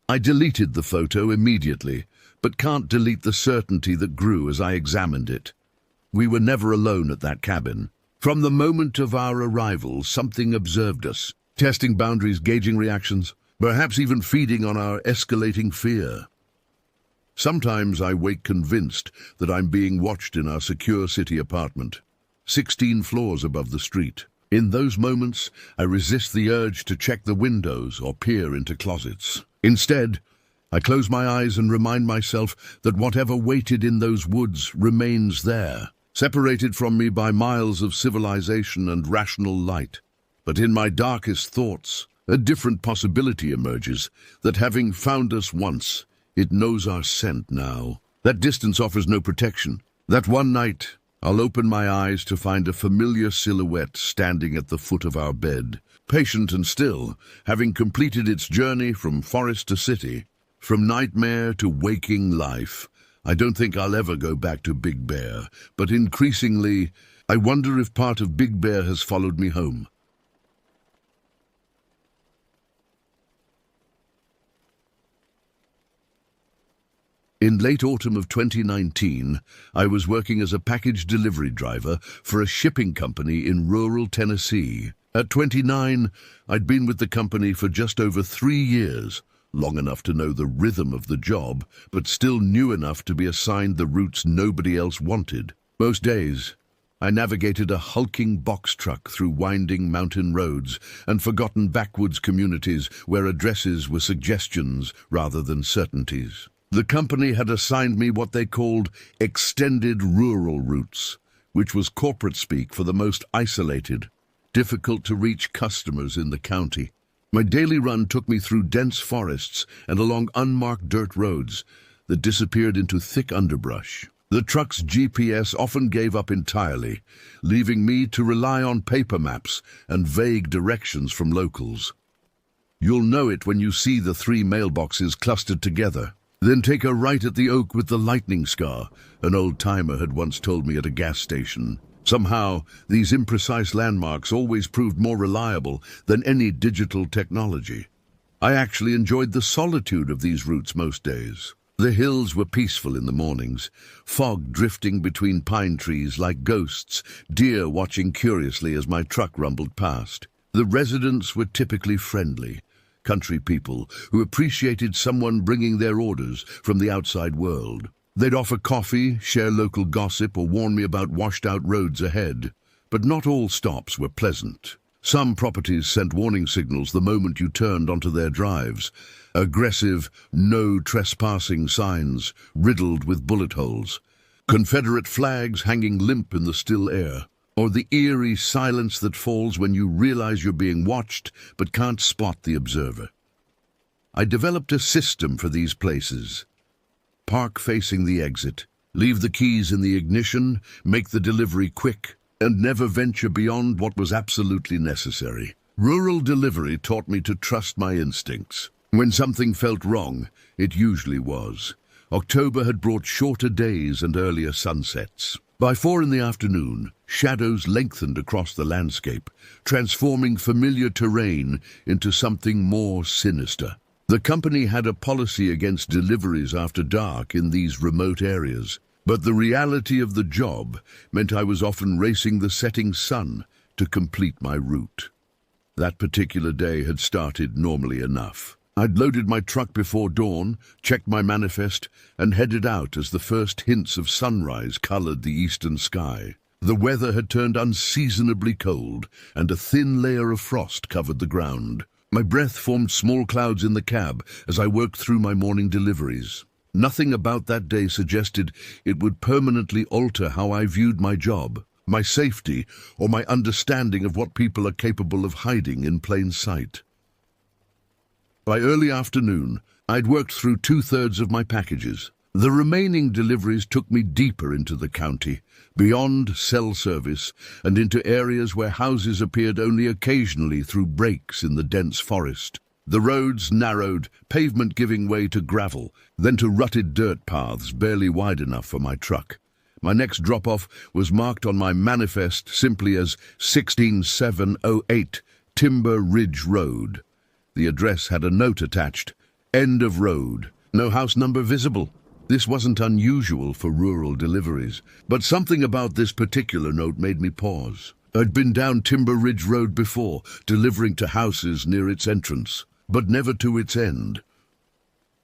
I deleted the photo immediately, but can't delete the certainty that grew as I examined it. We were never alone at that cabin. From the moment of our arrival, something observed us, testing boundaries, gauging reactions, perhaps even feeding on our escalating fear. Sometimes I wake convinced that I'm being watched in our secure city apartment, 16 floors above the street. In those moments, I resist the urge to check the windows or peer into closets. Instead, I close my eyes and remind myself that whatever waited in those woods remains there, separated from me by miles of civilization and rational light. But in my darkest thoughts, a different possibility emerges, that having found us once, it knows our scent now. That distance offers no protection. That one night, I'll open my eyes to find a familiar silhouette standing at the foot of our bed, patient and still, having completed its journey from forest to city, from nightmare to waking life. I don't think I'll ever go back to Big Bear, but increasingly, I wonder if part of Big Bear has followed me home. In late autumn of 2019, I was working as a package delivery driver for a shipping company in rural Tennessee. At 29, I'd been with the company for just over 3 years, long enough to know the rhythm of the job, but still new enough to be assigned the routes nobody else wanted. Most days, I navigated a hulking box truck through winding mountain roads and forgotten backwoods communities where addresses were suggestions rather than certainties. The company had assigned me what they called extended rural routes, which was corporate speak for the most isolated, difficult-to-reach customers in the county. My daily run took me through dense forests and along unmarked dirt roads that disappeared into thick underbrush. The truck's GPS often gave up entirely, leaving me to rely on paper maps and vague directions from locals. You'll know it when you see the 3 mailboxes clustered together. Then take a right at the oak with the lightning scar, an old-timer had once told me at a gas station. Somehow, these imprecise landmarks always proved more reliable than any digital technology. I actually enjoyed the solitude of these routes most days. The hills were peaceful in the mornings, fog drifting between pine trees like ghosts, deer watching curiously as my truck rumbled past. The residents were typically friendly, country people who appreciated someone bringing their orders from the outside world. They'd offer coffee, share local gossip, or warn me about washed-out roads ahead. But not all stops were pleasant. Some properties sent warning signals the moment you turned onto their drives. Aggressive, no trespassing signs riddled with bullet holes. Confederate flags hanging limp in the still air. Or the eerie silence that falls when you realize you're being watched but can't spot the observer. I developed a system for these places. Park facing the exit, leave the keys in the ignition, make the delivery quick, and never venture beyond what was absolutely necessary. Rural delivery taught me to trust my instincts. When something felt wrong, it usually was. October had brought shorter days and earlier sunsets. By 4 in the afternoon, shadows lengthened across the landscape, transforming familiar terrain into something more sinister. The company had a policy against deliveries after dark in these remote areas, but the reality of the job meant I was often racing the setting sun to complete my route. That particular day had started normally enough. I'd loaded my truck before dawn, checked my manifest, and headed out as the first hints of sunrise colored the eastern sky. The weather had turned unseasonably cold, and a thin layer of frost covered the ground. My breath formed small clouds in the cab as I worked through my morning deliveries. Nothing about that day suggested it would permanently alter how I viewed my job, my safety, or my understanding of what people are capable of hiding in plain sight. By early afternoon, I'd worked through 2/3 of my packages. The remaining deliveries took me deeper into the county, beyond cell service, and into areas where houses appeared only occasionally through breaks in the dense forest. The roads narrowed, pavement giving way to gravel, then to rutted dirt paths barely wide enough for my truck. My next drop-off was marked on my manifest simply as 16708 Timber Ridge Road. The address had a note attached, "End of road, no house number visible." This wasn't unusual for rural deliveries, but something about this particular note made me pause. I'd been down Timber Ridge Road before, delivering to houses near its entrance, but never to its end.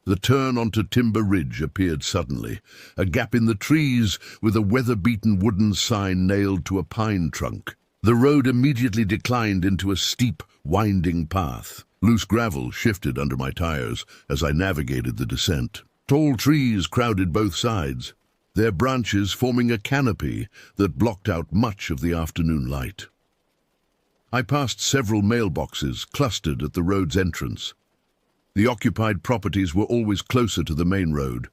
The turn onto Timber Ridge appeared suddenly, a gap in the trees with a weather-beaten wooden sign nailed to a pine trunk. The road immediately declined into a steep, winding path. Loose gravel shifted under my tires as I navigated the descent. Tall trees crowded both sides, their branches forming a canopy that blocked out much of the afternoon light. I passed several mailboxes clustered at the road's entrance. The occupied properties were always closer to the main road.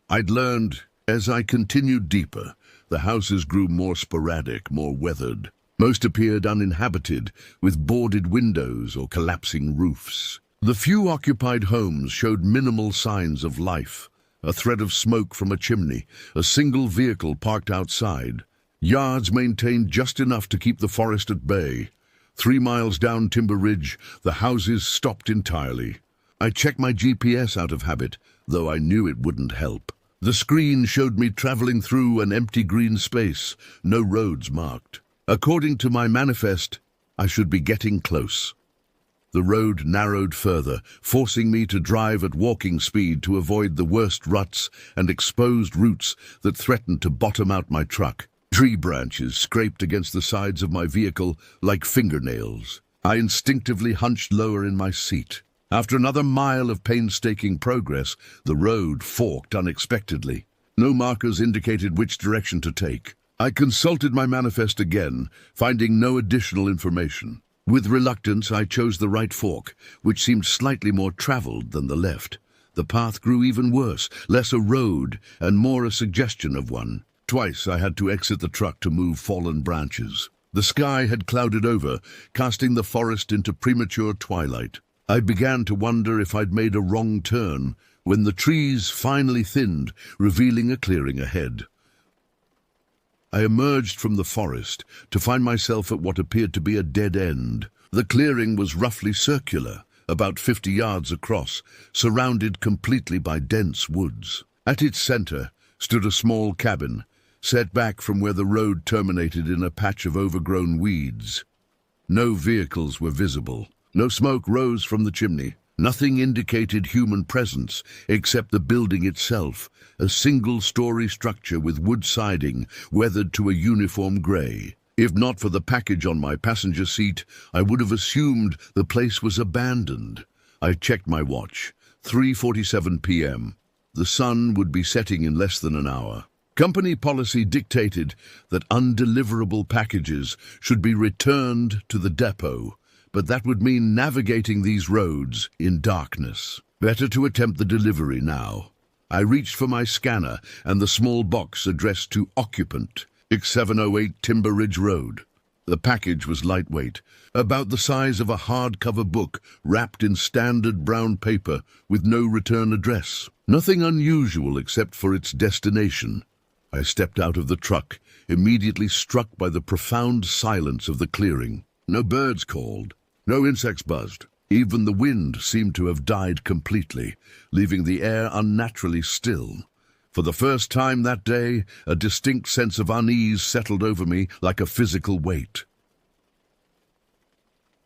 I'd learned, as I continued deeper, the houses grew more sporadic, more weathered. Most appeared uninhabited, with boarded windows or collapsing roofs. The few occupied homes showed minimal signs of life, a thread of smoke from a chimney, a single vehicle parked outside. Yards maintained just enough to keep the forest at bay. 3 miles down Timber Ridge, the houses stopped entirely. I checked my GPS out of habit, though I knew it wouldn't help. The screen showed me traveling through an empty green space, no roads marked. According to my manifest, I should be getting close. The road narrowed further, forcing me to drive at walking speed to avoid the worst ruts and exposed roots that threatened to bottom out my truck. Tree branches scraped against the sides of my vehicle like fingernails. I instinctively hunched lower in my seat. After another mile of painstaking progress, the road forked unexpectedly. No markers indicated which direction to take. I consulted my manifest again, finding no additional information. With reluctance, I chose the right fork, which seemed slightly more traveled than the left. The path grew even worse, less a road and more a suggestion of one. Twice I had to exit the truck to move fallen branches. The sky had clouded over, casting the forest into premature twilight. I began to wonder if I'd made a wrong turn when the trees finally thinned, revealing a clearing ahead. I emerged from the forest to find myself at what appeared to be a dead end. The clearing was roughly circular, about 50 yards across, surrounded completely by dense woods. At its center stood a small cabin, set back from where the road terminated in a patch of overgrown weeds. No vehicles were visible. No smoke rose from the chimney. Nothing indicated human presence except the building itself, a single-story structure with wood siding weathered to a uniform gray. If not for the package on my passenger seat, I would have assumed the place was abandoned. I checked my watch. 3:47 p.m. The sun would be setting in less than an hour. Company policy dictated that undeliverable packages should be returned to the depot, but that would mean navigating these roads in darkness. Better to attempt the delivery now. I reached for my scanner and the small box addressed to occupant, 6708 Timber Ridge Road. The package was lightweight, about the size of a hardcover book wrapped in standard brown paper with no return address. Nothing unusual except for its destination. I stepped out of the truck, immediately struck by the profound silence of the clearing. No birds called, no insects buzzed. Even the wind seemed to have died completely, leaving the air unnaturally still. For the first time that day, a distinct sense of unease settled over me like a physical weight.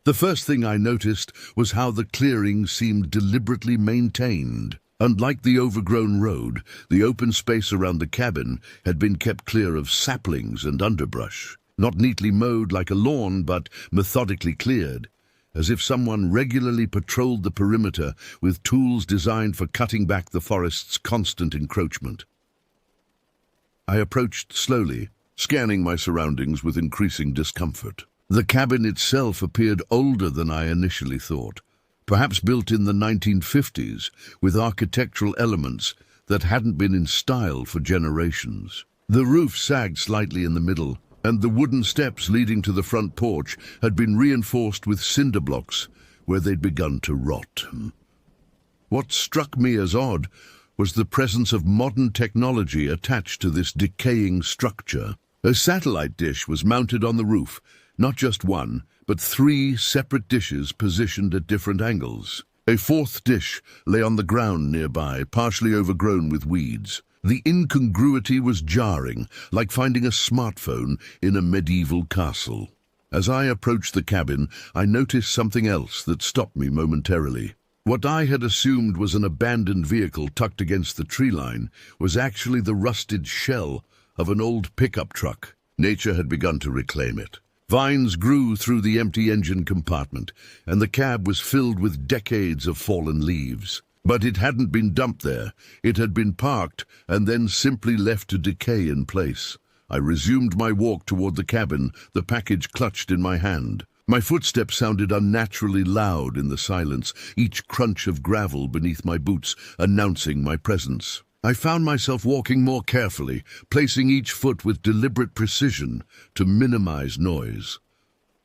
The first thing I noticed was how the clearing seemed deliberately maintained. Unlike the overgrown road, the open space around the cabin had been kept clear of saplings and underbrush. Not neatly mowed like a lawn, but methodically cleared, as if someone regularly patrolled the perimeter with tools designed for cutting back the forest's constant encroachment. I approached slowly, scanning my surroundings with increasing discomfort. The cabin itself appeared older than I initially thought, perhaps built in the 1950s, with architectural elements that hadn't been in style for generations. The roof sagged slightly in the middle, and the wooden steps leading to the front porch had been reinforced with cinder blocks where they'd begun to rot. What struck me as odd was the presence of modern technology attached to this decaying structure. A satellite dish was mounted on the roof, not just one, but 3 separate dishes positioned at different angles. A 4th dish lay on the ground nearby, partially overgrown with weeds. The incongruity was jarring, like finding a smartphone in a medieval castle. As I approached the cabin, I noticed something else that stopped me momentarily. What I had assumed was an abandoned vehicle tucked against the tree line was actually the rusted shell of an old pickup truck. Nature had begun to reclaim it. Vines grew through the empty engine compartment, and the cab was filled with decades of fallen leaves. But it hadn't been dumped there. It had been parked and then simply left to decay in place. I resumed my walk toward the cabin, the package clutched in my hand. My footsteps sounded unnaturally loud in the silence, each crunch of gravel beneath my boots announcing my presence. I found myself walking more carefully, placing each foot with deliberate precision to minimize noise.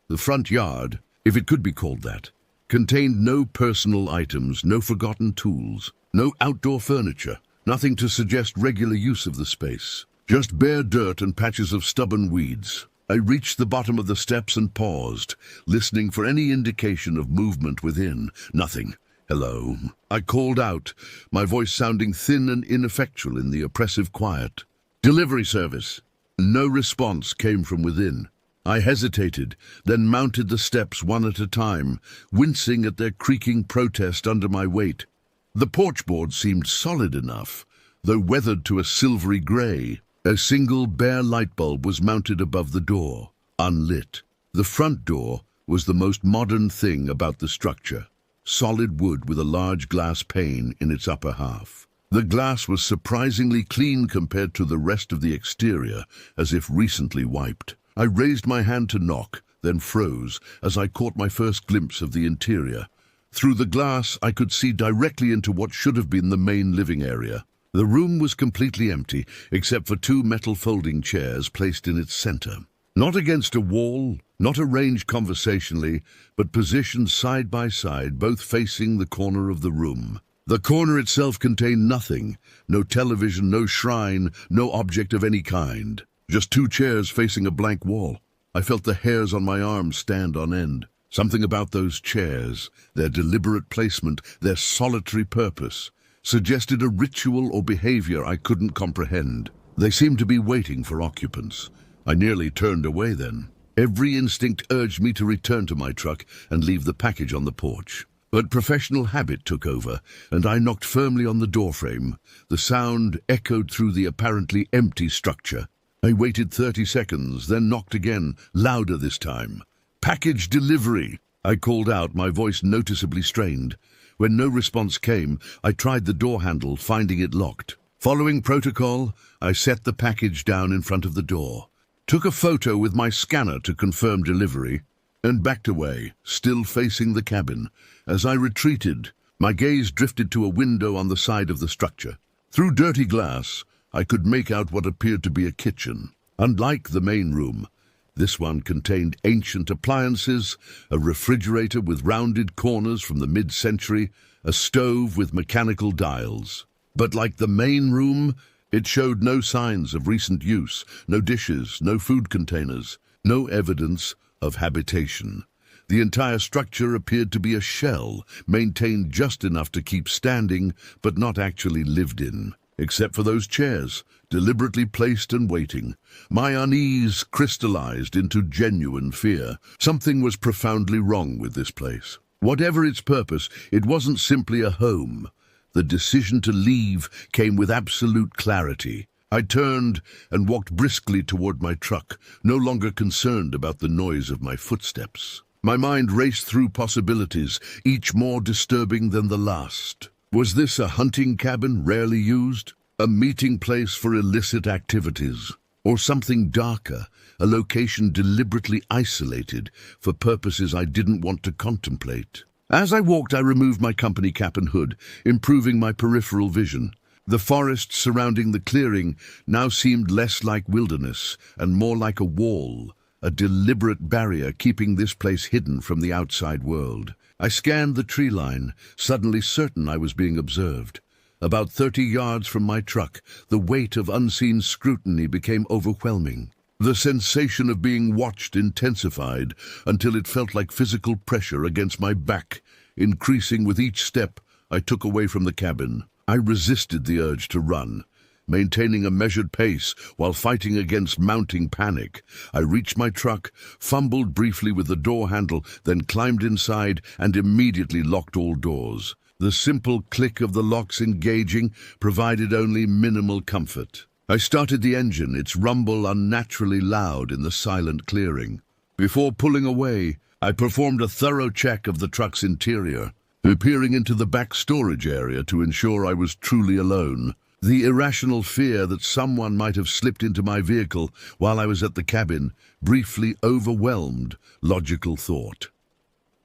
The front yard, if it could be called that, contained no personal items, no forgotten tools, no outdoor furniture. Nothing to suggest regular use of the space. Just bare dirt and patches of stubborn weeds. I reached the bottom of the steps and paused, listening for any indication of movement within. Nothing. "Hello," I called out, my voice sounding thin and ineffectual in the oppressive quiet. "Delivery service." No response came from within. I hesitated, then mounted the steps one at a time, wincing at their creaking protest under my weight. The porchboard seemed solid enough, though weathered to a silvery grey. A single bare light bulb was mounted above the door, unlit. The front door was the most modern thing about the structure. Solid wood with a large glass pane in its upper half. The glass was surprisingly clean compared to the rest of the exterior, as if recently wiped. I raised my hand to knock, then froze as I caught my first glimpse of the interior. Through the glass, I could see directly into what should have been the main living area. The room was completely empty, except for two metal folding chairs placed in its center. Not against a wall, not arranged conversationally, but positioned side by side, both facing the corner of the room. The corner itself contained nothing. No television, no shrine, no object of any kind. Just two chairs facing a blank wall. I felt the hairs on my arms stand on end. Something about those chairs, their deliberate placement, their solitary purpose, suggested a ritual or behavior I couldn't comprehend. They seemed to be waiting for occupants. I nearly turned away then. Every instinct urged me to return to my truck and leave the package on the porch. But professional habit took over, and I knocked firmly on the doorframe. The sound echoed through the apparently empty structure. I waited 30 seconds, then knocked again, louder this time. "Package delivery!" I called out, my voice noticeably strained. When no response came, I tried the door handle, finding it locked. Following protocol, I set the package down in front of the door, took a photo with my scanner to confirm delivery, and backed away, still facing the cabin. As I retreated, my gaze drifted to a window on the side of the structure. Through dirty glass, I could make out what appeared to be a kitchen. Unlike the main room, this one contained ancient appliances, a refrigerator with rounded corners from the mid-century, a stove with mechanical dials. But like the main room, it showed no signs of recent use, no dishes, no food containers, no evidence of habitation. The entire structure appeared to be a shell, maintained just enough to keep standing, but not actually lived in. Except for those chairs, deliberately placed and waiting. My unease crystallized into genuine fear. Something was profoundly wrong with this place. Whatever its purpose, it wasn't simply a home. The decision to leave came with absolute clarity. I turned and walked briskly toward my truck, no longer concerned about the noise of my footsteps. My mind raced through possibilities, each more disturbing than the last. Was this a hunting cabin rarely used? A meeting place for illicit activities? Or something darker, a location deliberately isolated for purposes I didn't want to contemplate? As I walked, I removed my company cap and hood, improving my peripheral vision. The forest surrounding the clearing now seemed less like wilderness and more like a wall, a deliberate barrier keeping this place hidden from the outside world. I scanned the tree line, suddenly certain I was being observed. About 30 yards from my truck, the weight of unseen scrutiny became overwhelming. The sensation of being watched intensified until it felt like physical pressure against my back, increasing with each step I took away from the cabin. I resisted the urge to run, maintaining a measured pace while fighting against mounting panic. I reached my truck, fumbled briefly with the door handle, then climbed inside and immediately locked all doors. The simple click of the locks engaging provided only minimal comfort. I started the engine, its rumble unnaturally loud in the silent clearing. Before pulling away, I performed a thorough check of the truck's interior, peering into the back storage area to ensure I was truly alone. The irrational fear that someone might have slipped into my vehicle while I was at the cabin briefly overwhelmed logical thought.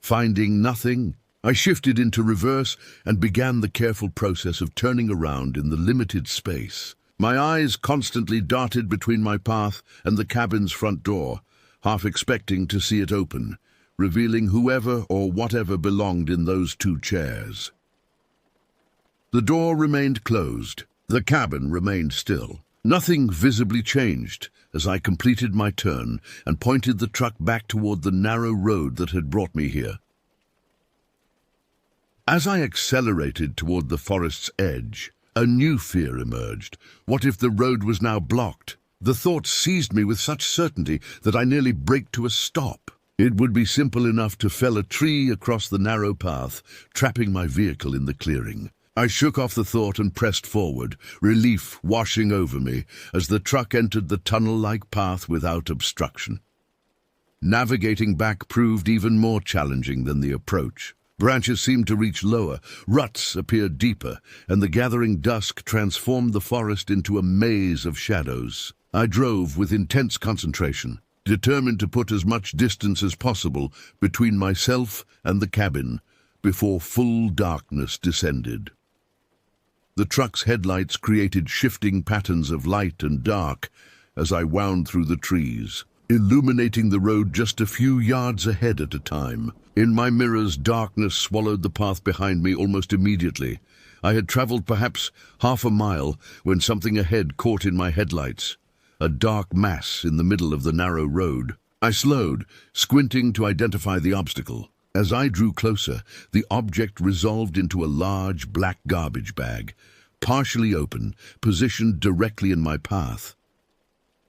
Finding nothing, I shifted into reverse and began the careful process of turning around in the limited space. My eyes constantly darted between my path and the cabin's front door, half expecting to see it open, revealing whoever or whatever belonged in those two chairs. The door remained closed, The cabin remained still. Nothing visibly changed as I completed my turn and pointed the truck back toward the narrow road that had brought me here. As I accelerated toward the forest's edge, a new fear emerged. What if the road was now blocked? The thought seized me with such certainty that I nearly braked to a stop. It would be simple enough to fell a tree across the narrow path, trapping my vehicle in the clearing. I shook off the thought and pressed forward, relief washing over me as the truck entered the tunnel-like path without obstruction. Navigating back proved even more challenging than the approach. Branches seemed to reach lower, ruts appeared deeper, and the gathering dusk transformed the forest into a maze of shadows. I drove with intense concentration, determined to put as much distance as possible between myself and the cabin before full darkness descended. The truck's headlights created shifting patterns of light and dark as I wound through the trees, illuminating the road just a few yards ahead at a time. In my mirrors, darkness swallowed the path behind me almost immediately. I had traveled perhaps half a mile when something ahead caught in my headlights, a dark mass in the middle of the narrow road. I slowed, squinting to identify the obstacle. As I drew closer, the object resolved into a large black garbage bag, partially open, positioned directly in my path.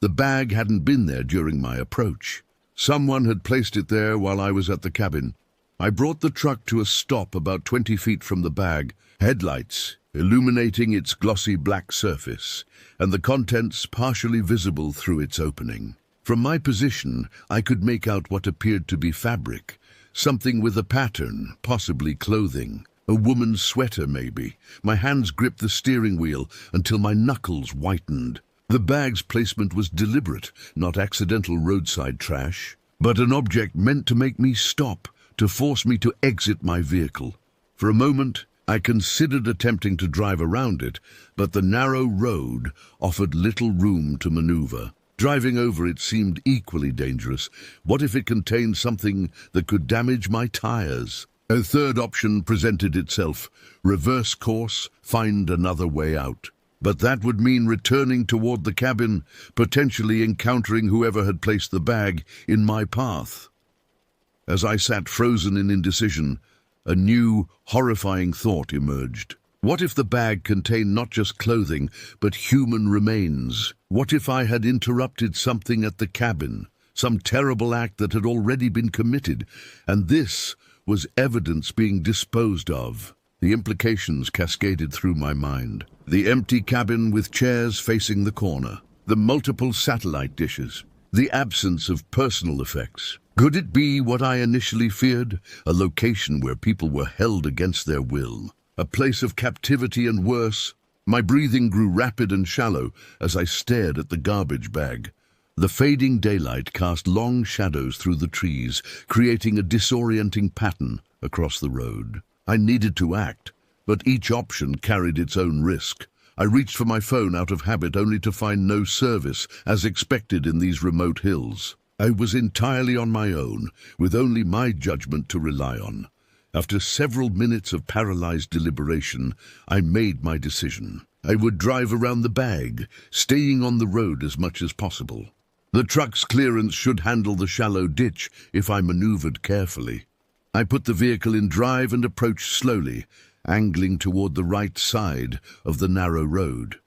The bag hadn't been there during my approach. Someone had placed it there while I was at the cabin. I brought the truck to a stop about 20 feet from the bag, headlights illuminating its glossy black surface, and the contents partially visible through its opening. From my position, I could make out what appeared to be fabric, something with a pattern, possibly clothing. A woman's sweater, maybe. My hands gripped the steering wheel until my knuckles whitened. The bag's placement was deliberate, not accidental roadside trash, but an object meant to make me stop, to force me to exit my vehicle. For a moment, I considered attempting to drive around it, but the narrow road offered little room to maneuver. Driving over it seemed equally dangerous. What if it contained something that could damage my tires? A third option presented itself: reverse course, find another way out. But that would mean returning toward the cabin, potentially encountering whoever had placed the bag in my path. As I sat frozen in indecision, a new, horrifying thought emerged. What if the bag contained not just clothing, but human remains? What if I had interrupted something at the cabin, some terrible act that had already been committed, and this was evidence being disposed of? The implications cascaded through my mind. The empty cabin with chairs facing the corner, the multiple satellite dishes, the absence of personal effects. Could it be what I initially feared? A location where people were held against their will. A place of captivity and worse. My breathing grew rapid and shallow as I stared at the garbage bag. The fading daylight cast long shadows through the trees, creating a disorienting pattern across the road. I needed to act, but each option carried its own risk. I reached for my phone out of habit, only to find no service, as expected in these remote hills. I was entirely on my own, with only my judgment to rely on. After several minutes of paralyzed deliberation, I made my decision. I would drive around the bag, staying on the road as much as possible. The truck's clearance should handle the shallow ditch if I maneuvered carefully. I put the vehicle in drive and approached slowly, angling toward the right side of the narrow road.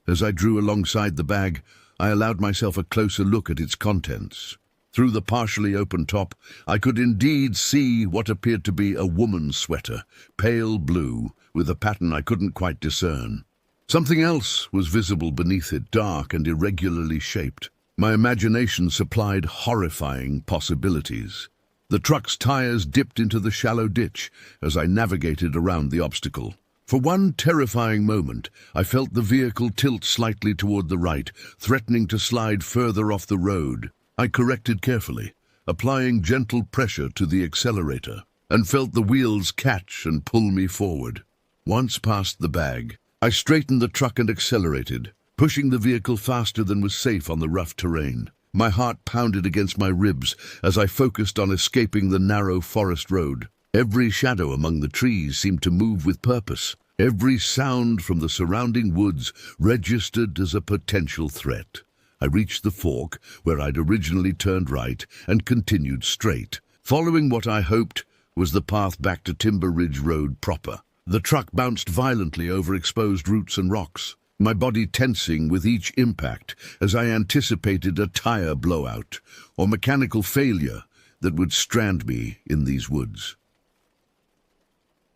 As I drew alongside the bag, I allowed myself a closer look at its contents. Through the partially open top, I could indeed see what appeared to be a woman's sweater, pale blue, with a pattern I couldn't quite discern. Something else was visible beneath it, dark and irregularly shaped. My imagination supplied horrifying possibilities. The truck's tires dipped into the shallow ditch as I navigated around the obstacle. For one terrifying moment, I felt the vehicle tilt slightly toward the right, threatening to slide further off the road. I corrected carefully, applying gentle pressure to the accelerator, and felt the wheels catch and pull me forward. Once past the bag, I straightened the truck and accelerated, pushing the vehicle faster than was safe on the rough terrain. My heart pounded against my ribs as I focused on escaping the narrow forest road. Every shadow among the trees seemed to move with purpose, Every sound from the surrounding woods registered as a potential threat. I reached the fork, where I'd originally turned right, and continued straight, following what I hoped was the path back to Timber Ridge Road proper. The truck bounced violently over exposed roots and rocks, my body tensing with each impact as I anticipated a tire blowout or mechanical failure that would strand me in these woods.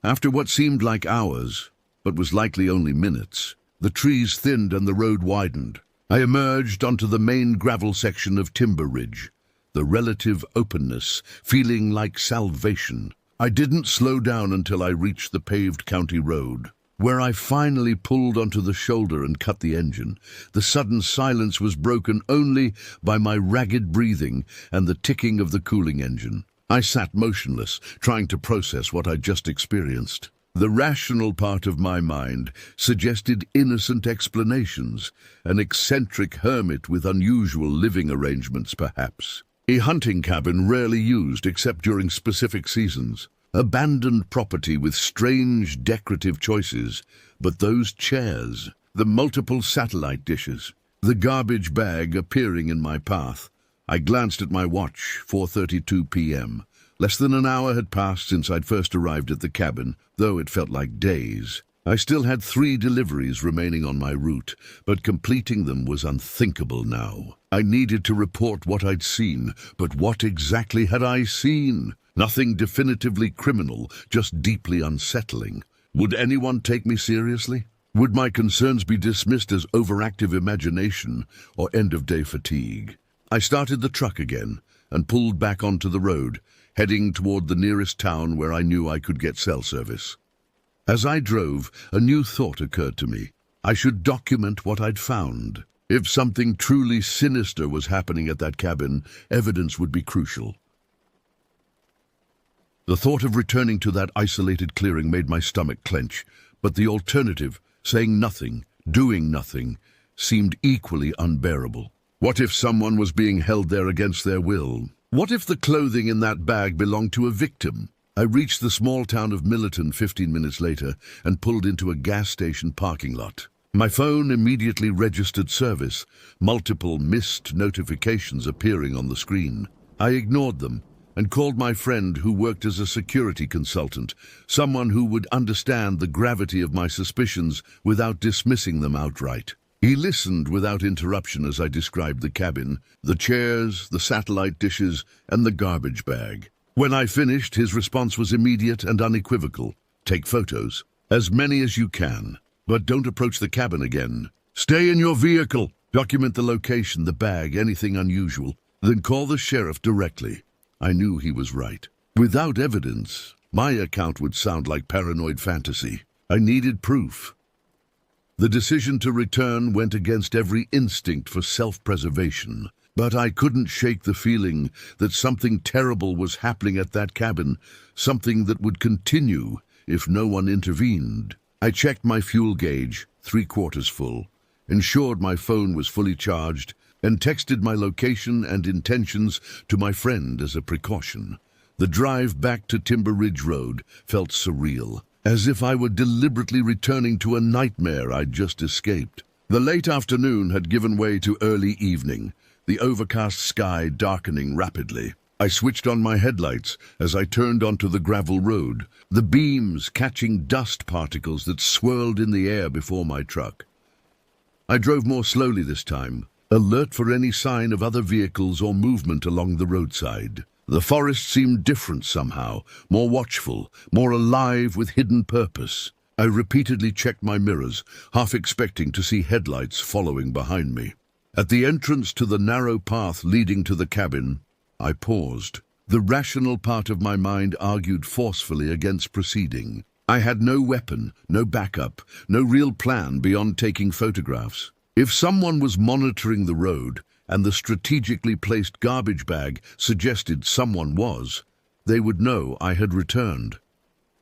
After what seemed like hours, but was likely only minutes, the trees thinned and the road widened. I emerged onto the main gravel section of Timber Ridge, the relative openness feeling like salvation. I didn't slow down until I reached the paved county road, where I finally pulled onto the shoulder and cut the engine. The sudden silence was broken only by my ragged breathing and the ticking of the cooling engine. I sat motionless, trying to process what I'd just experienced. The rational part of my mind suggested innocent explanations, an eccentric hermit with unusual living arrangements perhaps. A hunting cabin rarely used except during specific seasons. Abandoned property with strange decorative choices, but those chairs, the multiple satellite dishes, the garbage bag appearing in my path. I glanced at my watch, 4:32 p.m. Less than an hour had passed since I'd first arrived at the cabin, though it felt like days. I still had 3 deliveries remaining on my route, but completing them was unthinkable now. I needed to report what I'd seen, but what exactly had I seen? Nothing definitively criminal, just deeply unsettling. Would anyone take me seriously? Would my concerns be dismissed as overactive imagination or end-of-day fatigue? I started the truck again and pulled back onto the road, heading toward the nearest town where I knew I could get cell service. As I drove, a new thought occurred to me. I should document what I'd found. If something truly sinister was happening at that cabin, evidence would be crucial. The thought of returning to that isolated clearing made my stomach clench, but the alternative, saying nothing, doing nothing, seemed equally unbearable. What if someone was being held there against their will? What if the clothing in that bag belonged to a victim? I reached the small town of Millerton 15 minutes later and pulled into a gas station parking lot. My phone immediately registered service, multiple missed notifications appearing on the screen. I ignored them and called my friend who worked as a security consultant, someone who would understand the gravity of my suspicions without dismissing them outright. He listened without interruption as I described the cabin, the chairs, the satellite dishes, and the garbage bag. When I finished, his response was immediate and unequivocal. Take photos. As many as you can. But don't approach the cabin again. Stay in your vehicle. Document the location, the bag, anything unusual. Then call the sheriff directly. I knew he was right. Without evidence, my account would sound like paranoid fantasy. I needed proof. The decision to return went against every instinct for self-preservation, but I couldn't shake the feeling that something terrible was happening at that cabin, something that would continue if no one intervened. I checked my fuel gauge, 3/4 full, ensured my phone was fully charged, and texted my location and intentions to my friend as a precaution. The drive back to Timber Ridge Road felt surreal, as if I were deliberately returning to a nightmare I'd just escaped. The late afternoon had given way to early evening, the overcast sky darkening rapidly. I switched on my headlights as I turned onto the gravel road, the beams catching dust particles that swirled in the air before my truck. I drove more slowly this time, alert for any sign of other vehicles or movement along the roadside. The forest seemed different somehow, more watchful, more alive with hidden purpose. I repeatedly checked my mirrors, half expecting to see headlights following behind me. At the entrance to the narrow path leading to the cabin, I paused. The rational part of my mind argued forcefully against proceeding. I had no weapon, no backup, no real plan beyond taking photographs. If someone was monitoring the road, and the strategically placed garbage bag suggested someone was, they would know I had returned.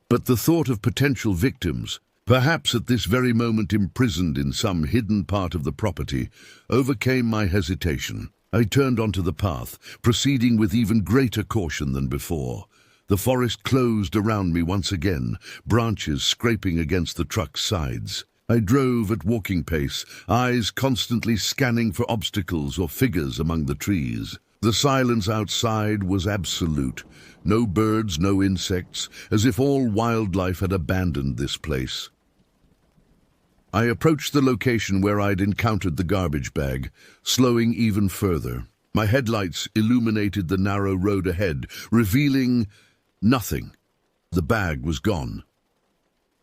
But the thought of potential victims, perhaps at this very moment imprisoned in some hidden part of the property, overcame my hesitation. I turned onto the path, proceeding with even greater caution than before. The forest closed around me once again, branches scraping against the truck's sides. I drove at walking pace, eyes constantly scanning for obstacles or figures among the trees. The silence outside was absolute. No birds, no insects, as if all wildlife had abandoned this place. I approached the location where I'd encountered the garbage bag, slowing even further. My headlights illuminated the narrow road ahead, revealing nothing. The bag was gone.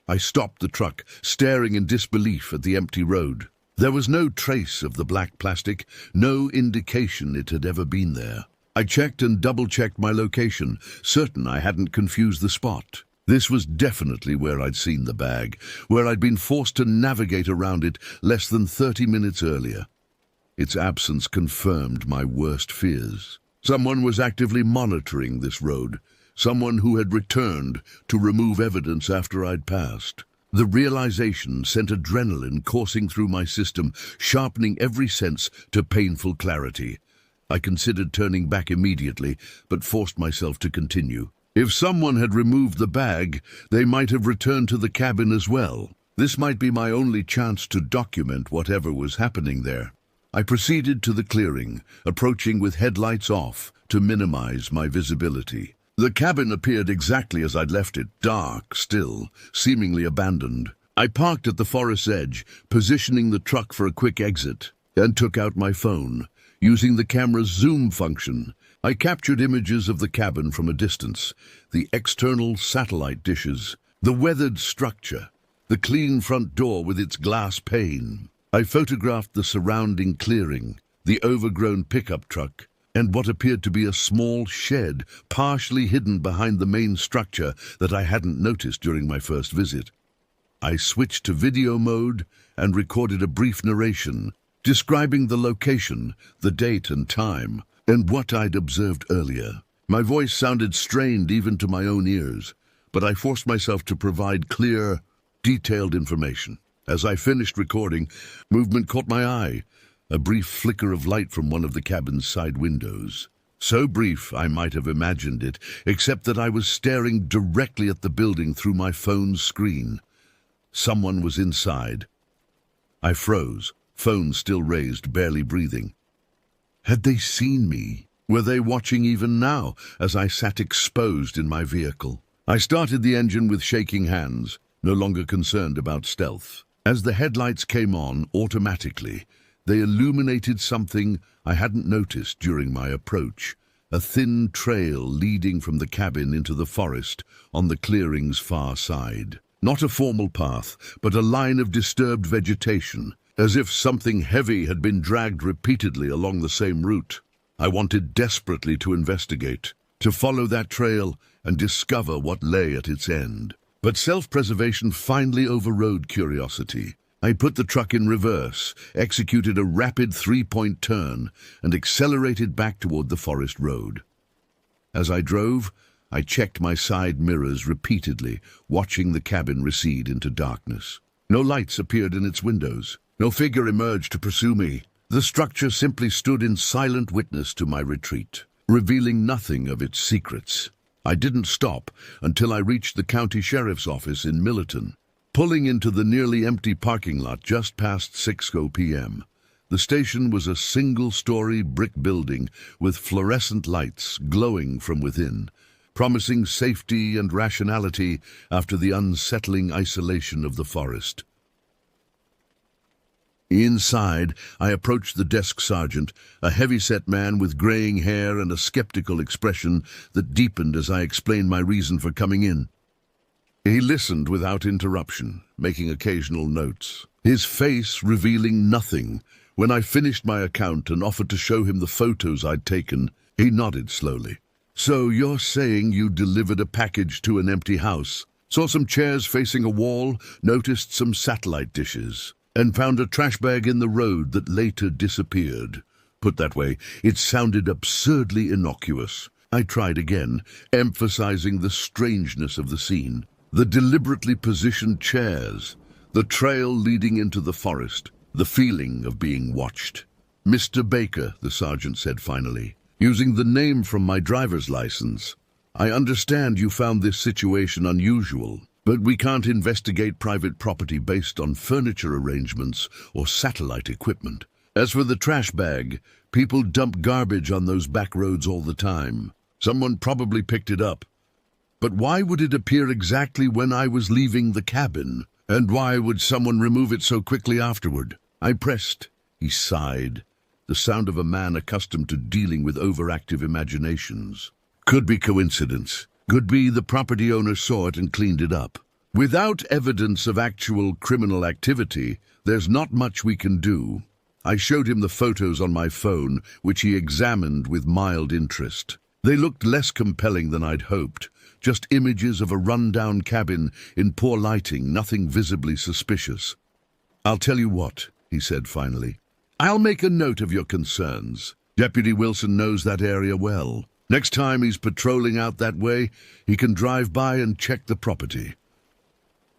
I stopped the truck, staring in disbelief at the empty road. There was no trace of the black plastic, no indication it had ever been there. I checked and double-checked my location, certain I hadn't confused the spot. This was definitely where I'd seen the bag, where I'd been forced to navigate around it less than 30 minutes earlier. Its absence confirmed my worst fears. Someone was actively monitoring this road, someone who had returned to remove evidence after I'd passed. The realization sent adrenaline coursing through my system, sharpening every sense to painful clarity. I considered turning back immediately, but forced myself to continue. If someone had removed the bag, they might have returned to the cabin as well. This might be my only chance to document whatever was happening there. I proceeded to the clearing, approaching with headlights off to minimize my visibility. The cabin appeared exactly as I'd left it, dark, still, seemingly abandoned. I parked at the forest's edge, positioning the truck for a quick exit, and took out my phone. Using the camera's zoom function, I captured images of the cabin from a distance, the external satellite dishes, the weathered structure, the clean front door with its glass pane. I photographed the surrounding clearing, the overgrown pickup truck, and what appeared to be a small shed partially hidden behind the main structure that I hadn't noticed during my first visit. I switched to video mode and recorded a brief narration, describing the location, the date and time, and what I'd observed earlier. My voice sounded strained even to my own ears, but I forced myself to provide clear, detailed information. As I finished recording, movement caught my eye. A brief flicker of light from one of the cabin's side windows. So brief I might have imagined it, except that I was staring directly at the building through my phone's screen. Someone was inside. I froze, phone still raised, barely breathing. Had they seen me? Were they watching even now, as I sat exposed in my vehicle? I started the engine with shaking hands, no longer concerned about stealth. As the headlights came on automatically, they illuminated something I hadn't noticed during my approach, a thin trail leading from the cabin into the forest on the clearing's far side. Not a formal path, but a line of disturbed vegetation, as if something heavy had been dragged repeatedly along the same route. I wanted desperately to investigate, to follow that trail and discover what lay at its end. But self-preservation finally overrode curiosity. I put the truck in reverse, executed a rapid three-point turn, and accelerated back toward the forest road. As I drove, I checked my side mirrors repeatedly, watching the cabin recede into darkness. No lights appeared in its windows. No figure emerged to pursue me. The structure simply stood in silent witness to my retreat, revealing nothing of its secrets. I didn't stop until I reached the county sheriff's office in Millerton. Pulling into the nearly empty parking lot just past 6:00 p.m. The station was a single-story brick building with fluorescent lights glowing from within, promising safety and rationality after the unsettling isolation of the forest. Inside, I approached the desk sergeant, a heavy-set man with graying hair and a skeptical expression that deepened as I explained my reason for coming in. He listened without interruption, making occasional notes, his face revealing nothing. When I finished my account and offered to show him the photos I'd taken, he nodded slowly. "So you're saying you delivered a package to an empty house, saw some chairs facing a wall, noticed some satellite dishes, and found a trash bag in the road that later disappeared." Put that way, it sounded absurdly innocuous. I tried again, emphasizing the strangeness of the scene. The deliberately positioned chairs, the trail leading into the forest, the feeling of being watched. "Mr. Baker," the sergeant said finally, using the name from my driver's license. I understand you found this situation unusual, but we can't investigate private property based on furniture arrangements or satellite equipment. As for the trash bag, people dump garbage on those back roads all the time. Someone probably picked it up. But why would it appear exactly when I was leaving the cabin? And why would someone remove it so quickly afterward? I pressed. He sighed, the sound of a man accustomed to dealing with overactive imaginations. Could be coincidence. Could be the property owner saw it and cleaned it up. Without evidence of actual criminal activity, there's not much we can do. I showed him the photos on my phone, which he examined with mild interest. They looked less compelling than I'd hoped. Just images of a run-down cabin in poor lighting, nothing visibly suspicious. "I'll tell you what," he said finally. "I'll make a note of your concerns. Deputy Wilson knows that area well. Next time he's patrolling out that way, he can drive by and check the property."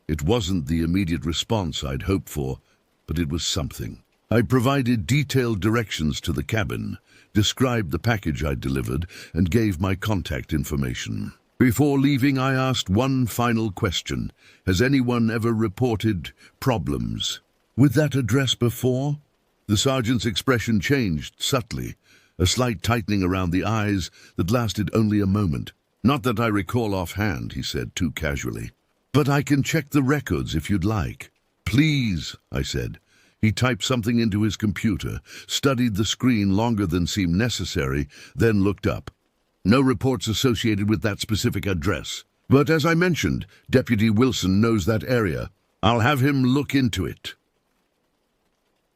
It wasn't the immediate response I'd hoped for, but it was something. I provided detailed directions to the cabin, described the package I'd delivered, and gave my contact information. Before leaving, I asked one final question. Has anyone ever reported problems with that address before? The sergeant's expression changed subtly, a slight tightening around the eyes that lasted only a moment. "Not that I recall offhand," he said too casually. "But I can check the records if you'd like." "Please," I said. He typed something into his computer, studied the screen longer than seemed necessary, then looked up. "No reports associated with that specific address. But as I mentioned, Deputy Wilson knows that area. I'll have him look into it."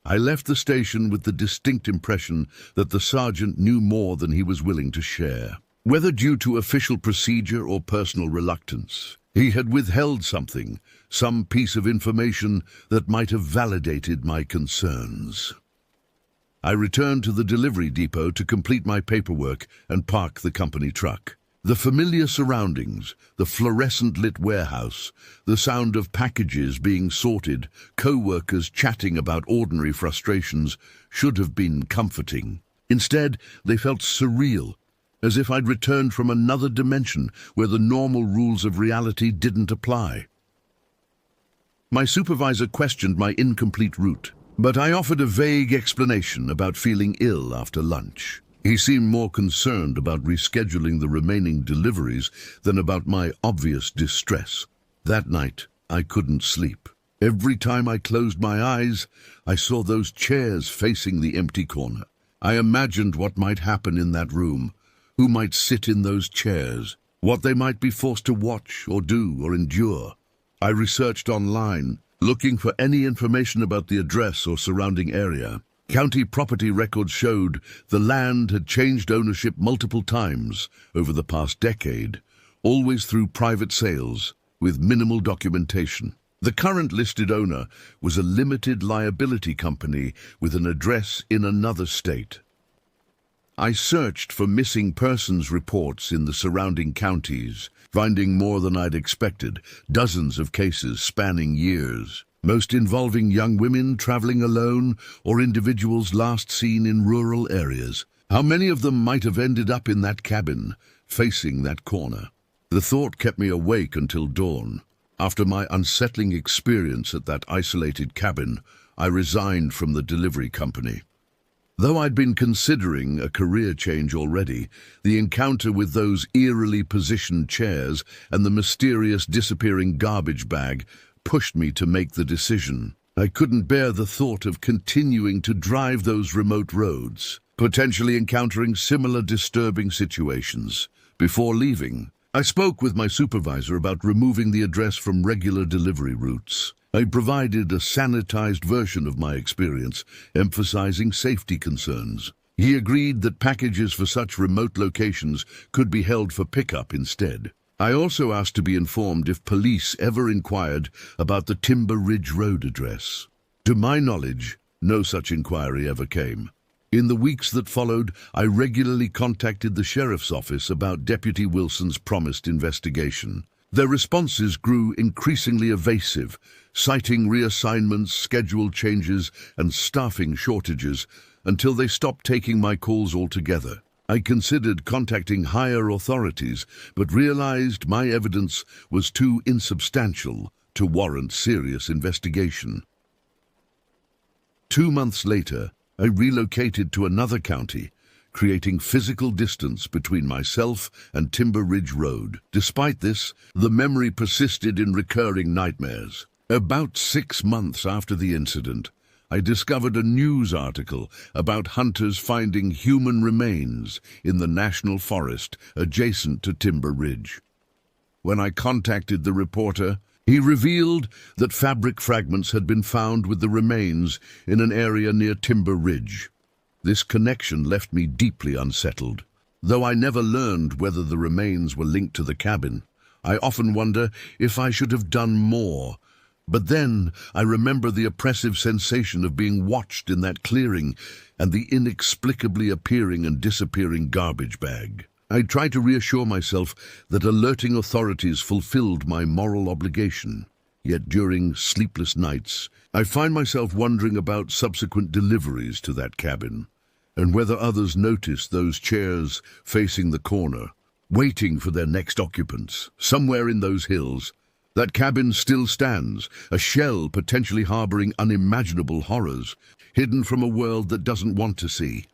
I left the station with the distinct impression that the sergeant knew more than he was willing to share. Whether due to official procedure or personal reluctance, he had withheld something, some piece of information that might have validated my concerns. I returned to the delivery depot to complete my paperwork and park the company truck. The familiar surroundings, the fluorescent-lit warehouse, the sound of packages being sorted, co-workers chatting about ordinary frustrations, should have been comforting. Instead, they felt surreal, as if I'd returned from another dimension where the normal rules of reality didn't apply. My supervisor questioned my incomplete route, but I offered a vague explanation about feeling ill after lunch. He seemed more concerned about rescheduling the remaining deliveries than about my obvious distress. That night, I couldn't sleep. Every time I closed my eyes, I saw those chairs facing the empty corner. I imagined what might happen in that room, who might sit in those chairs, what they might be forced to watch or do or endure. I researched online, looking for any information about the address or surrounding area. County property records showed the land had changed ownership multiple times over the past decade, always through private sales, with minimal documentation. The current listed owner was a limited liability company with an address in another state. I searched for missing persons reports in the surrounding counties, finding more than I'd expected, dozens of cases spanning years, most involving young women traveling alone or individuals last seen in rural areas. How many of them might have ended up in that cabin, facing that corner? The thought kept me awake until dawn. After my unsettling experience at that isolated cabin, I resigned from the delivery company. Though I'd been considering a career change already, the encounter with those eerily positioned chairs and the mysterious disappearing garbage bag pushed me to make the decision. I couldn't bear the thought of continuing to drive those remote roads, potentially encountering similar disturbing situations. Before leaving, I spoke with my supervisor about removing the address from regular delivery routes. I provided a sanitized version of my experience, emphasizing safety concerns. He agreed that packages for such remote locations could be held for pickup instead. I also asked to be informed if police ever inquired about the Timber Ridge Road address. To my knowledge, no such inquiry ever came. In the weeks that followed, I regularly contacted the sheriff's office about Deputy Wilson's promised investigation. Their responses grew increasingly evasive, citing reassignments, schedule changes, and staffing shortages until they stopped taking my calls altogether. I considered contacting higher authorities, but realized my evidence was too insubstantial to warrant serious investigation. 2 months later, I relocated to another county, creating physical distance between myself and Timber Ridge Road. Despite this, the memory persisted in recurring nightmares. About 6 months after the incident, I discovered a news article about hunters finding human remains in the national forest adjacent to Timber Ridge. When I contacted the reporter, he revealed that fabric fragments had been found with the remains in an area near Timber Ridge. This connection left me deeply unsettled. Though I never learned whether the remains were linked to the cabin, I often wonder if I should have done more. But then I remember the oppressive sensation of being watched in that clearing and the inexplicably appearing and disappearing garbage bag. I tried to reassure myself that alerting authorities fulfilled my moral obligation. Yet during sleepless nights, I find myself wondering about subsequent deliveries to that cabin and whether others noticed those chairs facing the corner, waiting for their next occupants. Somewhere in those hills, that cabin still stands, a shell potentially harboring unimaginable horrors, hidden from a world that doesn't want to see.